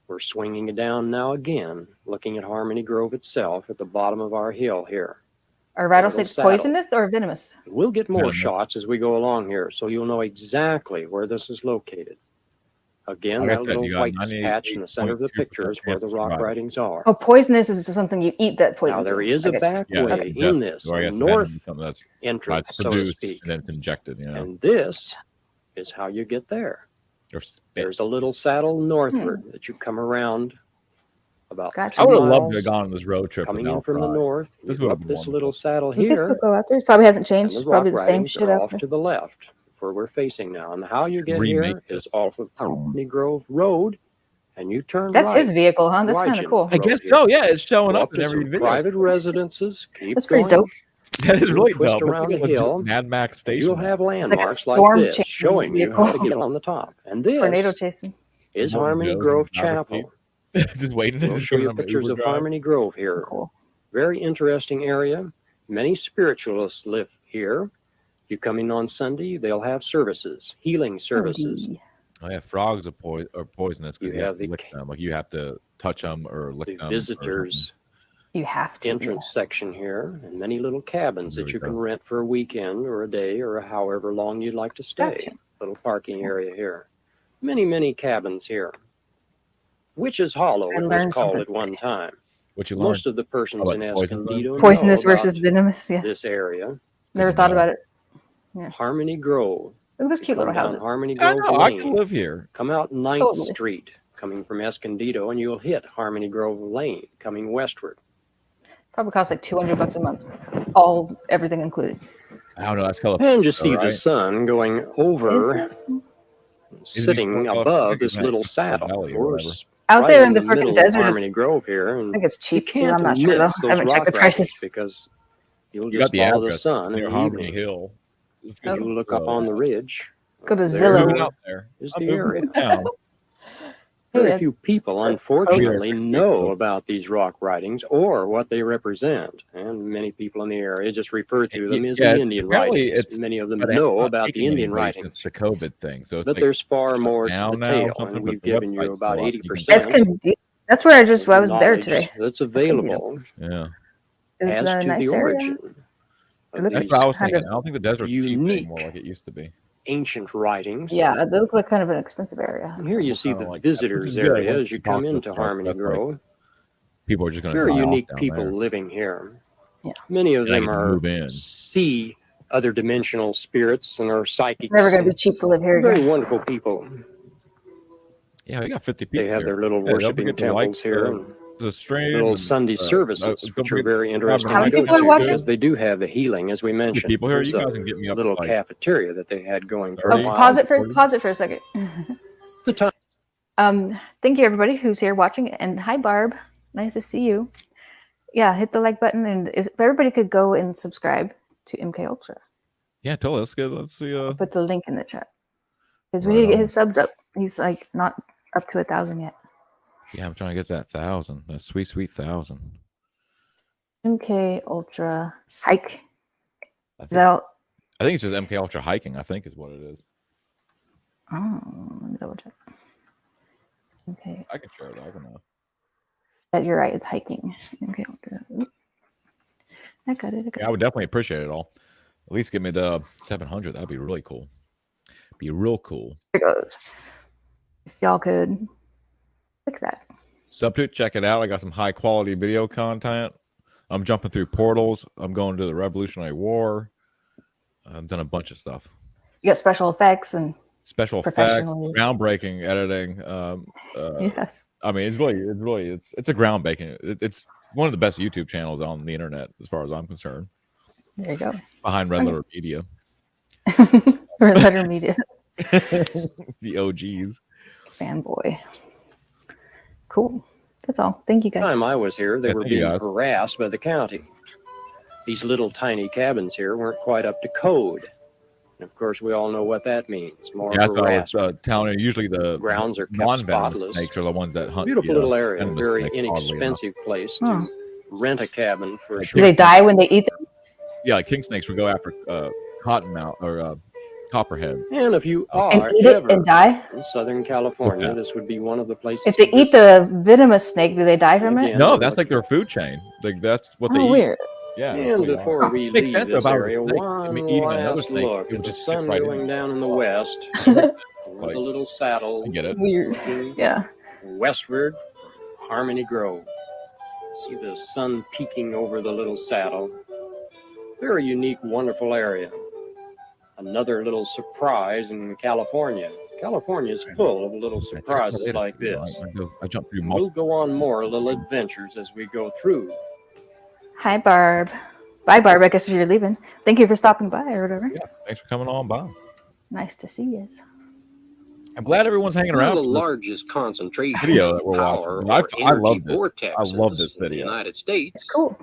We're swinging it down now again, looking at Harmony Grove itself at the bottom of our hill here. Are rattlesnakes saddle. poisonous or venomous? We'll get more Venomous. shots as we go along here, so you'll know exactly where this is located. Again, Like I that said, little you got white patch in the center of the 98.2% picture is where the chance rock of writings are. Oh, poisonous is something you eat that poisons. Now there you. is I a get you. back Yeah, way yeah, in this, or I a guess north venom is something that's entrance, so to produced speak. and then it's injected. You know, And this is how you get there. or spit. There's a little saddle northward that you come around about Gotcha. 2 I would have loved to miles, have gone on this road trip. coming without in from the Fry. north. This You would go have up been this little wonderful. saddle We can still here, go out there. It probably hasn't and changed. the It's probably rock the same writings shit are out off there. to the left, where we're facing now. And how you get Remake here is off of Harmony Grove Road, and you turn That's right. his vehicle, huh? That's kind of Wygen cool. I Road guess here. so. Yeah, it's showing Go up up in to every some video. private residences. Keep That's pretty going. dope. That is You'll really twist dope. around It's a like a hill, Mad Max and station. you'll have It's like a landmarks like storm this chasing showing you how to vehicle. get on the top. And Tornado this chasing. is Morton Harmony Joe's Grove in Albuquerque. Chapel. Just waiting to We'll just show get you on the pictures Uber of drive. Harmony Grove here. Cool. Very interesting area. Many spiritualists live here. You come in on Sunday, they'll have services, healing services. Oh yeah, frogs are poisonous. 'Cause You you have have to the lick them. Like you have to touch them or lick The them. visitors You have to. entrance section here, and many little cabins There that we you can go. rent for a weekend or a day or however long you'd like to stay. Gotcha. Little parking area here. Many, many cabins here. Witch's Hollow, I it was learned called something at one time. What you learned? Most of the persons About in the poison Escondido Poisonous know versus about venomous. Yeah. this area. Never thought about it. Yeah. Harmony Grove. Look at those cute Come little down houses. Harmony I Grove know. I Lane. can live here. Come out 9th Totally. Street, coming from Escondido, and you'll hit Harmony Grove Lane, coming westward. Probably costs like $200 a month. Everything included. I don't know. That's called. And you see the right? sun going over, sitting Isn't he above this Isn't that little Coachella saddle. Valley or We're whatever? Out right there in the middle freaking of desert, Harmony Grove here, I and think it's you cheap too. can't I'm not sure though. miss I those haven't checked the rock writings prices. because You'll You got just the follow the address. sun Near in the Harmony evening. Hill. Let's As you look up on the ridge, Go to there Zillow. Moving out there. is I'm the moving area. down. Very Hey, few people, that's unfortunately, close. know about these rock writings or what they represent. And many people in the area just refer to them as the Indian apparently writings. Many of them but it's know not about the taking Indian anybody writings. since the COVID thing. So it's But like there's far shut more to down the now or tale, something, and but we've the given you website's about still up. You can- 80% That's where I was there knowledge today. that's available Yeah. It was as a to nice the area. origin It of looked That's these what I was kind thinking. of I don't think the desert's cheap unique anymore like it used to be. ancient writings. yeah. It looked like kind of an expensive area. And here you see kinda the like that, which visitors is good. area Once as you you talk come to into us, Harmony that's like- Grove. People are just going to Very die off unique down people there. living here. Yeah. Many of And I them get to are move in. see other dimensional spirits and are psychics. It's never going to be and cheap to live here very again. wonderful people. Yeah, we got 50 people. They have here. their little Yeah, don't worshiping forget to like temples here and the stream. little and, Sunday services, don't which are forget very to interesting How to many go people are to watching? because they do have the healing, as we mentioned. people here. There's You a guys can get me up to, little like, cafeteria that they had going for a Let's while. pause it for a second. The time. Thank you everybody who's here watching, and hi Barb, nice to see you. Yeah, hit the like button, and if everybody could go and subscribe to MK Ultra. Yeah, totally. Let's get. Let's see. I'll put the link in the chat because we Right need to get on. his subs up. He's like not up to 1,000 yet. Yeah, I'm trying to get that 1,000. That sweet 1,000. MK Ultra hike. I Is that all? think it's just MK Ultra hiking. I think is what it is. Oh, let me double check. Okay, I can share it. I don't know. but you're right. It's hiking. MK Ultra. Oop. I got it. Yeah, I would definitely appreciate it all. At least give me the 700. That'd be really cool. Be real cool. There it goes. If y'all could click that. Substitute, check it out. I got some high quality video content. I'm jumping through portals. I'm going to the Revolutionary War. I've done a bunch of stuff. You got special effects and Special effects, professionally. groundbreaking editing. Yes. I mean, it's a groundbreaking. It's one of the best YouTube channels on the internet, as far as I'm concerned. There you go. Behind Red Letter Media. Red Letter Media. The OGs. Fanboy. Cool. That's all. Thank you guys. Time I was here, they Yeah, were thank you, being guys. harassed by the county. These little tiny cabins here weren't quite up to code. And of course, we all know what that means. More Yeah, that's what I was harassment. telling you. Usually the Grounds are kept non-venomous spotless. snakes are the ones that hunt. Beautiful the, little area, venomous very snakes, oddly enough. inexpensive place to Huh. rent a cabin for a Like Do they short die when they eat them? Yeah, like king snakes would go after cottonmouth or copperhead. And if you And are eat it ever and die? in Southern California, Okay. this would be one of the places. If they to eat visit. the venomous snake, do they die from it? Again, No, that's like their food chain. Like that's what they Oh, eat. weird. Yeah. And before we Makes leave sense this if I was a area, snake. one I mean, eating another last snake, look it would at the just sit sun right in going it. down in the west. With Like, the little saddle I get it. Weird. Yeah. westward, Harmony Grove. See the sun peeking over the little saddle. Very unique, wonderful area. Another little surprise in California. California is full of little surprises like this. I jump through We'll multiple. go on more little adventures as we go through. Hi, Barb. Bye, Barb. I guess if you're leaving. Thank you for stopping by or whatever. Yeah, thanks for coming on by. Nice to see you. I'm glad everyone's hanging One of around. the for this largest concentration video of that we're power watching. I or love energy this. vortexes I love this in the video. United States. It's cool.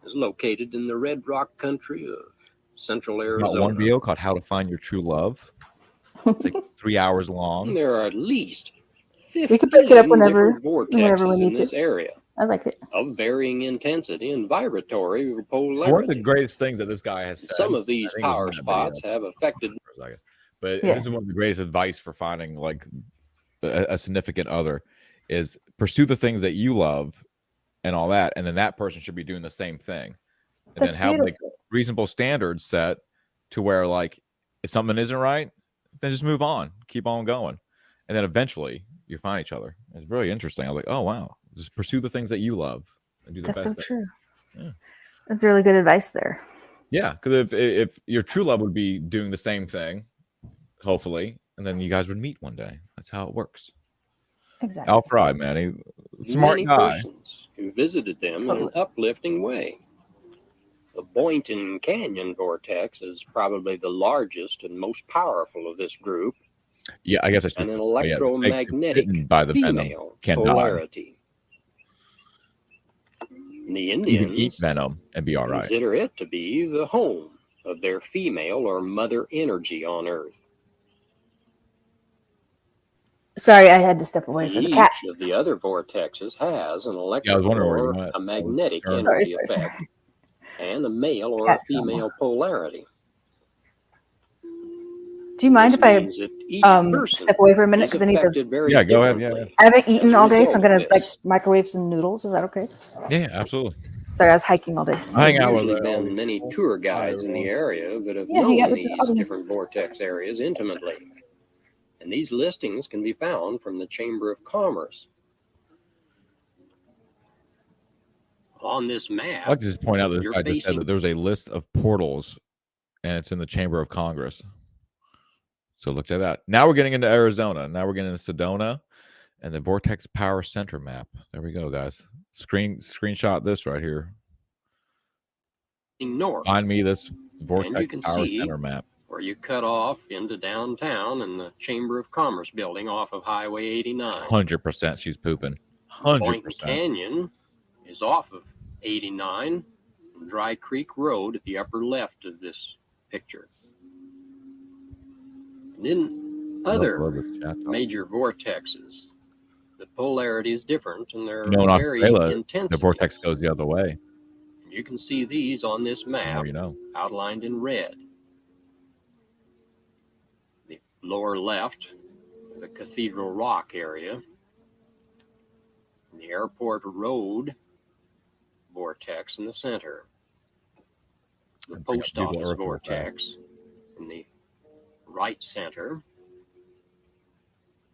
Is located in the Red Rock country of central There's Arizona. not one video called "How to Find Your True Love." It's like 3 hours long. There are at least We can pick it up 15 whenever different vortexes we in need this to. area I like it. of varying intensity and vibratory One of polarity. the greatest things that this guy has said. Some of these I think it was power in that spots video have affected. for a second. But Yeah. this is one of the greatest advice for finding like a significant other is pursue the things that you love and all that, and then that person should be doing the same thing. And That's then have like beautiful. reasonable standards set to where like if something isn't right, then just move on, keep on going, and then eventually you find each other. It's really interesting. I was like, oh wow, just pursue the things that you love and do the That's best. so thing. true. Yeah. That's really good advice there. Yeah, because if your true love would be doing the same thing, hopefully, and then you guys would meet one day. That's how it works. Exactly. Al Fry, man, he's a smart Many guy. persons who visited them in an uplifting way. The Boynton Canyon vortex is probably the largest and most powerful of this group, Yeah, I guess I should. and an oh, yeah, the snake electromagnetic bitten by the venom female can die. polarity. The You can eat Indians venom and be all right. consider it to be the home of their female or mother energy on Earth. Sorry, I had to step away for the Each cat. of the other vortexes has an Yeah, I was electrical wondering where you or went. a magnetic Sorry. energy Sorry. effect and a male or Cat a female polarity. Do you mind This if I means that each person step away for a minute is because I need to? affected very Yeah, go ahead. differently. I haven't eaten all day, so I'm gonna Result of like this. microwave some noodles. Is that okay? Yeah, absolutely. Sorry, I was hiking all day. I hang There out have with usually all been these many people. tour Hi, guides in the everyone. area that have Yeah, hang out known with the these audience. different vortex areas intimately. And these listings can be found from the Chamber of Commerce. On this map, I'd like to just point out that you're I just said facing that there's a list of portals, and it's in the Chamber of Congress. So look at that. Now we're getting into Arizona. Now we're getting into Sedona and the Vortex Power Center map. There we go, guys. Screenshot this right here. north, Find me this and you Vortex can Power see Center map. where you cut off into downtown and the Chamber of Commerce building off of Highway 89. 100% she's pooping. Boynton 100%. Canyon is off of 89 and Dry Creek Road at the upper left of this picture. And in other Love this chat. major vortexes, the polarity is different and they're You know, in very Australia, the intensity. vortex goes the other way. You can see these on this The map more you know. outlined in red. The lower left, the Cathedral Rock area, the Airport Road vortex in the center, the Post Google Office Earth real fast. vortex in the right center,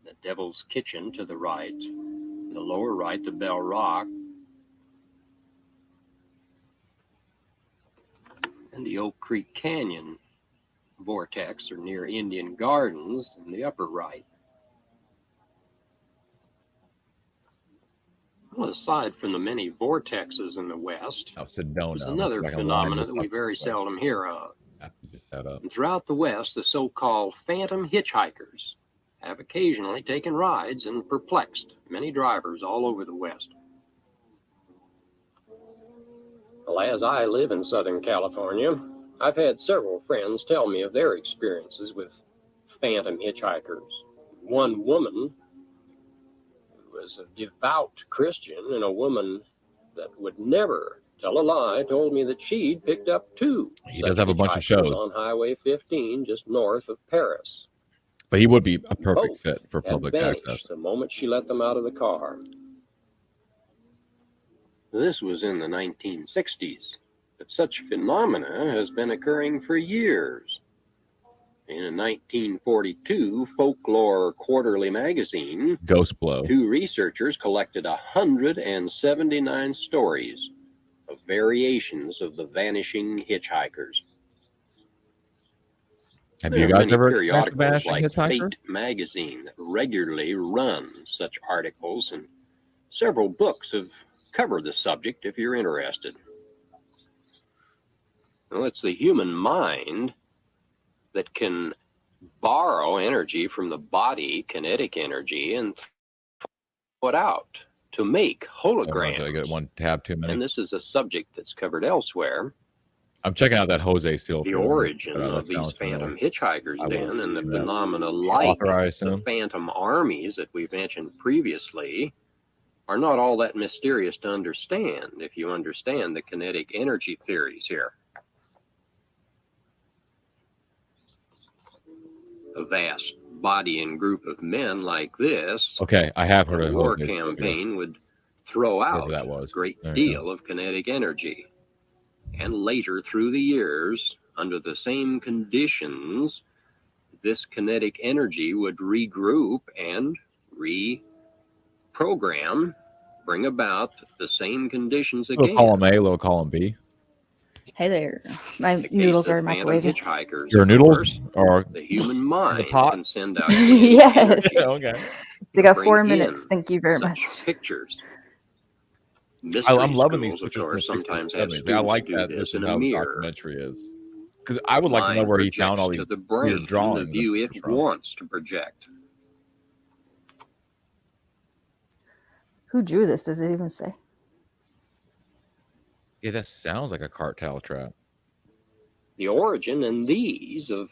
the Devil's Kitchen to the right, in the lower right, the Bell Rock, and the Oak Creek Canyon vortex are near Indian Gardens in the upper right. Well, aside from the many vortexes in the west, Sedona. there's another Like a line phenomenon or that we very seldom hear of. Just that up. And throughout the west, the so-called phantom hitchhikers have occasionally taken rides and perplexed many drivers all over the west. Well, as I live in Southern California, I've had several friends tell me of their experiences with phantom hitchhikers. One woman who was a devout Christian and a woman that would never tell a lie told me that she'd picked up two. He does have a bunch of hitchhikers shows. on Highway 15 just north of Paris. But he would be a perfect Both fit for had public vanished access. the moment she let them out of the car. This was in the 1960s, but such phenomena has been occurring for years. In a 1942 Folklore Quarterly magazine, Ghost Blow. two researchers collected 179 stories of variations of the vanishing hitchhikers. Have There you are guys many ever periodicals experienced a like hitchhiker? Fate magazine that regularly run such articles, and several books have covered the subject if you're interested. Well, it's the human mind that can borrow energy from the body, kinetic energy, and throw it out to make holograms. I got one tab too many. And this is a subject that's covered elsewhere. I'm checking out that Jose Seal. The origin of these phantom hitchhikers, then, and the phenomena like the phantom armies that we've mentioned previously, are not all that mysterious to understand if you understand the kinetic energy theories here. A vast body and group of men like this, Okay, I have heard a of war Jose Seal. campaign would throw out that was. a great There you deal of kinetic energy. And later through the years, under the same conditions, this kinetic energy would regroup and reprogram, bring about the same conditions Little again. column A, little column B. Hey there. My The case noodles of are phantom microwaving. hitchhikers, Your of noodles course, are the human mind pot? can send out Yes. Okay. They got bring 4 in minutes. Thank you very such much. pictures. I'm Mystery loving these schools, of pictures from course, the 60s sometimes and have 70s. I students like do that. this This is in a how the mirror. documentary is. Because I would like to know Mind where he found all projects these to the brain weird drawings. the view it from. wants to project. Who drew this? Does it even say? Yeah, that sounds like a cartel trap. The origin and these of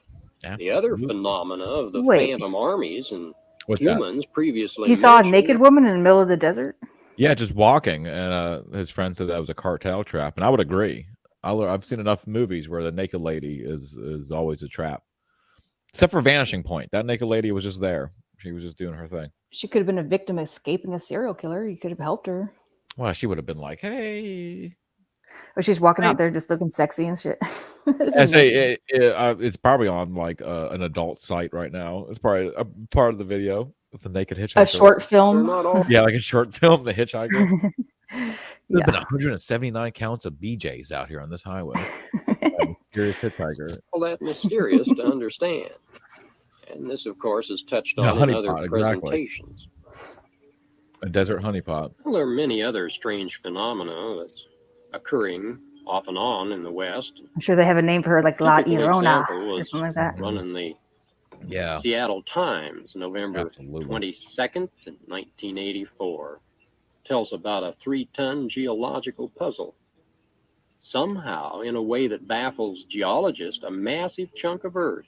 the other phenomena of the Wait. phantom armies and What's that? humans previously He saw a mentioned naked woman in the middle of the desert. Yeah, just walking, and his friend said that was a cartel trap, and I would agree. I've seen enough movies where the naked lady is always a trap, except for Vanishing Point. That naked lady was just there; she was just doing her thing. She could have been a victim escaping a serial killer. You could have helped her. Well, she would have been like, "Hey," or she's walking out there just looking sexy and shit. I say it's probably on like an adult site right now. It's probably a part of the video. It's the naked hitchhiker. A short film. Yeah, like a short film, The Hitchhiker. There's Yeah. been 179 counts of BJs out here on this highway. Mysterious hitchhiker. all that mysterious to understand. And this, of course, is touched Yeah, on in other honeypot, exactly. presentations. A desert honeypot. Well, there are many other strange phenomena that's occurring off and on in the West. I'm sure they have a name for her, like La Typical Llorona example or was something like that. run in the Yeah. Seattle Times, November 22nd, 1984. Tells about a 3-ton geological puzzle. Somehow, in a way that baffles geologists, a massive chunk of earth,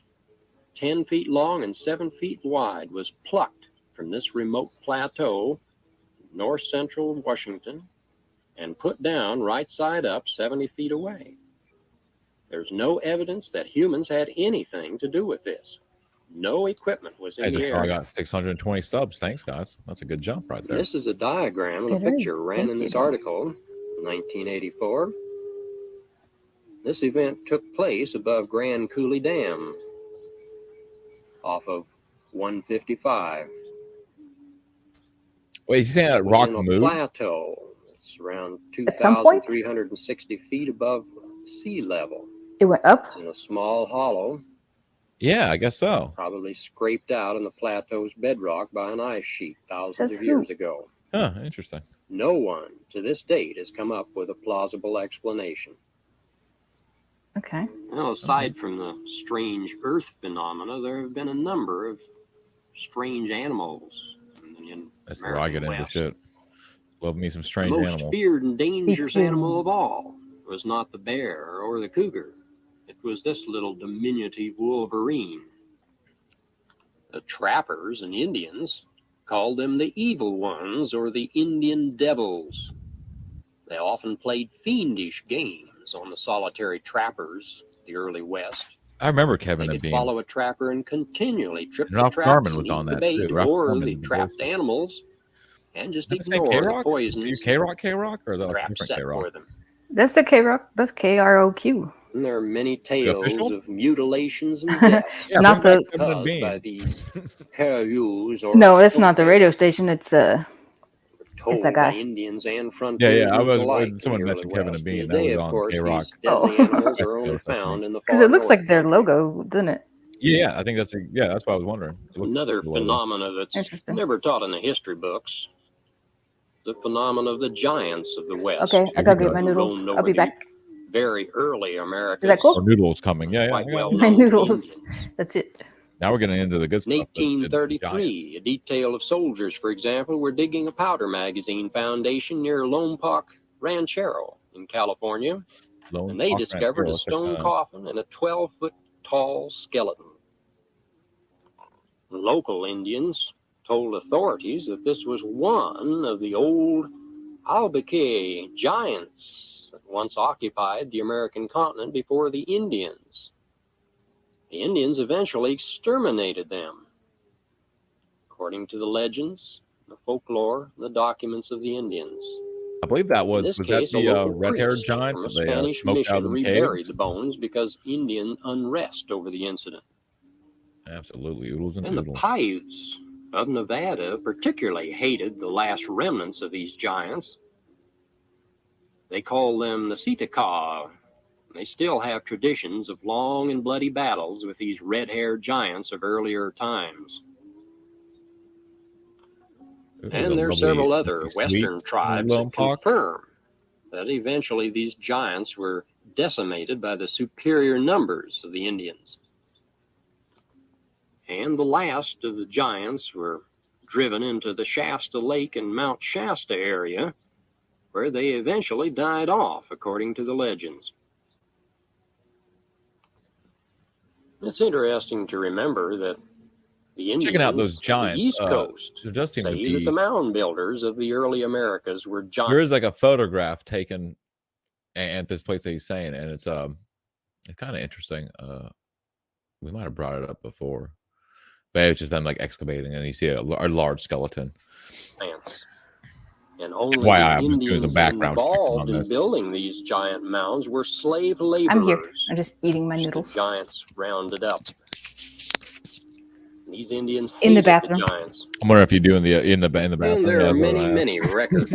10 feet long and 7 feet wide, was plucked from this remote plateau, north central Washington, and put down right side up 70 feet away. There's no evidence that humans had anything to do with this. No equipment was in the I area. got 620 subs. Thanks, guys. That's a good jump right there. This is a diagram and a It picture is. ran in this article, 1984. This event took place above Grand Coulee Dam, off of 155. Wait, is he saying that It was rock in a moved? plateau. It's around At some point? 2,360 feet above sea level. It went up. It's in a small hollow, Yeah, I guess so. probably scraped out in the plateau's bedrock by an ice sheet thousands Says of who? years ago. Huh, interesting. No one to this date has come up with a plausible explanation. Okay. Now, aside from the strange Earth phenomena, there have been a number of strange animals in That's where I get into West. shit. Love me some The strange most animals. feared and dangerous too. animal of all was not the bear or the cougar. It was this little diminutive wolverine. The trappers and Indians called them the evil ones or the Indian devils. They often played fiendish games on the solitary trappers of the early West. I remember They Kevin and could being. follow a trapper and continually trip And the Ralph traps Garman and was eat on the that bait too. Ralph or Garman the was trapped also- animals and just Is that the same ignore the K-Rock? Are you poisons K-Rock, or is that like a traps different set K-Rock? for them. That's the K-Rock. That's KROQ. And there are many tales official? of mutilations and deaths Yeah, Not bring the- back Kevin and caused Bean. by these Cayuse or No, that's not the Escopes radio station. It's told that by guy. Indians and Yeah, frontiersmen I was. alike in Someone the early mentioned Kevin West. and Bean. That Today, was of on course, K-Rock. these deadly Oh. animals are only That's me. found in the because far it looks north like their country. logo, doesn't it? Yeah, I think that's. That's what I was wondering. It looked Another like the logo. phenomena that's Interesting. never taught in the history books. The phenomenon of the giants of the West. Okay, I gotta get go. my who noodles. roamed I'll over be the back. Very early Americas. Is that cool? Our noodles coming. Yeah, Quite I got well it. My known to noodles. Indians. That's it. Now we're getting into the good In stuff. the giants. 1833, a detail of soldiers, for example, were digging a powder magazine foundation near Lompoc Ranchero in California, Lone and they Hawk discovered Ranchero. a stone It's coffin and a 12-foot tall skeleton. Local Indians told authorities that this was one of the old Albuquerque giants that once occupied the American continent before the Indians. The Indians eventually exterminated them. According to the legends, the folklore, the documents of the Indians. I believe that In was this that case, a the local red-haired priest giants from a that they Spanish smoked out mission of the reburied caves? the bones because Indian unrest over the incident. Absolutely, oodles and And the doodles. Paiutes of Nevada particularly hated the last remnants of these giants. They call them the Sitaka. They still have traditions of long and bloody battles with these red-haired giants of earlier times. And there are several other Western tribes that confirm that eventually these giants were decimated by the superior numbers of the Indians. And the last of the giants were driven into the Shasta Lake and Mount Shasta area where they eventually died off, according to the legends. It's interesting to remember that the Indians Checking out those of the giants. East Coast There does seem to say that be. the mound builders of the early Americas were giants. There is like a photograph taken at this place that he's saying, and it's kind of interesting. We might have brought it up before, but it's just them like excavating, and you see a large skeleton. And only Why the I was doing Indians some background checking involved on in this. building these giant mounds were slave laborers. I'm here. I'm just eating my The noodles. giants rounded up. These Indians In the hated bathroom. giants. I'm wondering if you do in the bathroom. And there Yeah, are but many, I- many records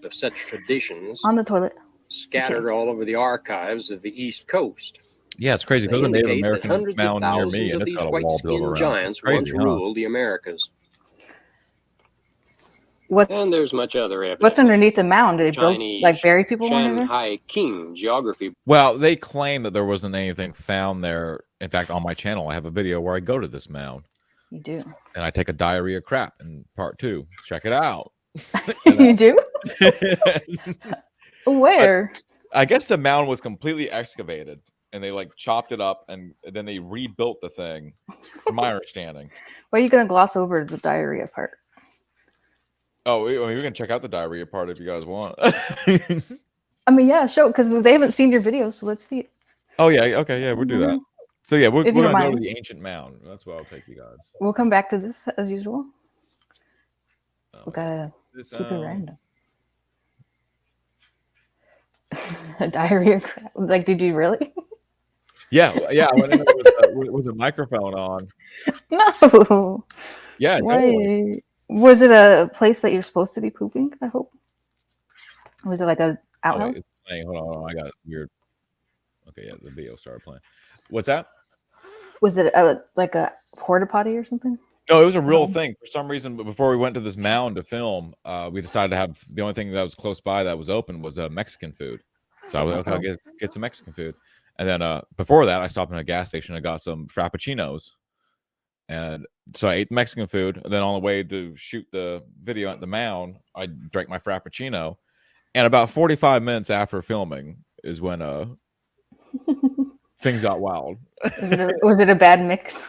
of such traditions On the toilet. scattered all over the archives of the East Coast. Yeah, it's crazy. They There's a Native indicate that American hundreds of mound near thousands me, of and it's these got a wall built white-skinned around it. giants It's crazy, once huh? ruled the Americas. What? And there's much other evidence. What's underneath the mound? Did they build Chinese like bury people under there? Shanghai King geography. Well, they claim that there wasn't anything found there. In fact, on my channel, I have a video where I go to this mound. You do. And I take a diarrhea crap in part 2. Check it out. You do? Where? I guess the mound was completely excavated, and they like chopped it up, and then they rebuilt the thing. From my understanding. Why are you gonna gloss over the diarrhea part? Oh, we're gonna check out the diarrhea part if you guys want. I mean, yeah, show because they haven't seen your videos, so let's see it. Oh yeah, okay, yeah, we'll do that. So yeah, we're If you gonna don't go to mind. the ancient mound. That's where I'll take you guys. We'll come back to this as usual. We gotta This, keep it random. Diarrhea crap. Like, did you really? Yeah. I went in there with a microphone on. No. Yeah, Why? totally. Was it a place that you're supposed to be pooping? I hope. Was it like a Oh, outhouse? wait, it's playing. Hold on, I got weird. Okay, yeah, the video started playing. What's that? Was it like a porta potty or something? No, it was a real thing. For some reason, but before we went to this mound to film, we decided to have the only thing that was close by that was open was Mexican food. So I was like, okay, I'll get some Mexican food. And then before that, I stopped in a gas station and got some Frappuccinos. And so I ate the Mexican food. And then on the way to shoot the video at the mound, I drank my Frappuccino. And about 45 minutes after filming is when things got wild. Was it a bad mix?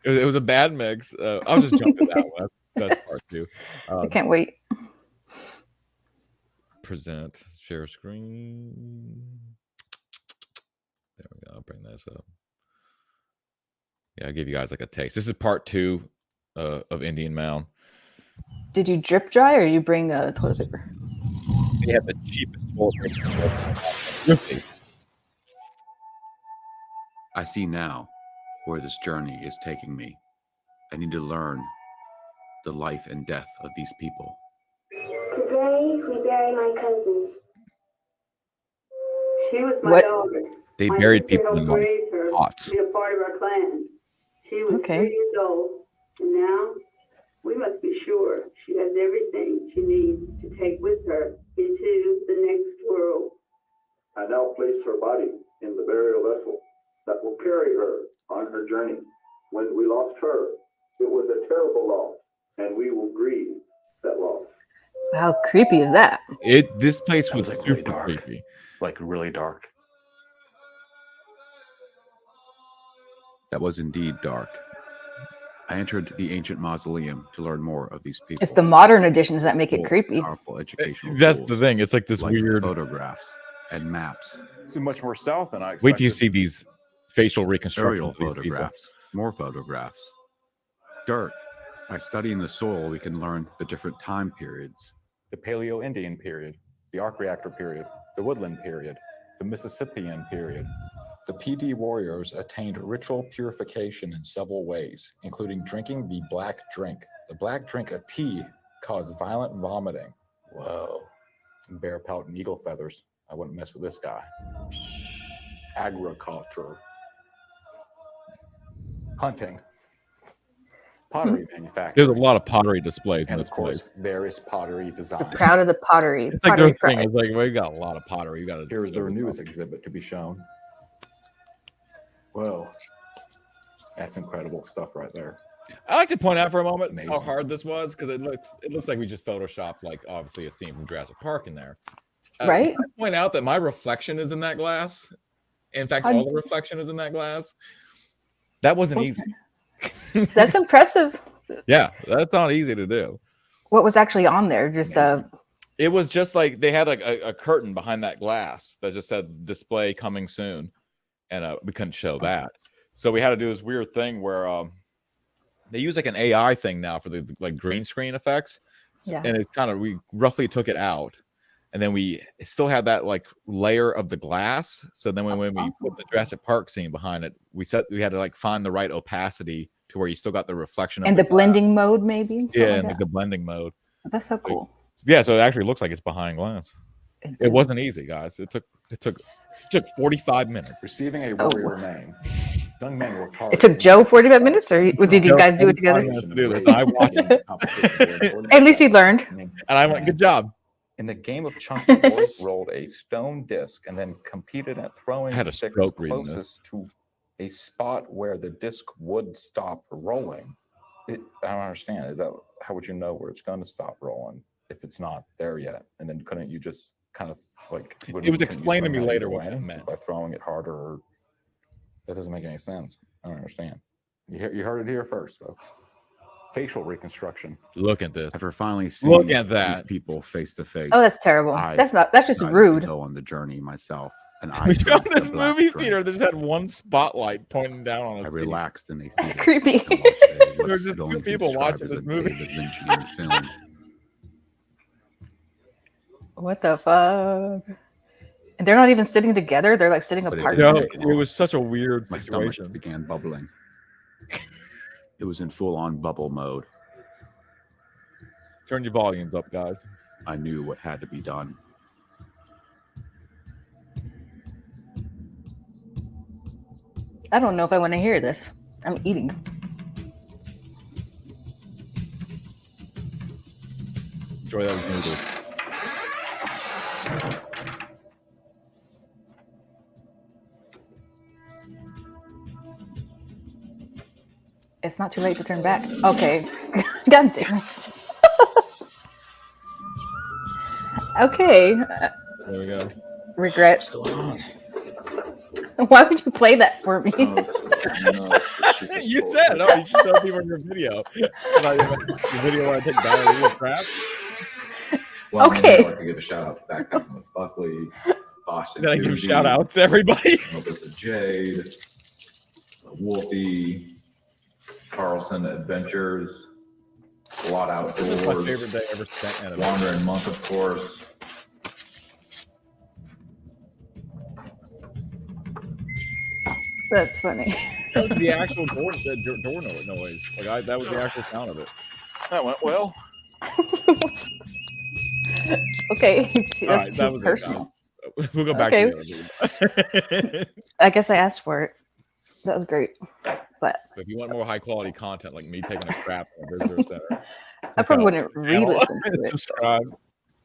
It was a bad mix. I'll just jump to that one. That's part 2. I can't wait. Present, share screen. There we go. I'll bring this up. Yeah, I'll give you guys like a taste. This is part 2 of Indian Mound. Did you drip dry or you bring toilet paper? They have the cheapest toilet paper. I see now where this journey is taking me. I need to learn the life and death of these people. Today we bury my cousin. She was my What? daughter. They My buried sister people in helped like raise her pots. to be a part of our clan. She was Okay. 3 years old, and now we must be sure she has everything she needs to take with her into the next world. I now place her body in the burial vessel that will carry her on her journey. When we lost her, it was a terrible loss, and we will grieve that loss. How creepy is that? This place was like super really dark. creepy. Like really dark. That was indeed dark. I entered the ancient mausoleum to learn more of these people. It's the modern editions that make it Full of creepy. Powerful educational That's tools, the thing. It's like this like weird. photographs and maps. So much more south than I expected. Wait till you see these facial reconstructions. Aerial of these people. photographs, more photographs. Dirt. By studying the soil, we can learn the different time periods. The Paleo-Indian period, the arc reactor period, the woodland period, the Mississippian period. The PD warriors attained ritual purification in several ways, including drinking the black drink. The black drink of tea caused violent vomiting. Whoa. Bear pelt and eagle feathers. I wouldn't mess with this guy. Agriculture. Hunting. Pottery manufacturing. There's a lot of pottery displays. And in of this course, place. various pottery designs. Proud of the pottery. It's like Pottery their thing. pride. It's like we got a lot of pottery. You got to. Here's their newest exhibit to be shown. Whoa. That's incredible stuff right there. I like to point out for a moment how Amazing. hard this was because it looks like we just photoshopped like obviously a scene from Jurassic Park in there. Right? I point out that my reflection is in that glass. In fact, all the reflection is in that glass. That wasn't easy. That's impressive. Yeah, that's not easy to do. What was actually on there? Just It was just like they had like a curtain behind that glass that just said display coming soon, and we couldn't show that. So we had to do this weird thing where they use like an AI thing now for the like green screen effects. Yeah. And it kind of, we roughly took it out. And then we still had that like layer of the glass. So then when we put the Jurassic Park scene behind it, we had to like find the right opacity to where you still got the reflection. And the blending mode, maybe? Yeah, and like the blending mode. That's so cool. Yeah, so it actually looks like it's behind glass. It wasn't easy, guys. It took 45 minutes. Receiving a warrior name. Young men worked hard. It took Joe 45 minutes, or did you guys do it together? At least he learned. And I went, good job. In the game of chunky, boys rolled a stone disc and then competed at throwing sticks closest to a spot where the disc would stop rolling. I don't understand. How would you know where it's going to stop rolling if it's not there yet? And then couldn't you just kind of like... It was explained to me later what that meant. By throwing it harder. Or, that doesn't make any sense. I don't understand. You heard it here first, folks. Facial reconstruction. Look at this. After finally seeing Look at that. these people face to face. Oh, that's terrible. That's just rude. To go on the journey myself, and We found this movie theater that just had one spotlight pointing down on us. I relaxed in a theater. Creepy. There were just two people watching this movie. What the fuck? And they're not even sitting together. They're like sitting apart. No, it was such a weird My situation. stomach began bubbling. It was in full-on bubble mode. Turn your volumes up, guys. I knew what had to be done. I don't know if I want to hear this. I'm eating. Enjoy those noodles. It's not too late to turn back. Okay. God damn it. Okay. There we go. Regret. What's going on? Why would you play that for me? You said, oh, you should tell people in your video. The video where I take diarrhea crap. Well, okay. I'd like to give a shout out to back up with Buckley, Boston. Then I give shout outs to everybody. Jade, Wolfie, Carlson Adventures, a lot outdoors. This is my favorite day ever spent in a Wandering Monk, of course. That's funny. That was the actual door noise. Like that was the actual sound of it. That went well. Okay, that's that too was personal. We'll go back to the I guess I asked for it. That was great. But so if you want more high quality content like me taking a crap in a visitor center, I probably wouldn't re-listen to it. Subscribe.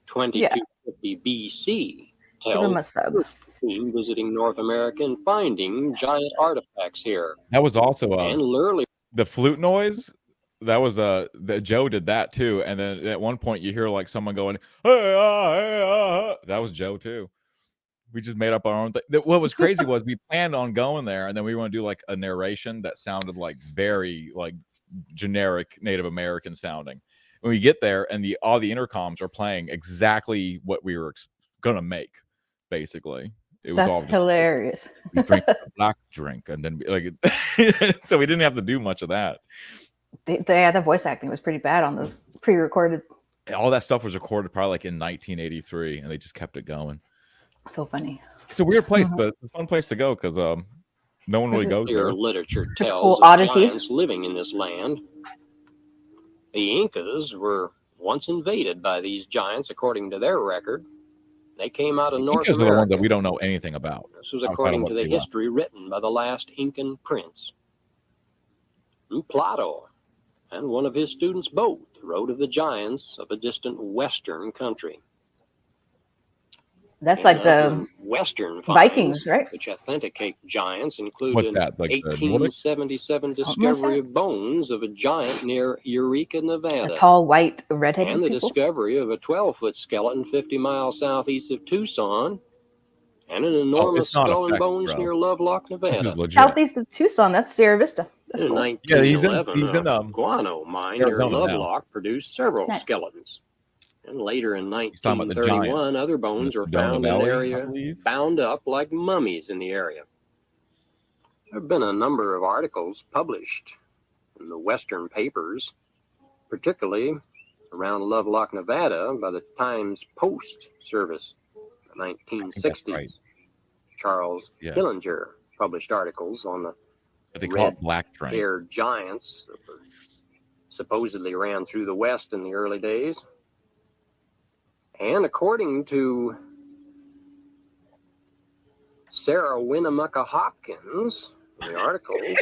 2250 BC Give him a tells sub. team visiting North America and finding giant artifacts here. That was also And literally the flute noise. That was that Joe did that too. And then at one point you hear like someone going, hey, that was Joe too. We just made up our own thing. What was crazy was we planned on going there, and then we were going to do like a narration that sounded like very like generic Native American sounding. When we get there, and all the intercoms are playing exactly what we were going to make, basically. It was That's all just, hilarious. we drink a black drink, and then like, so we didn't have to do much of that. The voice acting was pretty bad on those pre-recorded. All that stuff was recorded probably like in 1983, and they just kept it going. So funny. It's a weird place, but it's a fun place to go because no one really goes there. Your literature cool tells of oddity. giants living in this land. The Incas were once invaded by these giants, according to their record. They came out of North Incas are the ones America. that we don't know anything about. This was outside of according what to the they left. history written by the last Incan prince. And Plato and one of his students both wrote of the giants of a distant western country. That's like the Western Vikings, finds, right? which authenticate giants, include What's an that, like the Nordic? 1877 Something like discovery that? of bones of a giant near Eureka, The Nevada, tall, white, redheaded and the people. discovery of a 12-foot skeleton 50 miles southeast of Tucson, and an Oh, enormous it's not skull and effects, bones bro. near Lovelock, This Nevada. is legit. Southeast of Tucson. That's Sierra Vista. That's In cool. 1911, he's in a guano mine Arizona near now. Lovelock produced several Nice. skeletons. And later in He's talking about the giant 1931, other in bones the were Sedona found in an Valley, I area believe. bound up like mummies in the area. There have been a number of articles published in the Western papers, particularly around Lovelock, Nevada, by the Times Post service in the 1960s. right. Charles Yeah. Hillinger published articles on the But they call it black train. red-haired giants that were supposedly ran through the West in the early days. And according to Sarah Winnemucca Hopkins, in the articles,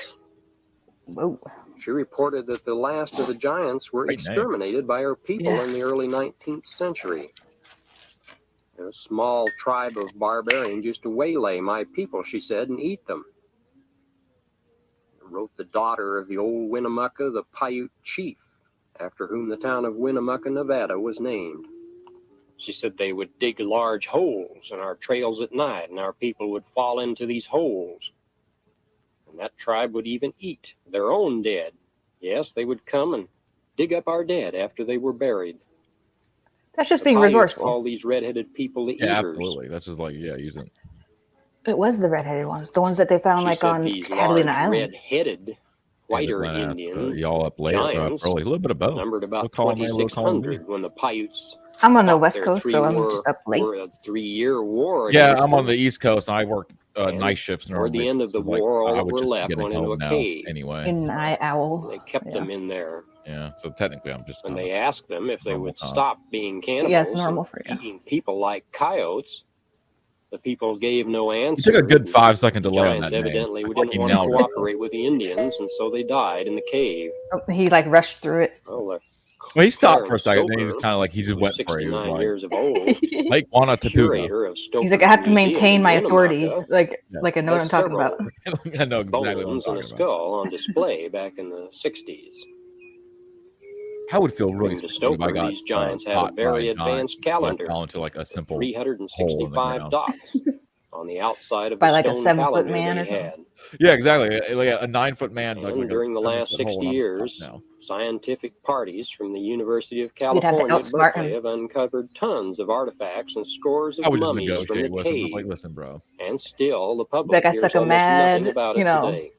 Whoa. she reported that the last of the giants were Great name. exterminated by her people Yeah. in the early 19th century. A small tribe of barbarians used to waylay my people, she said, and eat them. Wrote the daughter of the old Winnemucca, the Paiute chief, after whom the town of Winnemucca, Nevada was named. She said they would dig large holes in our trails at night, and our people would fall into these holes. And that tribe would even eat their own dead. Yes, they would come and dig up our dead after they were buried. That's just The being Paiutes resourceful. call these redheaded people the Yeah, eaters. absolutely. That's just like, yeah, using. It was the redheaded ones. The ones that they found She like said on these Catalina large Island. red-headed, whiter Indian y'all up late, or up giants early, a little bit of both. numbered about Little column A, little column B. 2,600 when the Paiutes I'm on the fought West their Coast, so I'm just up late. a 3-year war Yeah, against I'm on them. the East Coast, and I work And night shifts toward normally. the end of the so, like, war, all I that would were just be left getting went into home a now cave. anyway. In Night Owl. They kept them in there. Yeah, so technically I'm just. When they asked them if they normal would time. stop being cannibals Yeah, it's normal for you. and eating people like coyotes, the people gave no You answer. took a good and 5-second delay on giants that name. evidently I we feel like didn't you want to nailed it. cooperate with the Indians, and so they died in the cave. Oh, he like rushed through it. Oh, Well, he stopped for a Clarence second, then he just Stoker, kind of like he just who went was for it. He was 69 like, years of old, Lake Wana Tapuga. curator of Stoker's He's like, I have to Museum maintain in my authority. Winnemucca, Like I know what I'm has talking several about. I know exactly what I'm bones and a talking about. skull on display back in the 60s. I would feel really According to stupid if I Stoker, got these giants had a caught by very a giant, advanced like, calendar, fell into like a simple hole in the 365 ground. dots on the outside of By the like a stone 7-foot calendar man that or he something. had. Yeah, exactly. Like a 9-foot man. Like, And like during the last 7-foot hole 60 on years, now. scientific parties from the University of You'd have to California at outsmart Berkeley him. have uncovered tons of artifacts and scores I of would just mummies from the negotiate with him. cave. Like, listen, bro. And still, the public Like I hears suck a almost mad, nothing about you it know. today.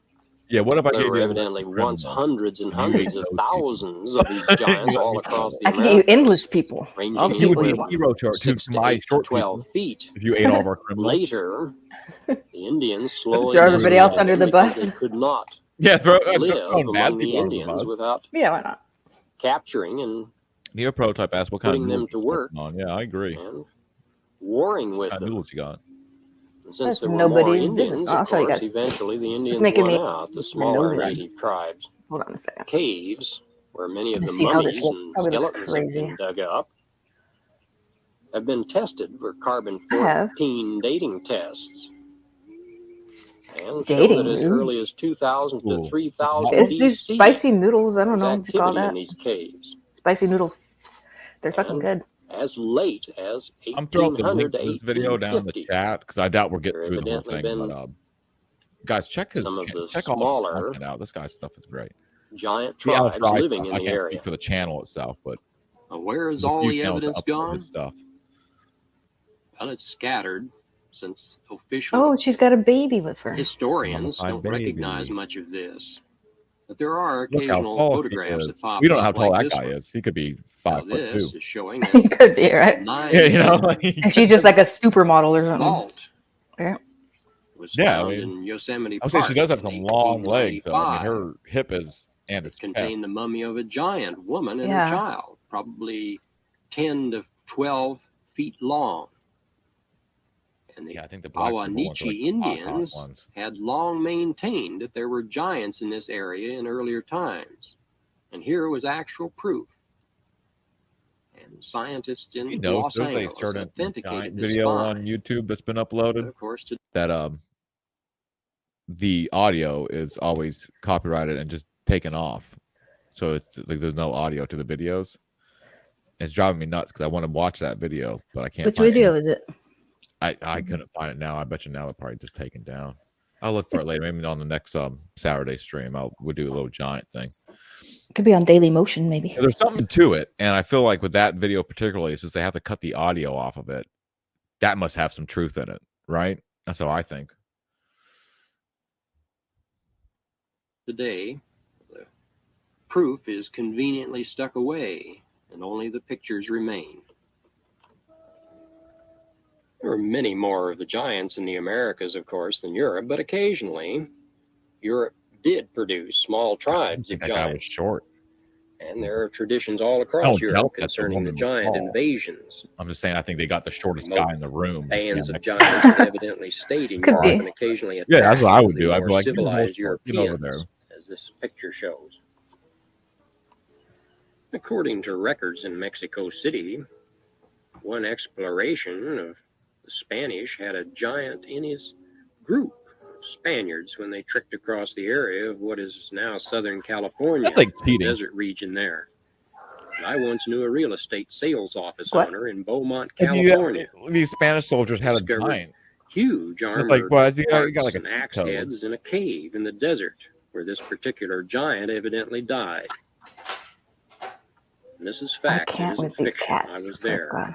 Yeah, what if I There gave were you a evidently list of once criminals? hundreds and You ate hundreds of those thousands of these giants You all ate across those. the I can get you Americas, endless people. ranging All the You would people be you a want. hero to 6 to my 8 to short 12 people feet. if you ate all of our criminals. Later, the Indians slowly Throw everybody else under the because bus. they could not Yeah, live throwing mad among the people under the Indians bus. without Yeah, why not? capturing and Neo prototype asked what kind of putting them noodles to you work on. Yeah, I agree. and warring with What kind of them. noodles you got? And since That's there were more nobody's Indians, business. of I'll show you course, guys. eventually the Indians making won me out. The my smaller nose red. native tribes. Hold on a second. Caves, where many of Let me the see how this mummies look- and probably looks skeletons have crazy. been dug up, have been tested for I have. carbon-14 dating tests. And Dating, show that as dude. early as 2000 to Ooh. 3000 It's these BC, spicy noodles. I don't there's know what you call activity in that. these caves. Spicy noodles. They're fucking And good. as late as I'm throwing the link 1800 to to this video down in the 1850. chat because I doubt we're getting There through the whole evidently thing. been But guys, check his some of the check all the smaller content out. This guy's stuff is great. giant The Al tribes Fry living stuff, in I the can't area. speak for the channel itself, but Now, where is there's a all few the channels that evidence upload gone? his stuff. Well, it's scattered, since official Oh, she's got a baby with her. historians Mummified don't recognize baby. much of this. But there are Look how occasional tall he photographs that is. pop We don't know how up tall like that this guy one. is. He could be Now 5'2". this is showing He could be, right? 9 Yeah, you know, like, And she's just like a supermodel or something. vault Yeah. was yeah. I found mean, in Yosemite I would say she Park does have in some long legs. Though. I 1895. mean, her hip is and It it's chest. contained the mummy of a giant woman and Yeah. a child, probably 10 to 12 feet long. And the Yeah, I think the black people ones are Awanichi like the hot Indians ones. had long maintained that there were giants in this area in earlier times. And here was actual proof. And scientists in You know, Los there's a Angeles certain authenticated giant this video find. on YouTube that's been uploaded. Of course, That the audio is always copyrighted and just taken off, so it's like there's no audio to the videos. It's driving me nuts because I want to watch that video, but I can't. Which find video is it? I couldn't find it now. I bet you now it's probably just taken down. I'll look for it later. Maybe on the next Saturday stream, we'll do a little giant thing. It could be on Daily Motion, maybe. There's something to it, and I feel like with that video particularly, it's just they have to cut the audio off of it. That must have some truth in it, right? That's how I think. today, the proof is conveniently stuck away, and only the pictures remain. There are many more of the giants in the Americas, of course, than Europe, but occasionally Europe did produce small tribes of That guy was giants. short. And there are traditions all I across don't Europe doubt that the concerning the woman was giant tall. invasions. I'm just saying I think they got the shortest guy in the room. Bands Yeah, of giants that evidently stayed in Could Europe be. and occasionally attacked Yeah, that's what I would the do. I'd be more like, "You're the most civilized short. Get over Europeans, as this picture shows. According to records in Mexico City, one exploration of the Spanish had a giant in his group of Spaniards when they trekked across the area of what is now Southern California, That's like the cheating. desert region there. And I once knew a real estate sales office What? owner in Beaumont, If California. these Spanish soldiers had a Discovered giant. huge It's armored like, well, you got parts like a and axe toad. heads in a cave in the desert where this particular giant evidently died. And this is fact. I can't it isn't with these fiction. cats. I was So there. God.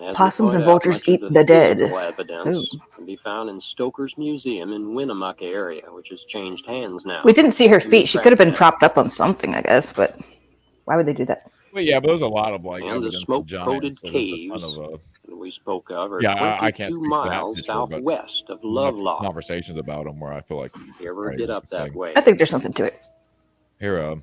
As we Possums and point out, vultures much of eat the dead. physical evidence Ooh. can be found in Stoker's Museum in Winnemucca area, which has changed hands now. We didn't see her Can be feet. She could have been tracked propped up on something, I guess, but why would they do that? Well, yeah, but there's a lot of like And the evidence of smoke-coated giants. So there's a caves ton of, that we spoke of are yeah, I can't 22 speak to that miles picture, but southwest of enough Lovelock. conversations about them where I feel like If you ever right, get up that thing. way. I think there's something to it. Here,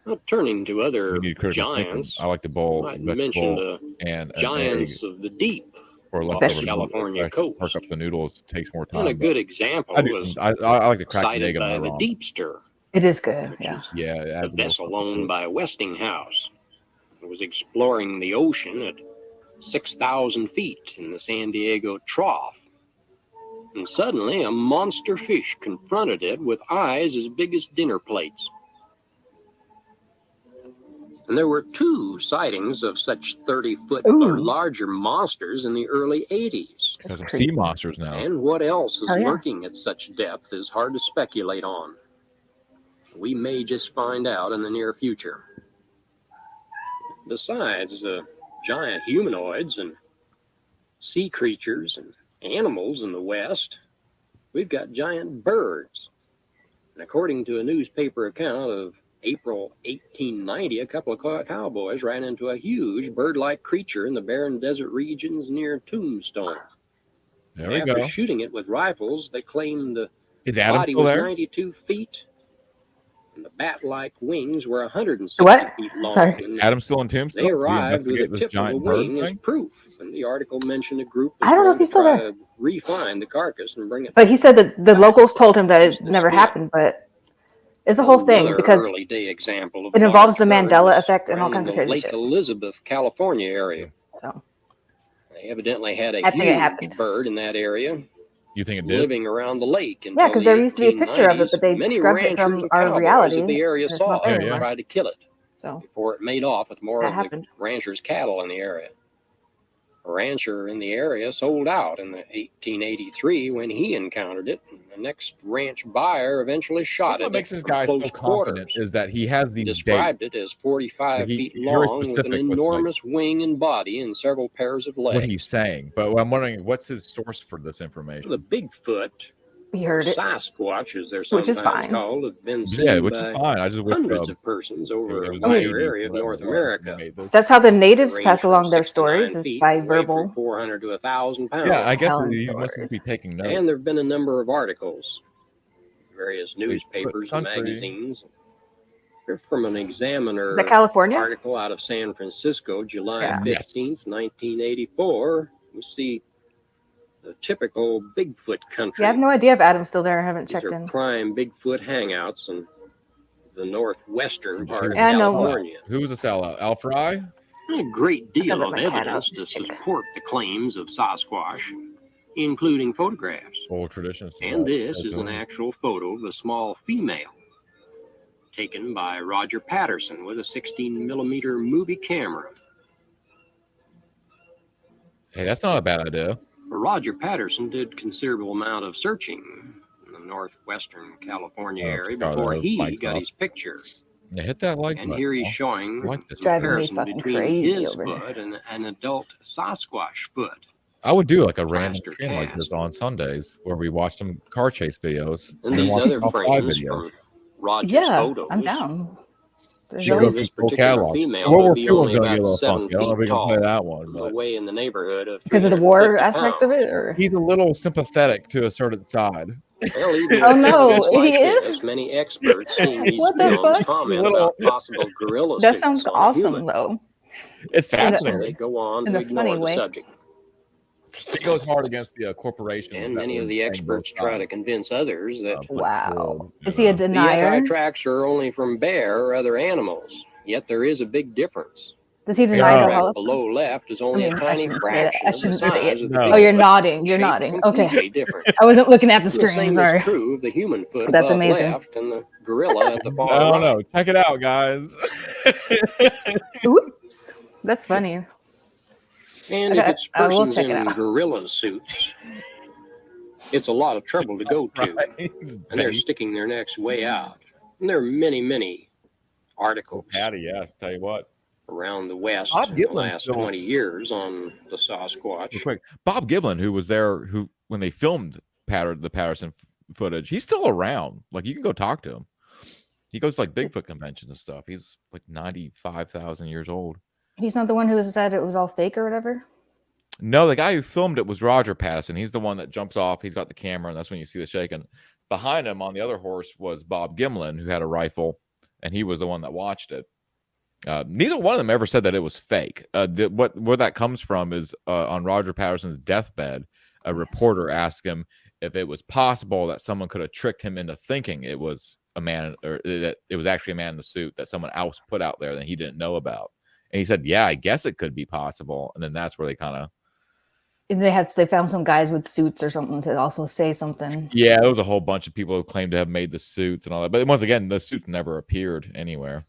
Well, turning to other we need critical thinking. giants, I like to bowl I mentioned and giants an egg of the deep or off leftover the California noodles. coast. Perk up the noodles takes more time. And a but good example I, do was some, I like to crack the cited egg in by my the ramen. Deepster, It is good, yeah. Yeah, it a adds a little vessel something to owned it. by Westinghouse. It was exploring the ocean at 6,000 feet in the San Diego Trough. And suddenly a monster fish confronted it with eyes as big as dinner plates. And there were 2 sightings of such 30-foot or larger monsters in the early 80s. There's some sea monsters now. And what else is Oh, yeah. lurking at such depth is hard to speculate on. We may just find out in the near future. Besides the giant humanoids and sea creatures and animals in the West, we've got giant birds. And according to a newspaper account of April 1890, a couple of cowboys ran into a huge bird-like creature in the barren desert regions near Tombstone. There we After go. shooting it with rifles, they claimed the Is Adam body still was there? 92 feet, and the bat-like wings were 160 What? feet long. Sorry. And Adam's still in Tombstone? they Did he arrived with investigate a this tip of a giant bird wing as thing? proof, and the article mentioned a group I don't know if was he's still trying there. to refine the carcass and bring it But he said that the locals told him that it never happened, but it's a whole thing Another because early day example of it involves the large birds Mandela effect and all around kinds of the crazy Lake shit. Elizabeth, California area. So They evidently had a I think it huge happened. bird in that area You think it did? living around the lake. Yeah, until because the there used to be a picture of it, 1890s. but they Many scrubbed it ranchers from and our cowboys reality. of the area and it's saw not there it and anymore. tried to kill it So before it made off with more that of the happened. ranchers' cattle in the area. A rancher in the area sold out in 1883 when he encountered it. And the next ranch buyer eventually shot What it makes this from guy so close confident quarters. is that he has these Described dates. it as 45 Like feet he's very long with an specific with like enormous wing and body and several pairs of what legs. he's saying. But I'm wondering what's his source for this information? The Bigfoot, we heard it, Sasquatch, as they're which is sometimes fine. called, have been seen Yeah, which is by fine. I just wish hundreds of persons over there a was wider 80 area of North America. That's how the natives Range pass from along their 6 to stories 9 is feet, by and weigh from verbal 400 to 1,000 pounds. Yeah, I guess telling he must stories. be taking notes. And there have been a number of articles, various newspapers and country. magazines. They're from an Examiner Is that California? article out of San Francisco, July Yeah. 15th, 1984. We see the typical Bigfoot country. Yeah, I have no idea if Adam's still there. I haven't These checked are in. prime Bigfoot hangouts, and the northwestern part of Yeah, I know. California. Who was this Al Fry? A great deal let of my cat out. evidence to support the claims of Sasquatch, including photographs. Old traditions. And this is an actual photo of a small female, taken by Roger Patterson with a 16mm movie camera. Hey, that's not a bad idea. Roger Patterson did considerable amount of searching in the northwestern California area before he got his picture. Yeah, hit that like And button. here he's showing the driving me comparison fucking between crazy his over here. foot and an adult Sasquatch foot. I would do like a random Plaster stream like this cast. on Sundays where we watch some car chase videos And then these watch other some live frames videos. from Roger's Yeah, photos. I'm down. There's Should go always- through This the full particular catalog. female World would War be II one's only gonna get a about little 7 funky. I don't know if we feet can play tall, that one, but away in the neighborhood of Because of the war 350 aspect of pounds. it, or he's a little sympathetic to a certain side. Well, even Oh, with no, evidence like he is? this, many experts seeing these What the films fuck? comment Little- about possible gorilla that suits sounds on a awesome human. though. It's In a- fascinating. They go on In to a ignore funny the way. subject. It goes hard against the corporation. And many of the experts try to convince others that Wow. Is he a the denier? anti-tracks are only from bear or other animals. Yet there is a big difference. Does he deny the Track Holocaust? below left is I only mean, a I tiny shouldn't say that. fraction I of the shouldn't say size it. of the Oh, Bigfoot. you're nodding. You're Shape nodding. completely Okay. different. I wasn't looking at the The same screen. is Sorry. true of the human foot That's above amazing. left and the gorilla at the far I don't right. know. Check it out, guys. Oops. That's funny. And Okay, if it's I will persons check it in out. gorilla suits, it's a lot of trouble to go to. And they're sticking their necks way out. And there are many, many articles Patty, yeah, tell you what. around the West Bob in the Giblin's last still- 20 years on the Sasquatch. Real quick, Bob Giblin, who was there, who when they filmed the Patterson footage, he's still around. Like you can go talk to him. He goes to like Bigfoot conventions and stuff. He's like 95,000 years old. He's not the one who said it was all fake or whatever. No, the guy who filmed it was Roger Patterson. He's the one that jumps off. He's got the camera, and that's when you see the shaking. Behind him on the other horse was Bob Gimlin, who had a rifle, and he was the one that watched it. Neither one of them ever said that it was fake. Where that comes from is on Roger Patterson's deathbed, a reporter asked him if it was possible that someone could have tricked him into thinking it was a man, or that it was actually a man in the suit that someone else put out there that he didn't know about. And he said, "Yeah, I guess it could be possible." And then that's where they kind of They found some guys with suits or something to also say something. Yeah, there was a whole bunch of people who claimed to have made the suits and all that. But once again, the suits never appeared anywhere.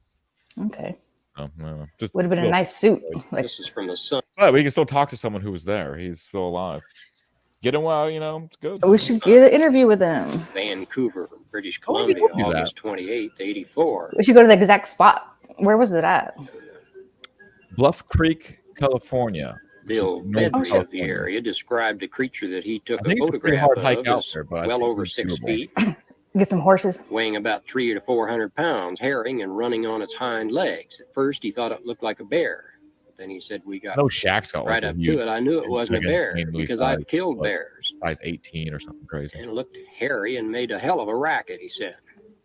Okay. So, no, just Would have been a nice suit. Like, This is from the Sun. But we can still talk to someone who was there. He's still alive. Get him while, it's good. we should get an interview with him. Vancouver, British Oh, we Columbia, could do that. August 28th, 84. We should go to the exact spot. Where was it at? Bluff Creek, California. Bill Northern Bedford of the California. area described a creature that he took I a think it's a pretty photograph hard of hike out as there, but I well think over it's 6 doable. feet, Get some horses. weighing about 300 to 400 pounds, herring and running on its hind legs. At first, he thought it looked like a bear. Then he said, "We got No, Shaq's got right like up a huge, to it. I knew it wasn't a bear because I've killed bears." Size 18 or something crazy. And it looked hairy and made a hell of a racket, he said.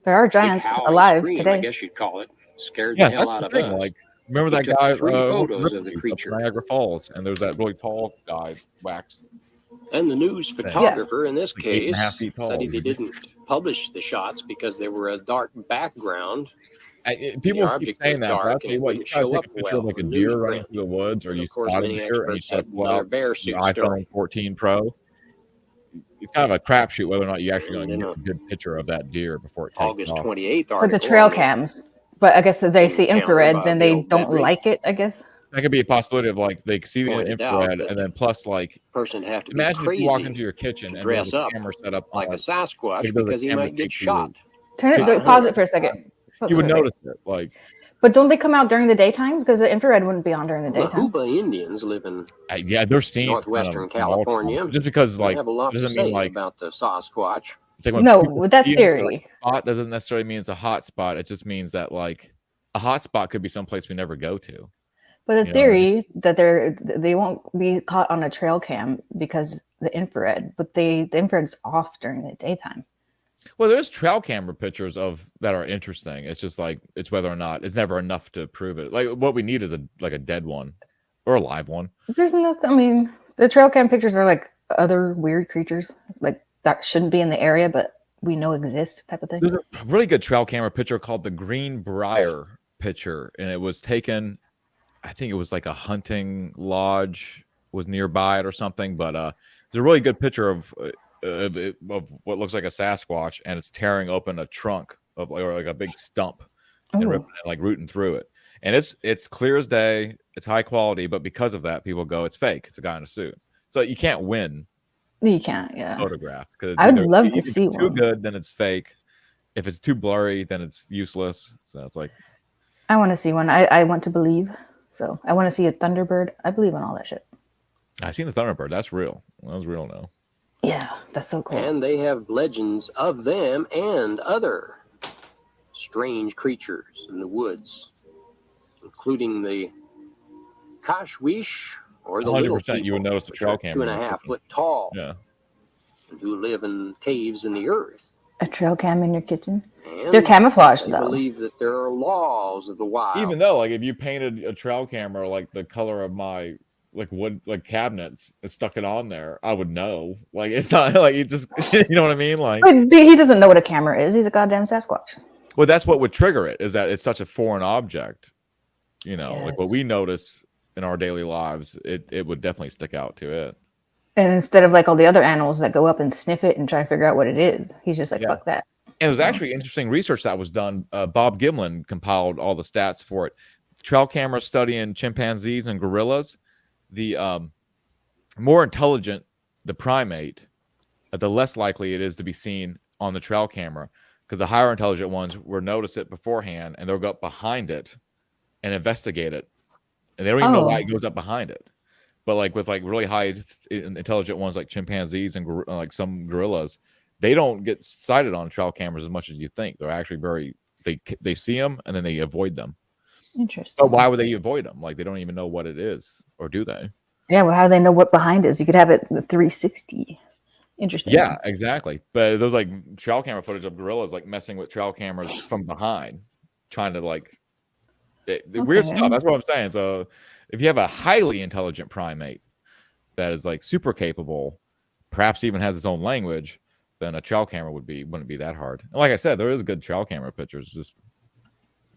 There are Big giants howling alive scream, I today. guess you'd call it. Scared Yeah, the hell that's out the of thing. us. Like, remember He that took guy? 3 photos of the Ripley's up creature. in Niagara Falls, and there's that really tall guy, Wax. And the news photographer in this Like case 8.5 feet tall. said he didn't publish the shots because they were a dark background. People The keep object saying was that, but I'll dark tell and you what, you wouldn't try to show take up a picture of well like a in deer newsprint. running through the woods, or And you of course, spot a many deer and you experts try to had pull another out bear your suit iPhone story. 14 Pro. It's kind of a crapshoot whether or not you actually going to get a good picture of that deer before it takes August off. 28th With the article trail on the cams. But I guess if they see encounter infrared, by then they Bill don't Bedford like it, I guess. That could be a possibility of like they see the pointed out infrared, that and then plus like person have to be imagine if crazy you walk into your kitchen to and there's dress a up camera set up like on a Sasquatch like, there's a because he camera might get taped to your- shot. Turn it. By a Pause it hunter. for a second. Pause You it would for a second. notice it, like But don't they come out during the daytime? Because the infrared wouldn't be on during the The daytime. Hoopa Indians live in yeah, they're seen northwestern kind of all the time. California. Just because They like have a lot to doesn't say mean like about the Sasquatch. it's like when No, people with that see it, theory. like, spot doesn't necessarily mean it's a hot spot. It just means that like a hot spot could be someplace we never go to. But a You know what I theory that they won't be caught on a trail cam because the infrared, but the infrared's off during the daytime. Well, there's trail camera pictures of that are interesting. It's just like it's whether or not it's never enough to prove it. Like what we need is a dead one or a live one. There's nothing. I mean, the trail cam pictures are like other weird creatures, like that shouldn't be in the area, but we know exist type of thing. There's a really good trail camera picture called the Greenbrier picture, and it was taken, I think it was like a hunting lodge was nearby it or something, but there's a really good picture of what looks like a Sasquatch, and it's tearing open a trunk of or like a big stump and ripping it, like rooting through it. And it's clear as day, it's high quality, but because of that, people go, it's fake. It's a guy in a suit. So you can't win. You can't, yeah. Photographs, because I would love to see one. If it's too one. good, then it's fake. If it's too blurry, then it's useless. So it's like, I want to see one. I want to believe. So I want to see a Thunderbird. I believe in all that shit. I've seen the Thunderbird. That's real. That was real now. Yeah, that's so cool. And they have legends of them and other strange creatures in the woods, including the Kashwish, or the 100% little people, you would notice the trail camera. 2.5 foot tall, Yeah. who live in caves in the earth. A trail cam in your kitchen. And They're camouflaged they though. believe that there are laws of the wild. Even though, like, if you painted a trail camera like the color of my wood cabinets and stuck it on there, I would know. Like, it's not like you just you know what I mean? Like, But he doesn't know what a camera is. He's a goddamn Sasquatch. well, that's what would trigger it, is that it's such a foreign object. You know, like what Yes. we notice in our daily lives, it would definitely stick out to it. And instead of like all the other animals that go up and sniff it and try to figure out what it is, he's just like, Yeah. fuck that. And it was actually interesting research that was done. Bob Gimlin compiled all the stats for it. Trail camera studying chimpanzees and gorillas. The more intelligent the primate, the less likely it is to be seen on the trail camera, because the higher intelligent ones will notice it beforehand and they'll go up behind it and investigate it, and they don't even know why it goes up behind it. But like with like really high intelligent ones like chimpanzees and like some gorillas, they don't get sighted on trail cameras as much as you think. They're actually very they see them and then they avoid them. Interesting. But why would they avoid them? Like, they don't even know what it is, or do they? Yeah, well, how do they know what behind is? You could have it 360. Interesting. Yeah, exactly. But those like trail camera footage of gorillas like messing with trail cameras from behind, trying to like weird stuff. That's what I'm saying. So if you have a highly intelligent primate that is like super capable, perhaps even has its own language, then a trail camera wouldn't be that hard. And like I said, there is good trail camera pictures. Just,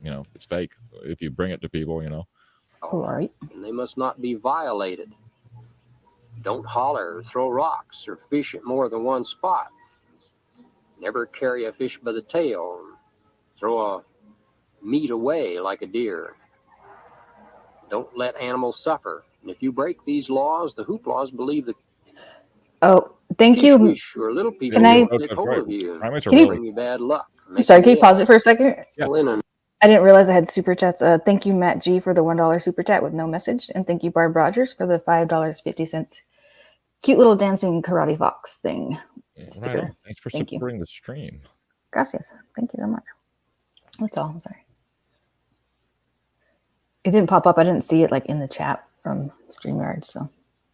you know, it's fake if you bring it to people, you know. All right. And they must not be violated. Don't holler or throw rocks or fish at more than one spot. Never carry a fish by the tail and throw a meat away like a deer. Don't let animals suffer. And if you break these laws, the hooplas believe that Oh, thank you. fish or little people Can I- will take hold of you and Can you- bring you bad luck. Sorry, can you pause it for a second? Yeah. I didn't realize I had super chats. Thank you, Matt G, for the $1 super chat with no message. And thank you, Barb Rogers, for the $5.50 cute little dancing karate fox thing. Sticker. Right. Thanks for Thank you. supporting the stream. Gracias. Thank you very much. That's all. I'm sorry. It didn't pop up. I didn't see it like in the chat from StreamYard. So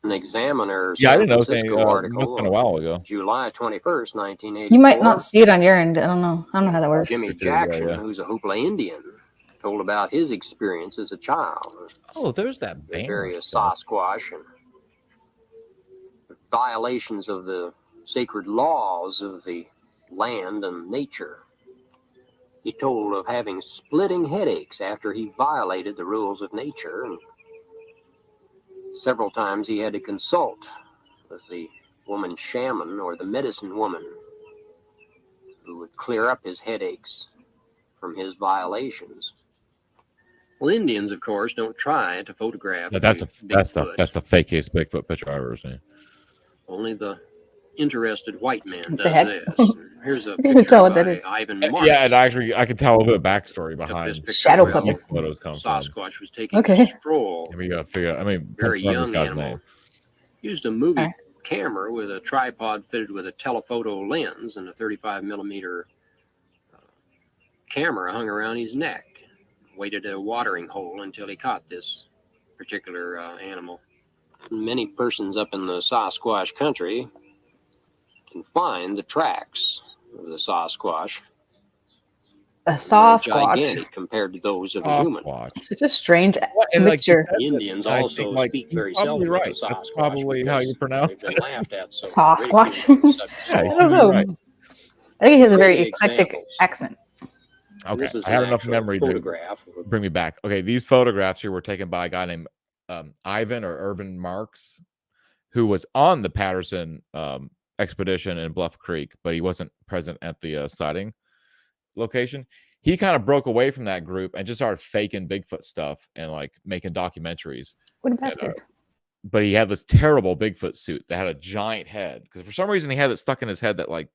An Examiner Yeah, I San didn't know. Francisco It must article have been a while ago. July 21st, 1984. you might not see it on your end. I don't know. I don't know how that works. Jimmy Jackson, who's a Hoopla Indian, told about his experience as a child. Oh, there's that The band. various Sasquatch and violations of the sacred laws of the land and nature. He told of having splitting headaches after he violated the rules of nature, and several times he had to consult with the woman shaman or the medicine woman who would clear up his headaches from his violations. Well, Indians, of course, don't try to photograph. That's the Bigfoot. fakest Bigfoot picture I've ever seen. Only the interested white man What the does heck? this. Here's a I can't even picture tell what that by is. Ivan Marks. Yeah, and actually, I can tell a little bit of backstory behind Shadow where puppets. these photos come from. Sasquatch was taking Okay. a stroll. And we gotta figure out. I mean, Very confirm this young guy's animal. name. Used a movie camera with a tripod fitted with a telephoto lens and a 35 millimeter camera hung around his neck. Waited at a watering hole until he caught this particular animal. Many persons up in the Sasquatch country can find the tracks of the Sasquatch. A They're Sasquatch. gigantic compared to those of a human. Such a strange And like mixture. Indians I also think, like, speak you're very probably seldom right. of the That's Sasquatch. probably how because you pronounce they've it. been laughed at so Sasquatch. ridiculed in such I don't know. Right. I think he has a very Many eclectic examples. accent. Okay, This is I have an enough actual memory to photograph of a- bring me back. Okay, these photographs here were taken by a guy named Ivan or Irvin Marks, who was on the Patterson expedition in Bluff Creek, but he wasn't present at the sighting location. He kind of broke away from that group and just started faking Bigfoot stuff and like making documentaries. What a bastard. But he had this terrible Bigfoot suit that had a giant head, because for some reason he had it stuck in his head that like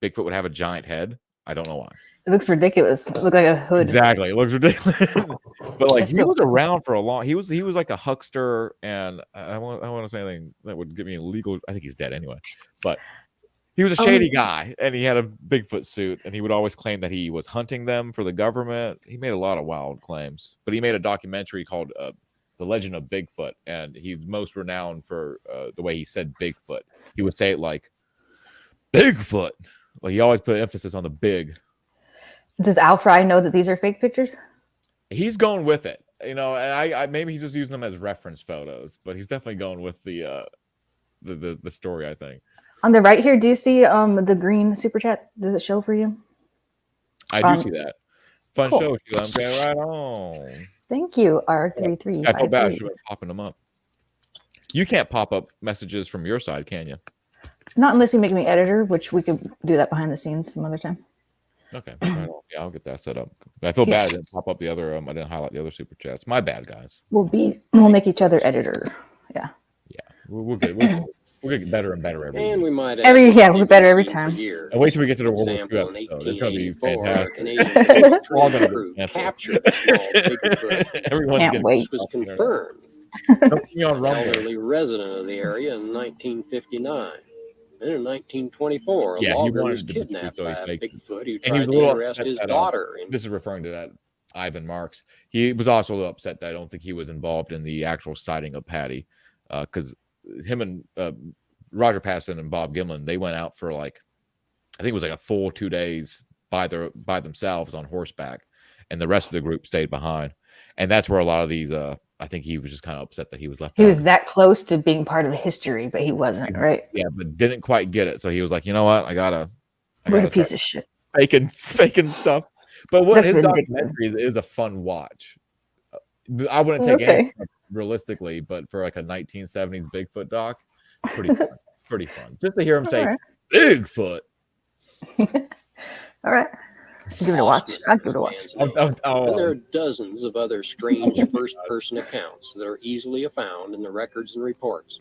Bigfoot would have a giant head. I don't know why. It looks ridiculous. It looks like a hood. Exactly, it looks ridiculous. But like That's he so was around for a long. He was like a huckster, and I want to say anything that would give me illegal. I think he's dead anyway. But he was a shady guy, and he had a Bigfoot suit, and he would always claim that he was hunting them for the government. He made a lot of wild claims, but he made a documentary called "The Legend of Bigfoot," and he's most renowned for the way he said Bigfoot. He would say it like Bigfoot. Like he always put emphasis on the big. Does Al Fry know that these are fake pictures? He's going with it, and I maybe he's just using them as reference photos, but he's definitely going with the story, I think. On the right here, do you see the green super chat? Does it show for you? I do see that. Fun cool. show, Sheila. I'm getting right on. Thank you, R33. I feel bad. I should have been popping them up. You can't pop up messages from your side, can you? Not unless you make me editor, which we could do that behind the scenes some other time. Okay. Right on. Yeah, I'll get that set up. I feel bad I didn't pop up the other. I didn't highlight the other super chats. My bad, guys. We'll make each other editor. Yeah. Yeah. We'll get better and better every And year. we might we're better every time. And wait till we get to the World War II episode. It's going to be fantastic. Canadian All gonna crew be captured a small Bigfoot. Everyone's Can't gonna wait. This was confirmed. Don't be on An Rumble. elderly resident of the area in 1959. And in 1924, a Yeah, he logger wanted was to be kidnapped true, so by a he faked it. Bigfoot who And he was tried a to little arrest upset his that, daughter. This is referring to that Ivan Marks. He was also a little upset that I don't think he was involved in the actual sighting of Patty, because him and Roger Patterson and Bob Gimlin, they went out for like, I think it was like a full 2 days by themselves on horseback, and the rest of the group stayed behind. And that's where a lot of these, I think he was just kind of upset that he was left out. He was that close to being part of history, but he wasn't, right? Yeah, but didn't quite get it. So he was like, you know what? I gotta What a piece of shit. faking stuff. But what That's his ridiculous. documentary is a fun watch. I wouldn't take Okay. anything realistically, but for like a 1970s Bigfoot doc, pretty fun. Pretty fun. Just to hear him say All right. Bigfoot. All right. Give it a watch. I'll give it a watch. And there are dozens of other strange first-person accounts that are easily found in the records and reports.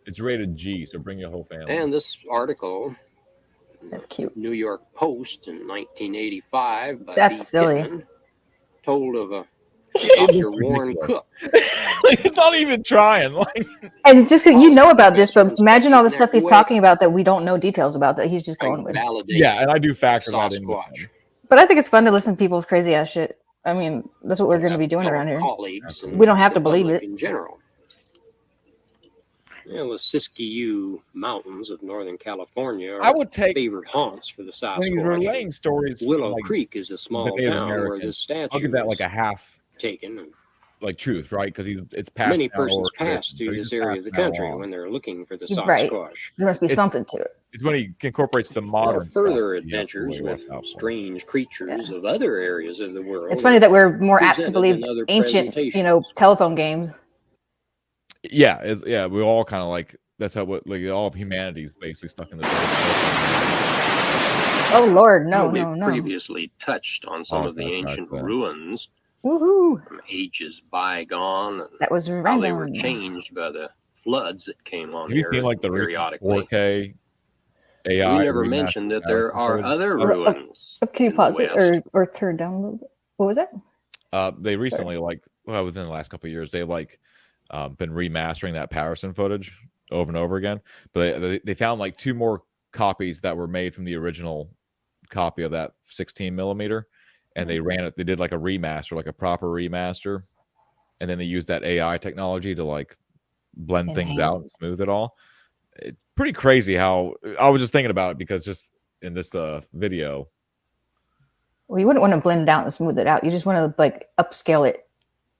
It's rated G, so bring your whole family. And this article, That's cute. New York Post in 1985 by That's B. silly. Pittman, told of a Dr. Warren Cook. It's not even trying. Like, And just 'cause you know about this, but imagine all the stuff he's talking about that we don't know details about that he's just going with. yeah, and I do factor that in. But I think it's fun to listen to people's crazy ass shit. I mean, that's what we're going to be doing around here. Colleagues and We don't have to the believe public it. in general. Yeah, the Siskiyou Mountains of Northern California are I would take favorite haunts for the Sasquatch. when he's relaying stories. from, Willow like, Creek is a small the Native town where Americans, this statue I'll give that like a half taken. And like truth, right? Because it's past. many now persons or pass tradition, through so this he's area of the passed now country on. when they're looking for the Right. Sasquatch. There must be It's- something to it. It's when he incorporates the modern Further stuff, yeah, adventures really with works out for him. strange creatures of other areas of the world. It's funny that we're more apt to presented believe in other ancient, presentations. telephone games. Yeah, we all kind of like that's how all of humanity is basically stuck in this. Oh Lord, no, We've no, no. previously touched on some Oh, of the that's ancient right there. ruins Woohoo! from ages bygone, and That was how they were random. changed by the floods that came on Have you here seen like the recent periodically. 4K AI? We never remastered mentioned that there are footage? other Oh, ruins. Can you in the pause it West. or turn down a little bit? What was that? They recently, within the last couple of years, they been remastering that Patterson footage over and over again. But they found like 2 more copies that were made from the original copy of that 16 millimeter, and they ran it. They did like a remaster, like a proper remaster, and then they used that AI technology to like blend things out and smooth it all. It's pretty crazy how I was just thinking about it because just in this video. Well, you wouldn't want to blend it out and smooth it out. You just want to like upscale it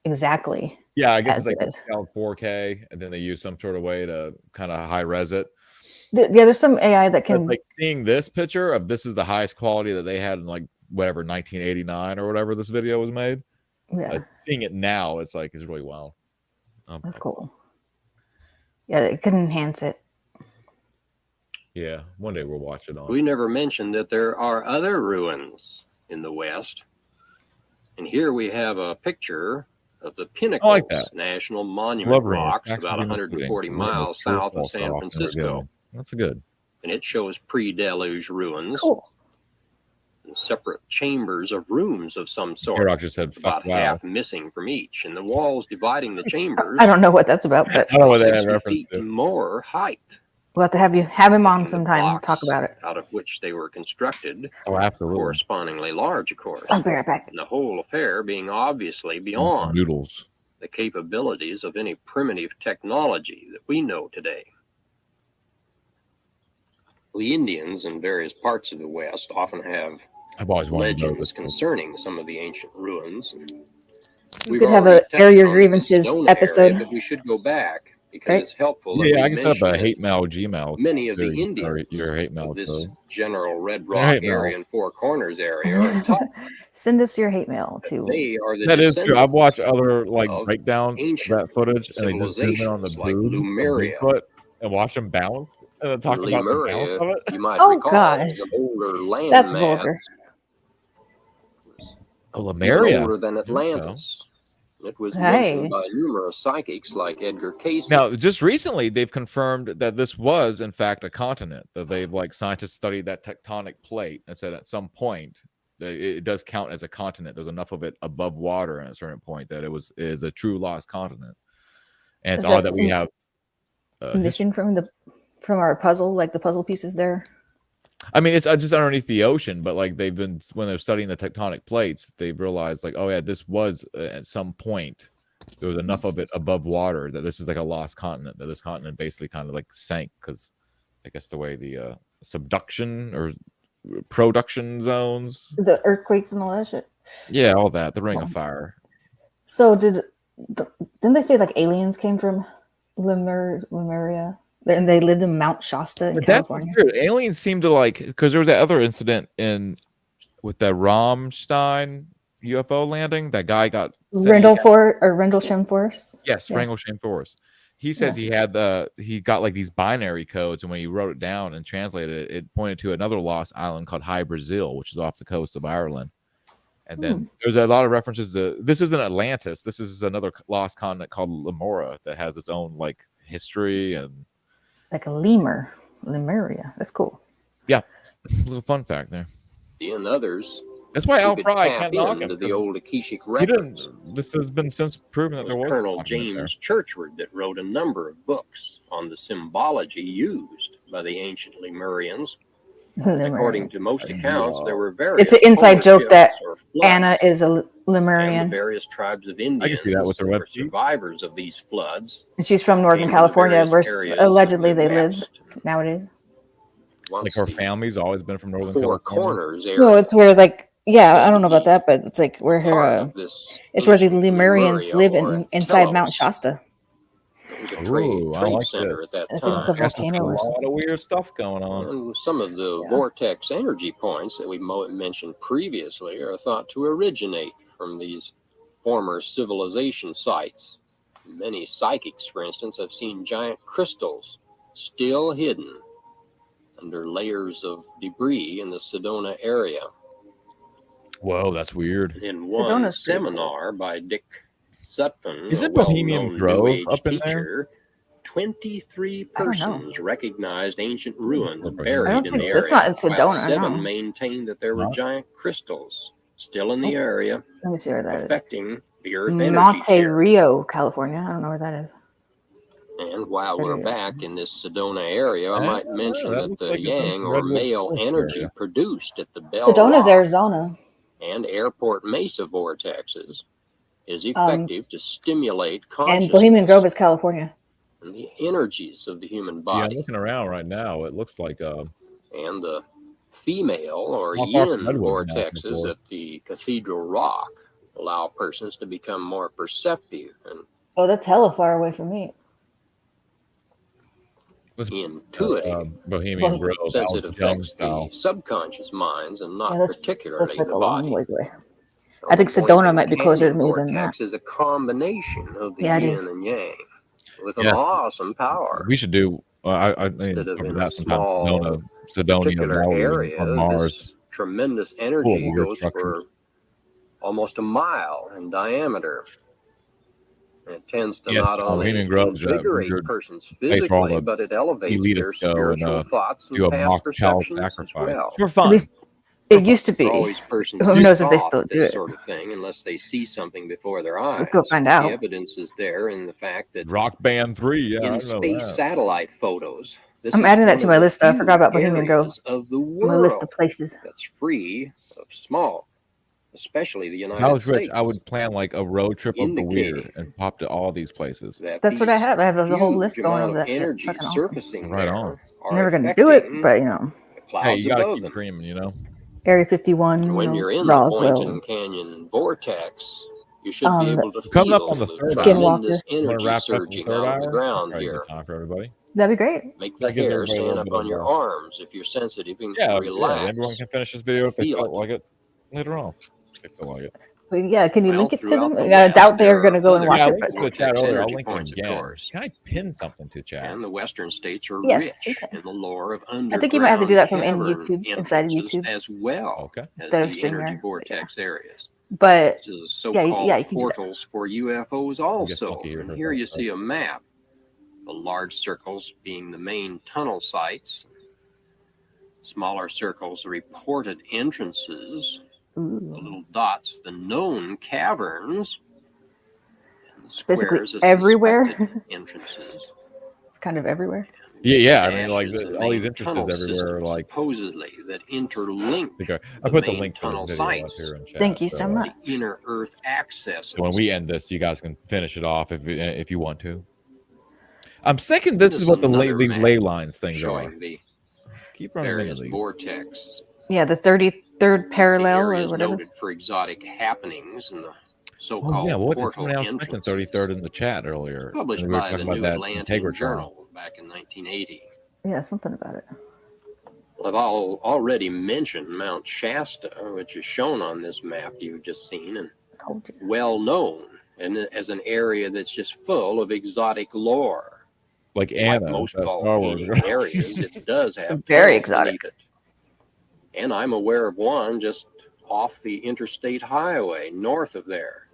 exactly. Yeah, I guess as it's like it is. scaled 4K, and then they use some sort of way to kind of high res it. Yeah, there's some AI that But, can. like seeing this picture of this is the highest quality that they had in like whatever 1989 or whatever this video was made. Yeah. Seeing it now, it's like it's really wow. That's cool. Yeah, it can enhance it. Yeah, one day we'll watch it on. We never mentioned that there are other ruins in the West. And here we have a picture of the Pinnacles National Monument rocks about 140 miles south of San Francisco. That's good. And it shows pre-deluge ruins. Cool. And separate chambers of rooms of some sort. Here, I just said, about half missing from each. And the walls dividing the chambers. I don't know what that's about, but I don't know what that 60 reference feet to. more height. We'll have to have him on sometime and talk about it. Out of which they were constructed. Oh, absolutely. Correspondingly large, of course. I'll be right back. And the whole affair being obviously beyond noodles. The capabilities of any primitive technology that we know today. The Indians in various parts of the West often have I've always wanted to know legends concerning some of the ancient ruins. We could have an air your grievances episode. But we should go back because right? it's helpful. That Yeah, we I can set up a mention hate mail Gmail. many of the Indians your hate mail. of this So. general Red Your Rock hate mail. area and Four Corners area are taught Send us your hate mail too. they are the That is true. I've watched other like of breakdowns of that footage, and they just zoom in on the civilizations like boobs of Lemuria. Bigfoot and watch them bounce, and then talk about the Lemuria, bounce of it. you might Oh, recall, gosh. is an older land That's mass, vulgar. Oh, even Lemuria. older than Atlantis. It was Hey. mentioned by numerous psychics like Edgar Cayce. Now, just recently, they've confirmed that this was, in fact, a continent. That they've like scientists studied that tectonic plate and said at some point that it does count as a continent. There's enough of it above water at a certain point that it is a true lost continent. And it's Is odd that that we have missing from our puzzle, like the puzzle pieces there. I mean, it's just underneath the ocean, but like they've been when they're studying the tectonic plates, they've realized like, oh yeah, this was at some point there was enough of it above water that this is like a lost continent. That this continent basically kind of like sank because I guess the way the subduction or production zones, The earthquakes and all that shit. yeah, all that, the Ring of Fire. So didn't they say like aliens came from Lemuria? And they lived in Mount Shasta in But that's California. weird. Aliens seem to like because there was that other incident with the Rammstein UFO landing. That guy got Rendlesham Forest. Yes, Yeah. Rendlesham Forest. He says he got like these binary codes, and when he wrote it down and translated it, it pointed to another lost island called High Brazil, which is off the coast of Ireland. And then there's a lot of references to this isn't Atlantis. This is another lost continent called Lemuria that has its own like history and Like a Lemuria. That's cool. yeah, little fun fact there. And others. That's why who Al could Fry tap can't knock him. into the old Akashic He records. didn't. This has been since proven that there was Colonel a continent there. James Churchward that wrote a number of books on the symbology used by the ancient Lemurians. According to most accounts, there were various. It's an inside polar joke that shifts or floods, Anna is a and the Lemurian. various tribes of I Indians can see that with the who red were feet. survivors of these floods. And she's from Northern came to California, various where areas of allegedly the they live West. nowadays. Like her family's always been from Northern Four California. Corners area. No, it's where like I don't know about that, but it's like where her Part of this it's where the ancient Lemurians Lemuria live or inside Mount Telos. Shasta. It was a Ooh, I trade like center this. at that I think time. it's a Yes, there's volcano a or lot something. of weird stuff going on. And some of the vortex energy points that we mentioned previously are thought to originate from these former civilization sites. Many psychics, for instance, have seen giant crystals still hidden under layers of debris in the Sedona area. Whoa, that's weird. In one Sedona's pretty cool. seminar by Dick Sutphin, Isn't a Bohemian well-known Grove New Age up in there? teacher, 23 I don't know. persons recognized ancient ruins I don't buried in the area. that's not in Sedona, while 7 no. maintained that there were Huh? giant crystals still in the area, Let me see where that is. affecting the Earth energy Monte field. Rio, California. I don't know where that is. And while There we're you go. back in this Sedona area, I might mention that that looks the like it's in yang the or Redwood male Forest energy area. produced at the Bell Sedona's Rock Arizona. and Airport Mesa vortexes is effective to stimulate And consciousness Bohemian Grove is California. and the energies of the human Yeah, I'm body. looking around right now. It looks like And the female or How far from yin Redwood National vortexes Forest? at the Cathedral Rock allow persons to become more perceptive and Oh, that's hella far away from me. intuitive. Bohemian Grove, Since it Al Jones affects style. the subconscious minds and not Yeah, that's particularly like the a long body. ways away. So I think the point Sedona might be closer to canyon me than that. vortex is a combination of the Yeah, it yin is. and yang with an Yeah. awesome power. We should do. I mean, Instead of cover in a that sometime. small Sedonia particular Valley area, on Mars. this tremendous Full of energy weird goes structures. for almost a mile in diameter. And it tends to not only Bohemian Grove's invigorate weird persons place for all physically, the but it elevates elitists their go and, spiritual thoughts do and a past mock cow perceptions as sacrifice. well. For fun. At least it used to be. For always persons Who knows if they scoff still at do this it? sort of thing unless they see something before their eyes. We'll go find The out. evidence is there in the fact that Rock Band 3, yeah, I in know space that. satellite photos, this I'm is adding that one to of my the list, though. I few forgot about Bohemian Grove. areas of the On my list of world places. that's free of smog, especially the If United I was rich, States. I would plan like a road trip of the Indicating weird and pop to all these places. That's what I have. I have the whole list huge going amount of of that shit. energy Fucking awesome. surfacing Right there on. are Never gonna do it, affecting but you know, the clouds Hey, you gotta above keep them. dreaming, you know. Area 51, you When know, you're in the Roswell. Boynton Canyon vortex, you should be able to Coming feel up on the the third hour. tremendous Want to energy wrap up the surging third out of the hour? ground Probably a here. good time for everybody. That'd be great. Make the That gives hair everybody a stand little up bit on of your a- arms if you're sensitive and Yeah, relax. everyone can finish this video if they Feel feel like it later on. If they feel like it. But yeah, can you Well, link it to throughout them? the I West, doubt they're there gonna are go and other watch Yeah, I it, linked but to the chat vortex earlier. I'll energy link it points, of again. course. Can I pin something to chat? And the western states are Yes, rich okay. in the lore of I think you might have to do that from in underground YouTube, cavern inside of entrances YouTube, as well Okay. as instead of the energy StreamYard. vortex areas. But This is yeah, so-called yeah, you can do that. portals for UFOs also. lucky here And for here that, you right? see a map. The large circles being the main tunnel sites. Smaller circles, reported entrances. The little dots, the known caverns. And the Basically squares, the everywhere. suspected entrances. Kind of everywhere. Yeah. I mean, like Dashes and all these main entrances tunnel everywhere. systems, Like, supposedly that interlink okay. I the put the main link for tunnel this video up sites. here in chat. Thank you so much. The inner Earth access. So when we end this, you guys can finish it off if you want to. I'm second. This is what these ley lines things are. Showing the Keep running into various these. vortex. Yeah, the 33rd parallel or Areas whatever. noted for exotic happenings and the Oh so-called yeah, what did portal someone else mention entrances. 33rd in the chat earlier? Published And we were by the talking about New that Atlantic Integratron. Journal back in 1980. Yeah, something about it. Well, I've already mentioned Mount Shasta, which is shown on this map you've just seen, and well known, and as an area that's just full of exotic lore. Like Like Anna, most that's Star Wars. volcanic areas, it does have Very tunnels exotic. beneath it. And I'm aware of one just off the interstate highway north of there.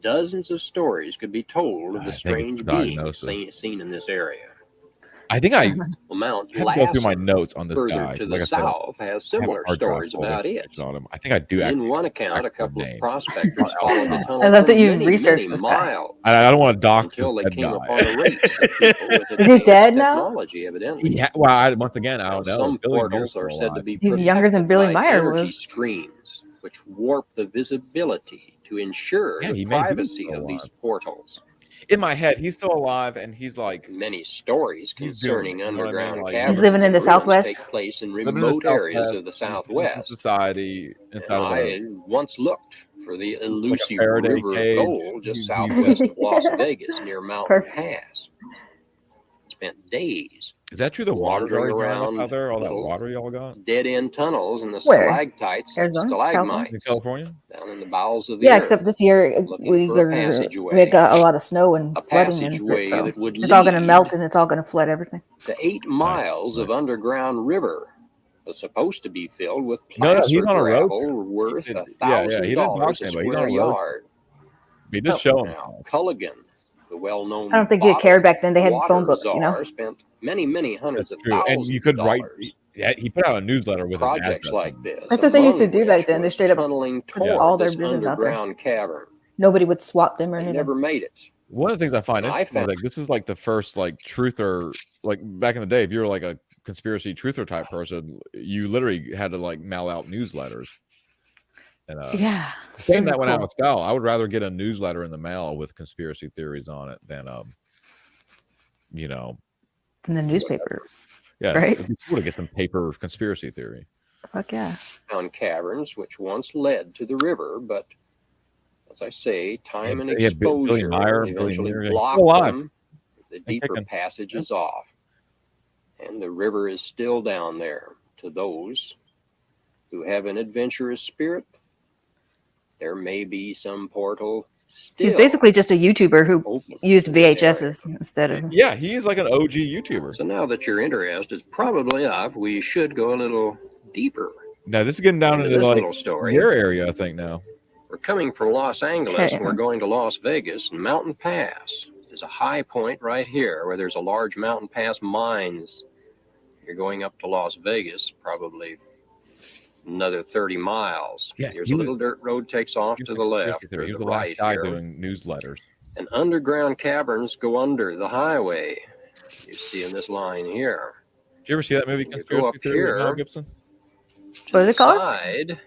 Dozens of stories could be told of the I think it's strange the beings diagnosis. seen in this area. I think I Well, Mount have to go through my Lassen, notes on this further guy. to Like the I said, south, has I have a similar hard drive stories full of about it. information on him. I think I do actually. In one account, a couple of name. prospectors followed the tunnel I love for that you many, researched many this guy. miles I don't want to dox this until they dead came guy. upon a race of people with Is he advanced dead now? technology, evidently. Yeah, well, once again, I Now, don't know. some Billy portals Muir's are still said to alive. be He's younger than protected Billy by Meyer energy was. screens, which warp the visibility to ensure Yeah, the he may be privacy still of these alive. portals. In my head, he's still alive, and he's like Many stories he's doing concerning it. You know what I mean? underground Like caverns He's living in and the ruins Southwest. take place in living in the remote areas Southwest, of the in Southwest. society, inside And of I once looked for the elusive Faraday river of cage. gold just He's southwest of Las Vegas near Mountain Perfect. Pass. Spent days Is that true? The water's wandering already drying up around out there. All that little water y'all got dead-end tunnels in the Where? stalactites and Arizona? California? in stalagmites California? down in the bowels of the Yeah, earth, except this year looking for a passageway. we got a lot of snow and A flooding and passageway shit, so that would it's all gonna lead melt and it's all gonna flood everything. to 8 miles of underground river that's supposed to be filled with No, placer he's on a road gravel trip. worth He did- $1,000 he didn't box a anybody. He's on square a road yard. He just show him. Now, Culligan, the well-known I don't think you cared back then. They had water phone books, you know. czar, spent many hundreds That's of true. thousands And you could of write. dollars. Yeah, he put out a newsletter with his Projects address like on it. this. That's what they used to among do back which then. They was straight up tunneling put toward all their this business out there. underground cavern. Nobody would swap them or They anything. never made it. One of the things I find I interesting is found- like this is like the first like truther, like back in the day, if you were like a conspiracy truther type person, you literally had to like mail out newsletters. And Yeah, saying those are that went out cool. of style. I would rather get a newsletter in the mail with conspiracy theories on it than you know, In the newspaper. yeah, Right? it'd be cool to get some paper conspiracy theory. Fuck yeah. Found caverns which once led to the river, but as I say, time and Yeah, Billy exposure Meyer, Billy eventually Muir, blocked still alive. them. The And deeper kicking. passages off. And the river is still down there. To those who have an adventurous spirit, there may be some portal still. He's basically just a YouTuber who used VHSs instead of. Yeah, he is like an OG YouTuber. So now that your interest is probably up, we should go a little deeper. Now this is getting down into this like little story. your area, I think now. We're coming from Los Angeles, Okay. and we're going to Las Vegas, and Mountain Pass is a high point right here where there's a large Mountain Pass mines. You're going up to Las Vegas, probably another 30 miles. Yeah, Here's he a was- little dirt road takes off to the left. He There's was a the last right guy here. doing newsletters. And underground caverns go under the highway. You see in this line here. Did you ever see that movie You go up Conspiracy Theory with Mel here. Gibson? What is it called? Side,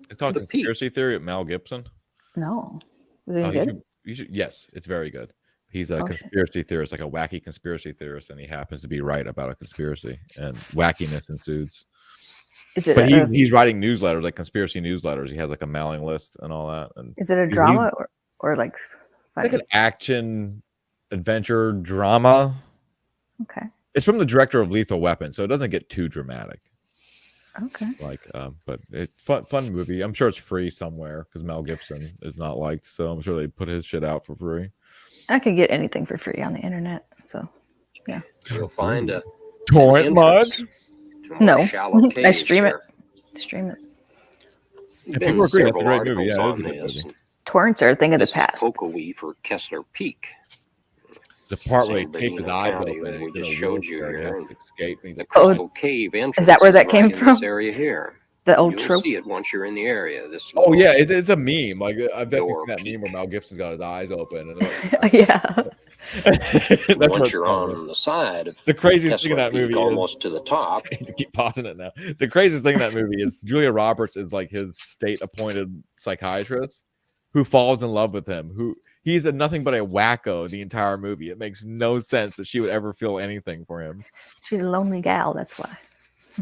It's called The Peak. Conspiracy Theory with Mel Gibson. No. Is it Oh, any good? you should, yes, it's very good. He's a Oh, shit. conspiracy theorist, like a wacky conspiracy theorist, and he happens to be right about a conspiracy, and wackiness ensues. Is it But a- he's writing newsletters, like conspiracy newsletters. He has like a mailing list and all that. And Is it a he's- drama or like? It's like funny? an action adventure drama. Okay. It's from the director of Lethal Weapon, so it doesn't get too dramatic. Okay. Like, but it's fun movie. I'm sure it's free somewhere because Mel Gibson is not liked, so I'm sure they put his shit out for free. I could get anything for free on the internet. So, yeah. you'll find a Torrent mud. No, shallow I caves stream here. it. Stream it. Yeah, Been people agree. That's a several great movie. articles Yeah, it is on a good this. movie. Torrents are a thing of the This is past. Kokowee for Kessler Peak. The part where he San taped his Bernardino eyes County, open that we and he just did a showed rope you there, he here. had to escape. And he's The like, Crystal Cave entrance Is that where that right came in from? This area here. The old You'll trope. see it once you're in the area. This oh yeah, it's a meme. Like I've definitely Door seen that meme where Mel Gibson's got his eyes open. And Yeah. that's once what you're on the side of the craziest thing in Kessler that movie Peak, is, almost to the top. I hate to keep pausing it now. The craziest thing in that movie is Julia Roberts is like his state-appointed psychiatrist who falls in love with him. Who he's nothing but a wacko the entire movie. It makes no sense that she would ever feel anything for him. She's a lonely gal. That's why.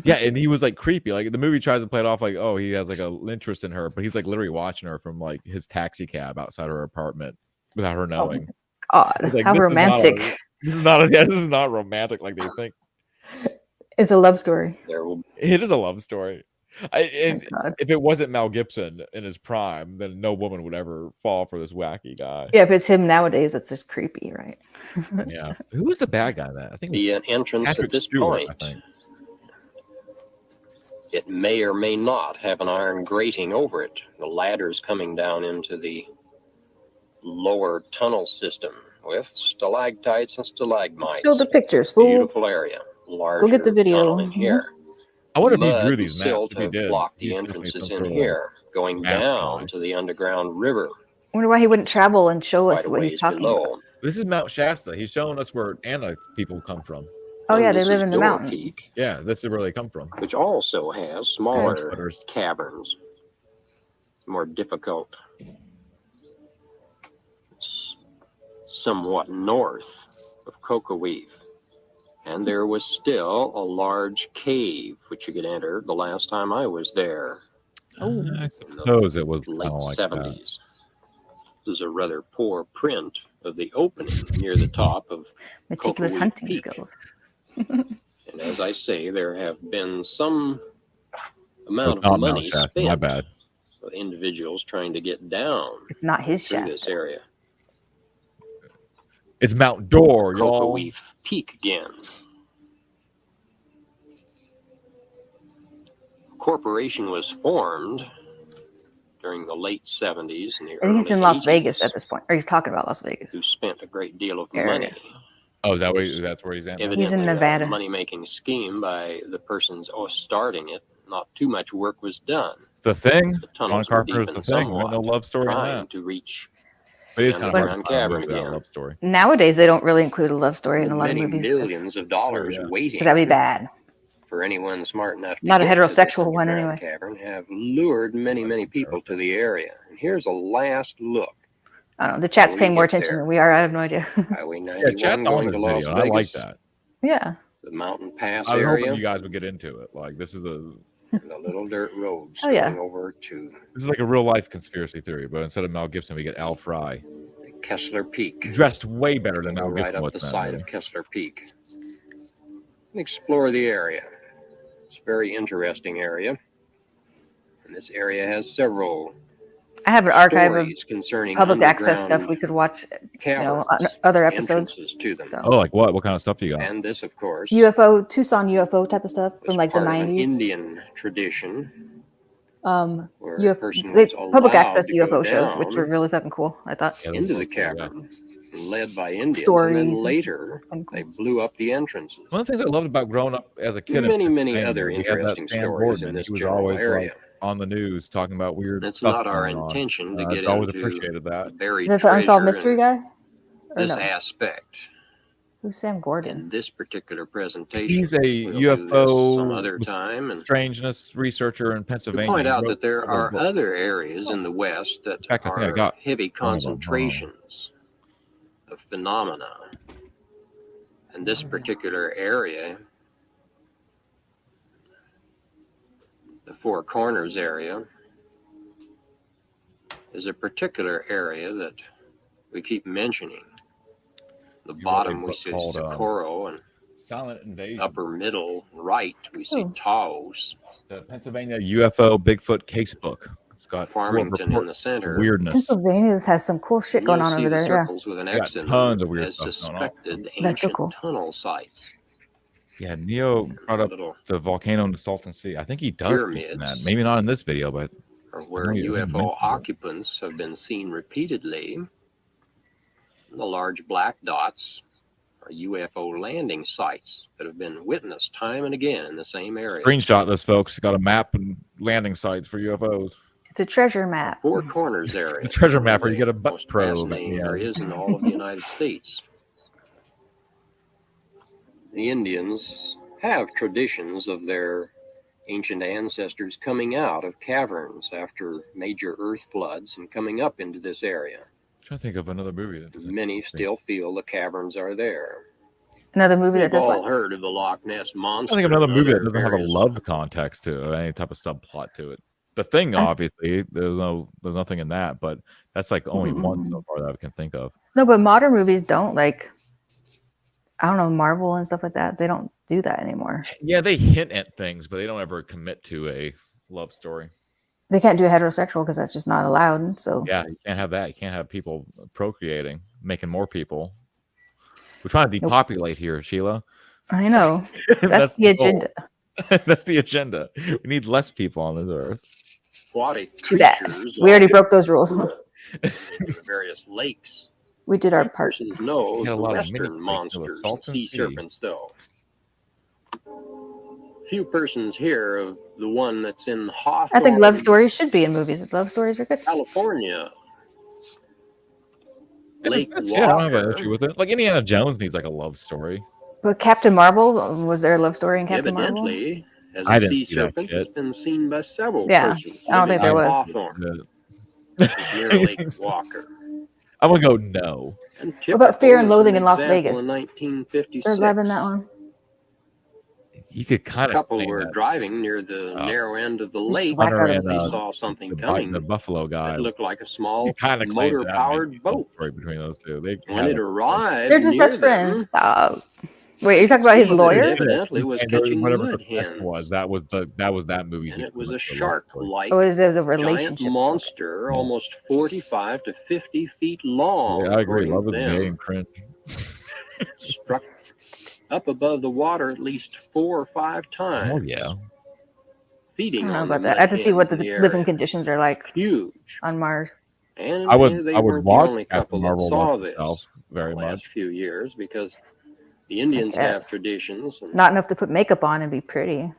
Yeah, and he was like creepy. Like the movie tries to play it off like, oh, he has like a interest in her, but he's like literally watching her from like his taxi cab outside her apartment without her knowing. God, It's like, how this is not romantic. this is not romantic like they think. It's a love story. It is a love story. And God. if it wasn't Mel Gibson in his prime, then no woman would ever fall for this wacky guy. Yeah, if it's him nowadays, it's just creepy, right? Yeah. Who was the bad guy in that? I think The entrance Patrick at this Stewart, point. I think. It may or may not have an iron grating over it. The ladder's coming down into the lower tunnel system with stalactites and stalagmites. Show the pictures, fool. Beautiful area. Larger Go get the video. tunnel in here. I wonder if he Mud drew and these maps. silt If he have did, blocked he the should be entrances some in sort of here, going map down guy. to the underground river. I wonder why he wouldn't travel and show us Quite a what he's ways talking below. about. This is Mount Shasta. He's showing us where Anna people come from. Oh And yeah, they this live is in the Door mountain. Peak, Yeah, this is where they come from. which also has smaller Splitters. caverns, more difficult, somewhat north of Kokowee. And there was still a large cave which you could enter the last time I was there. Oh, I suppose it was late kind of like that. 70s. This is a rather poor print of the opening near the top of meticulous Kokowee hunting Peak. skills. And as I say, there have been some It's amount not of Mount money Shasta. My spent bad. with individuals trying to get down It's not his through this Shasta. area. It's Mount Door, y'all. Kokowee Peak again. Corporation was formed during the late 70s and the I think he's early in Las 80s, Vegas at this point, or he's talking about Las Vegas. who spent a great deal of Area. money. Oh, is that where that's where he's at? now? Evidently, Nevada. a money-making scheme by the persons starting it. Not too much work was done. The Thing. The John tunnels were Carpenter's The deepened Thing. There's somewhat, no love story in trying that. to reach But it is the kind of hard to underground find a cavern movie without a again. love story. Nowadays, they don't really include a love story in a lot of Many movies. millions of dollars waiting Because that'd be bad. for anyone smart enough to Not a get to this heterosexual one, underground anyway. cavern have lured many people to the area. And here's a last look. I don't know. The chat's When we paying more get attention there. than we are. I have no idea. Highway Yeah, 91 chat's on going this to Las video. And I like Vegas. that. Yeah. The Mountain Pass I was hoping area. you guys would get into it. Like this is a The little dirt roads Oh, yeah. going over to this is like a real life conspiracy theory, but instead of Mel Gibson, we get Al Fry, Kessler Peak. dressed way better than Mel Right Gibson up was the in that side movie. of Kessler Peak. and explore the area. It's a very interesting area. And this area has several I have an archive of stories concerning public access underground stuff we could watch, caverns, other episodes. entrances to them. So. Oh, like what? What kind of stuff do you got? And this, of course, Tucson UFO type of stuff from like the part of an 90s. Indian tradition. Where a UFO, person was public allowed access to go UFO shows, which down were really fucking cool, I thought. into the cavern, led by Indians, Stories and and then later they blew up the entrances. One of the things I loved about growing up as a kid, Many, in many Pennsylvania, other we had that interesting Stan stories Boardman. in this He was general always area. like on the news talking about weird It's stuff not our going on. intention to get I always into appreciated that. buried Is that the Unsolved treasure Mystery guy? Or this no? aspect. Who's Sam Gordon? In this particular presentation, He's a we'll do this some other UFO time, and strangeness researcher in to Pennsylvania. point He out wrote that there several are books. other areas in the West that fact, I think I are got heavy one of them. concentrations of phenomena. And this particular area, the Four Corners area, is a particular area that we keep mentioning. The bottom we see Socorro, and Silent Invasion. upper middle right we see Taos. The Pennsylvania UFO Bigfoot casebook. It's got Farmington in the center. weirdness. Pennsylvania has some cool shit going on over there. Yeah. Circles with an Got X in tons them of weird as stuff going on. suspected That's so ancient cool. tunnel sites. Yeah, Neo brought up the volcano in the Salton Sea. I think he does mention that. Maybe not in this video, but Or where UFO occupants have been seen repeatedly. The large black dots are UFO landing sites that have been witnessed time and again in the same area. screenshot this, folks. Got a map and landing sites for UFOs. It's a treasure map. Four Corners area. The treasure map where you get a butt most probe. fascinating Yeah. areas in all of the United States. The Indians have traditions of their ancient ancestors coming out of caverns after major earth floods and coming up into this area. I'm trying to think of another movie that does it. Many still feel the caverns are there. Another movie that We've does all what? heard of the Loch Ness Monster. I think of another and movie that other doesn't have a various love context to it or any type of subplot to it. The Thing, obviously, there's nothing in that, but that's like only one so far that I can think of. No, but modern movies don't like. I don't know, Marvel and stuff like that. They don't do that anymore. Yeah, they hint at things, but they don't ever commit to a love story. They can't do a heterosexual because that's just not allowed. So Yeah, you can't have that. You can't have people procreating, making more people. We're trying to depopulate here, Sheila. I know. That's the goal. agenda. That's the agenda. We need less people on this earth. aquatic Too bad. creatures. We already broke those rules. Various lakes. We did our part. Persons know We had a the lot of mini western lakes with monsters and Salton sea Sea. serpents, though. Few persons hear of the one that's in Hawthorne, I think love stories should be in movies. Love stories are good. California. Lake Yeah, I don't have an Walker. issue with it. Like Indiana Jones needs like a love story. But Captain Marvel, was there a love story in Captain Marvel? Evidently, as I a didn't sea see that serpent has shit. been seen by several Yeah, persons. I don't think there living in was. Hawthorne, which is near Lake Walker. I'm gonna go no. And What about Fear and typical is Loathing an in Las example Vegas? In 1956, There's love in that one. You could a kind of couple were driving near the narrow end of the lake. Hunter They and saw something coming. the Buffalo guy. It looked like a small You kind of claim that motor-powered boat. story between those two. They When it arrived, They're just near best friends. them, Stop. Wait, you're talking about his Seemed lawyer? that evidently was And there catching whatever mud the question hens. was. That was that movie's. And it was a equivalent to love shark-like Oh, there was a giant relationship. monster, almost 45 to 50 feet long. story. Yeah, I agree. according Love to is them. gay and cringe. Struck up above the water at least 4 or 5 times. Oh yeah. I Feeding don't know on about the that. I have to see mud what hens the in living area. conditions are like Huge. on Mars. And I would they I would weren't the watch only Captain couple that Marvel saw myself this very the last much. few years, because the Indians have guess. traditions and Not enough to put makeup on and be pretty.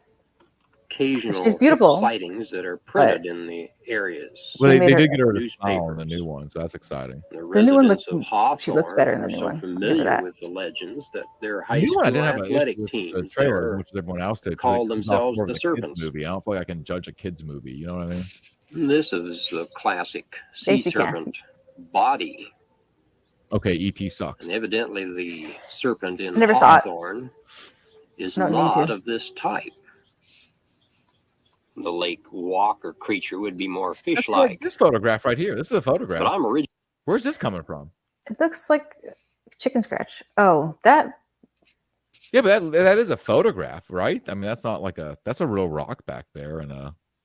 occasional She's beautiful, sightings that are printed in the areas. Well, they made her- did get rid of the newspapers. smile in the new one, so that's exciting. The The new one residents looks- of Hawthorne she looks better in the are new so one. I'll give her familiar that. with the legends that their The high new school one I didn't have an athletic issue with the teams trailer, are which everyone else did. 'cause call it comes off themselves more of the a kids Serpents. movie. I don't feel like I can judge a kids movie. You know what I mean? This is the classic sea Yes, you can. serpent body, Okay, ET sucks. and evidently the serpent in Never saw it. Hawthorne is No, me not too. of this type. The Lake Walker creature would be more That's like fish-like. this photograph right here. This is a But photograph. I'm originally Where's this coming from? It looks like chicken scratch. Oh, that Yeah, but that is a photograph, right? I mean, that's not like that's a real rock back there, and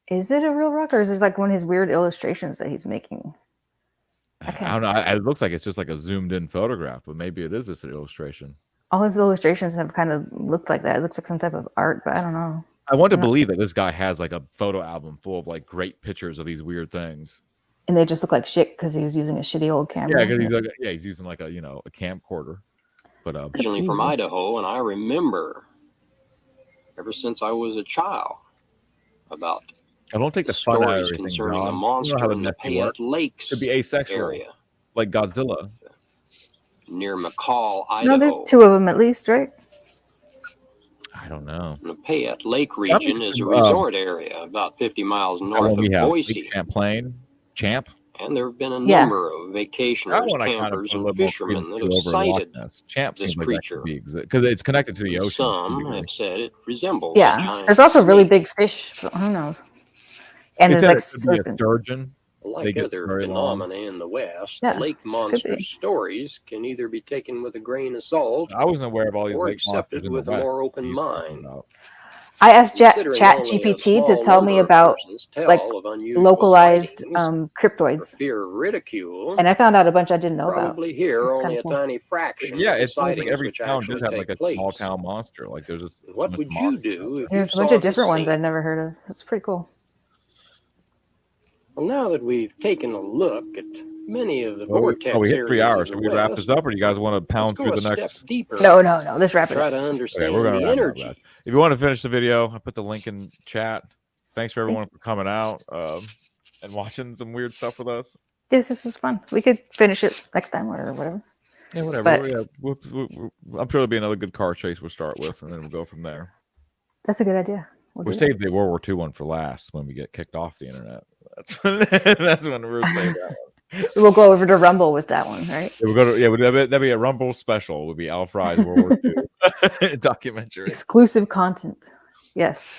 Is it a real rock, or is this like one of his weird illustrations that he's making? I don't know. It looks like it's just like a zoomed in photograph, but maybe it is just an illustration. All his illustrations have kind of looked like that. It looks like some type of art, but I don't know. I want to believe that this guy has like a photo album full of like great pictures of these weird things. And they just look like shit because he's using a shitty old camera. Yeah, because he's using like a camcorder. But originally from Idaho, and I remember ever since I was a child about I don't take the fun out of stories everything, concerning John. the You monster know how the in the nesting works. Payette Lakes Could be asexual, area like Godzilla. near McCall, Idaho. No, there's 2 of them at least, right? I don't know. The Payette Lake region is a resort area about 50 miles north of Boise. Champlain, Champ. And there have been a number of vacationers, That one I kind of campers, put a and little more fishermen that credence have to over Loch sighted Ness. Champ this seems like creature. because it's connected to the ocean. Some have said it resembles a Yeah. giant There's also really snake. big fish. So who knows? And It there's said like it could be a serpents. sturgeon. They Like get other very long. phenomena in the West, Yeah, the lake could monster be. stories can either be taken with a grain of salt I wasn't aware of all these or lake monsters accepted in the with a West. more open mind. I asked Considering Chat only a GPT to small tell me number of about persons tell like of unusual localized sightings cryptoids, fear of ridicule, and I found out a bunch I didn't know about. probably here It's only kinda a cool. tiny fraction Yeah, of the it seems like sightings every which town actually does have like take a place. small town monster. Like there's just What would you do if There's a you bunch saw of the different ones same? I'd never heard of. It's pretty cool. Well, now that we've taken a look at many of the Well, vortex we hit 3 areas hours. of Should the we wrap West, this up, or do you guys want to pound go through a the step next? deeper. No, let's wrap it Try up. to Okay, understand we're gonna the wrap it up, energy. guys. If you want to finish the video, I put the link in chat. Thanks for everyone for coming out and watching some weird stuff with us. Yes, this was fun. We could finish it next time or whatever. Yeah, whatever. But I'm sure there'll be another good car chase we'll start with, and then we'll go from there. that's a good idea. We do that. saved the World War II one for last when we get kicked off the internet. That's when we're saving that one. We'll go over to Rumble with that one, right? Yeah, we'll go to that'd be a Rumble special. It would be Al Fry's World War II documentary. Exclusive content. Yes,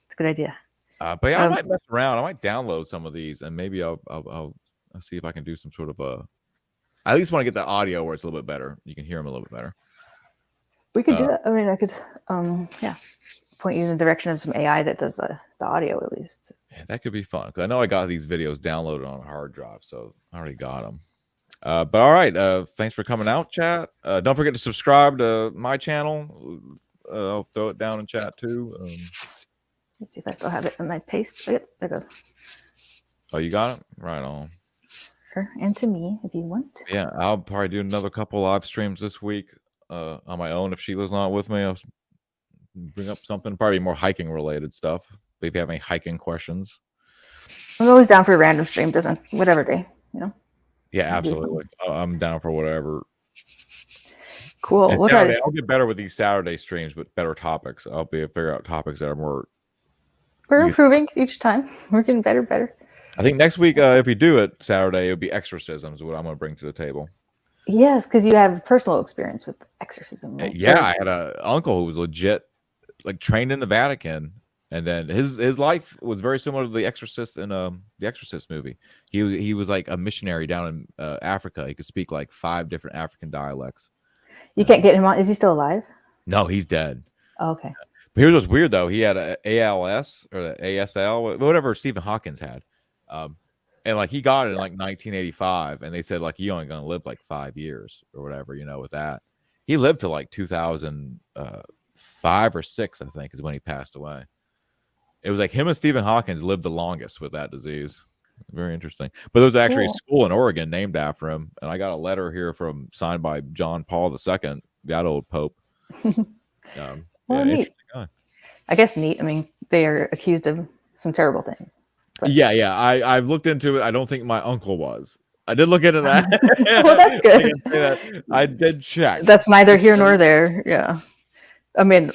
it's a good idea. But yeah, I might mess around. I might download some of these, and maybe I'll see if I can do some sort of a. I at least want to get the audio where it's a little bit better. You can hear them a little bit better. We could do that. I mean, I could, point you in the direction of some AI that does the audio at least. Yeah, that could be fun because I know I got these videos downloaded on a hard drive, so I already got them. But all right, thanks for coming out, chat. Don't forget to subscribe to my channel. I'll throw it down in chat too. Let's see if I still have it in my paste. Oh, yep, there it goes. Oh, you got it? Right on. Sure. And to me, if you want. Yeah, I'll probably do another couple live streams this week on my own if Sheila's not with me. I'll bring up something probably more hiking related stuff. If you have any hiking questions. I'm always down for a random stream, whatever day, Yeah, I'll do absolutely. I'm down for whatever. Cool. And We'll Saturday, try to- I'll get better with these Saturday streams, but better topics. I'll be able to figure out topics that are more. We're improving each time. We're getting better. I think next week, if we do it Saturday, it'll be exorcisms. What I'm going to bring to the table. Yes, because you have personal experience with exorcism. Right? Yeah, I had an uncle who was legit, like trained in the Vatican, and then his life was very similar to the Exorcist in the Exorcist movie. He was like a missionary down in Africa. He could speak like 5 different African dialects. You can't get him on. Is he still alive? No, he's dead. Oh, okay. But here's what's weird though. He had a ALS or the ASL, whatever Stephen Hawkins had. And like he got it in like 1985, and they said like he only gonna live like 5 years or whatever, with that. He lived to like 2005 or 6, I think, is when he passed away. It was like him and Stephen Hawkins lived the longest with that disease. Very interesting. But there was actually a school in Oregon named after him, and I got a letter here signed by John Paul II, that old Pope. Well, yeah, neat. interesting guy. I guess neat. I mean, they are accused of some terrible things. Yeah. I've looked into it. I don't think my uncle was. I did look into that. Well, that's good. I did check. That's neither here nor there. Yeah. I mean,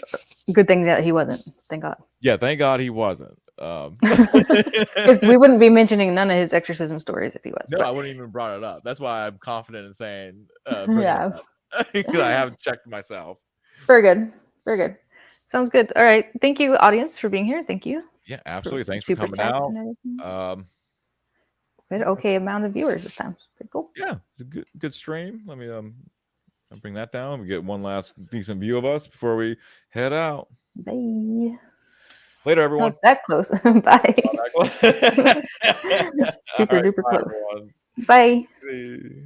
good thing that he wasn't. Thank God. Yeah, thank God he wasn't. Because we wouldn't be mentioning none of his exorcism stories if he was. No, but- I wouldn't even brought it up. That's why I'm confident in saying Yeah. because I haven't checked myself. Very good. Very good. Sounds good. All right. Thank you, audience, for being here. Thank you. Yeah, absolutely. Thanks for Super coming chats out. and everything. We had an okay amount of viewers this time. It's pretty cool. Yeah, it's a good stream. Let me I'll bring that down. We get one last decent view of us before we head out. Bye. Later, everyone. Not that close. Bye. Super duper close. Bye. See.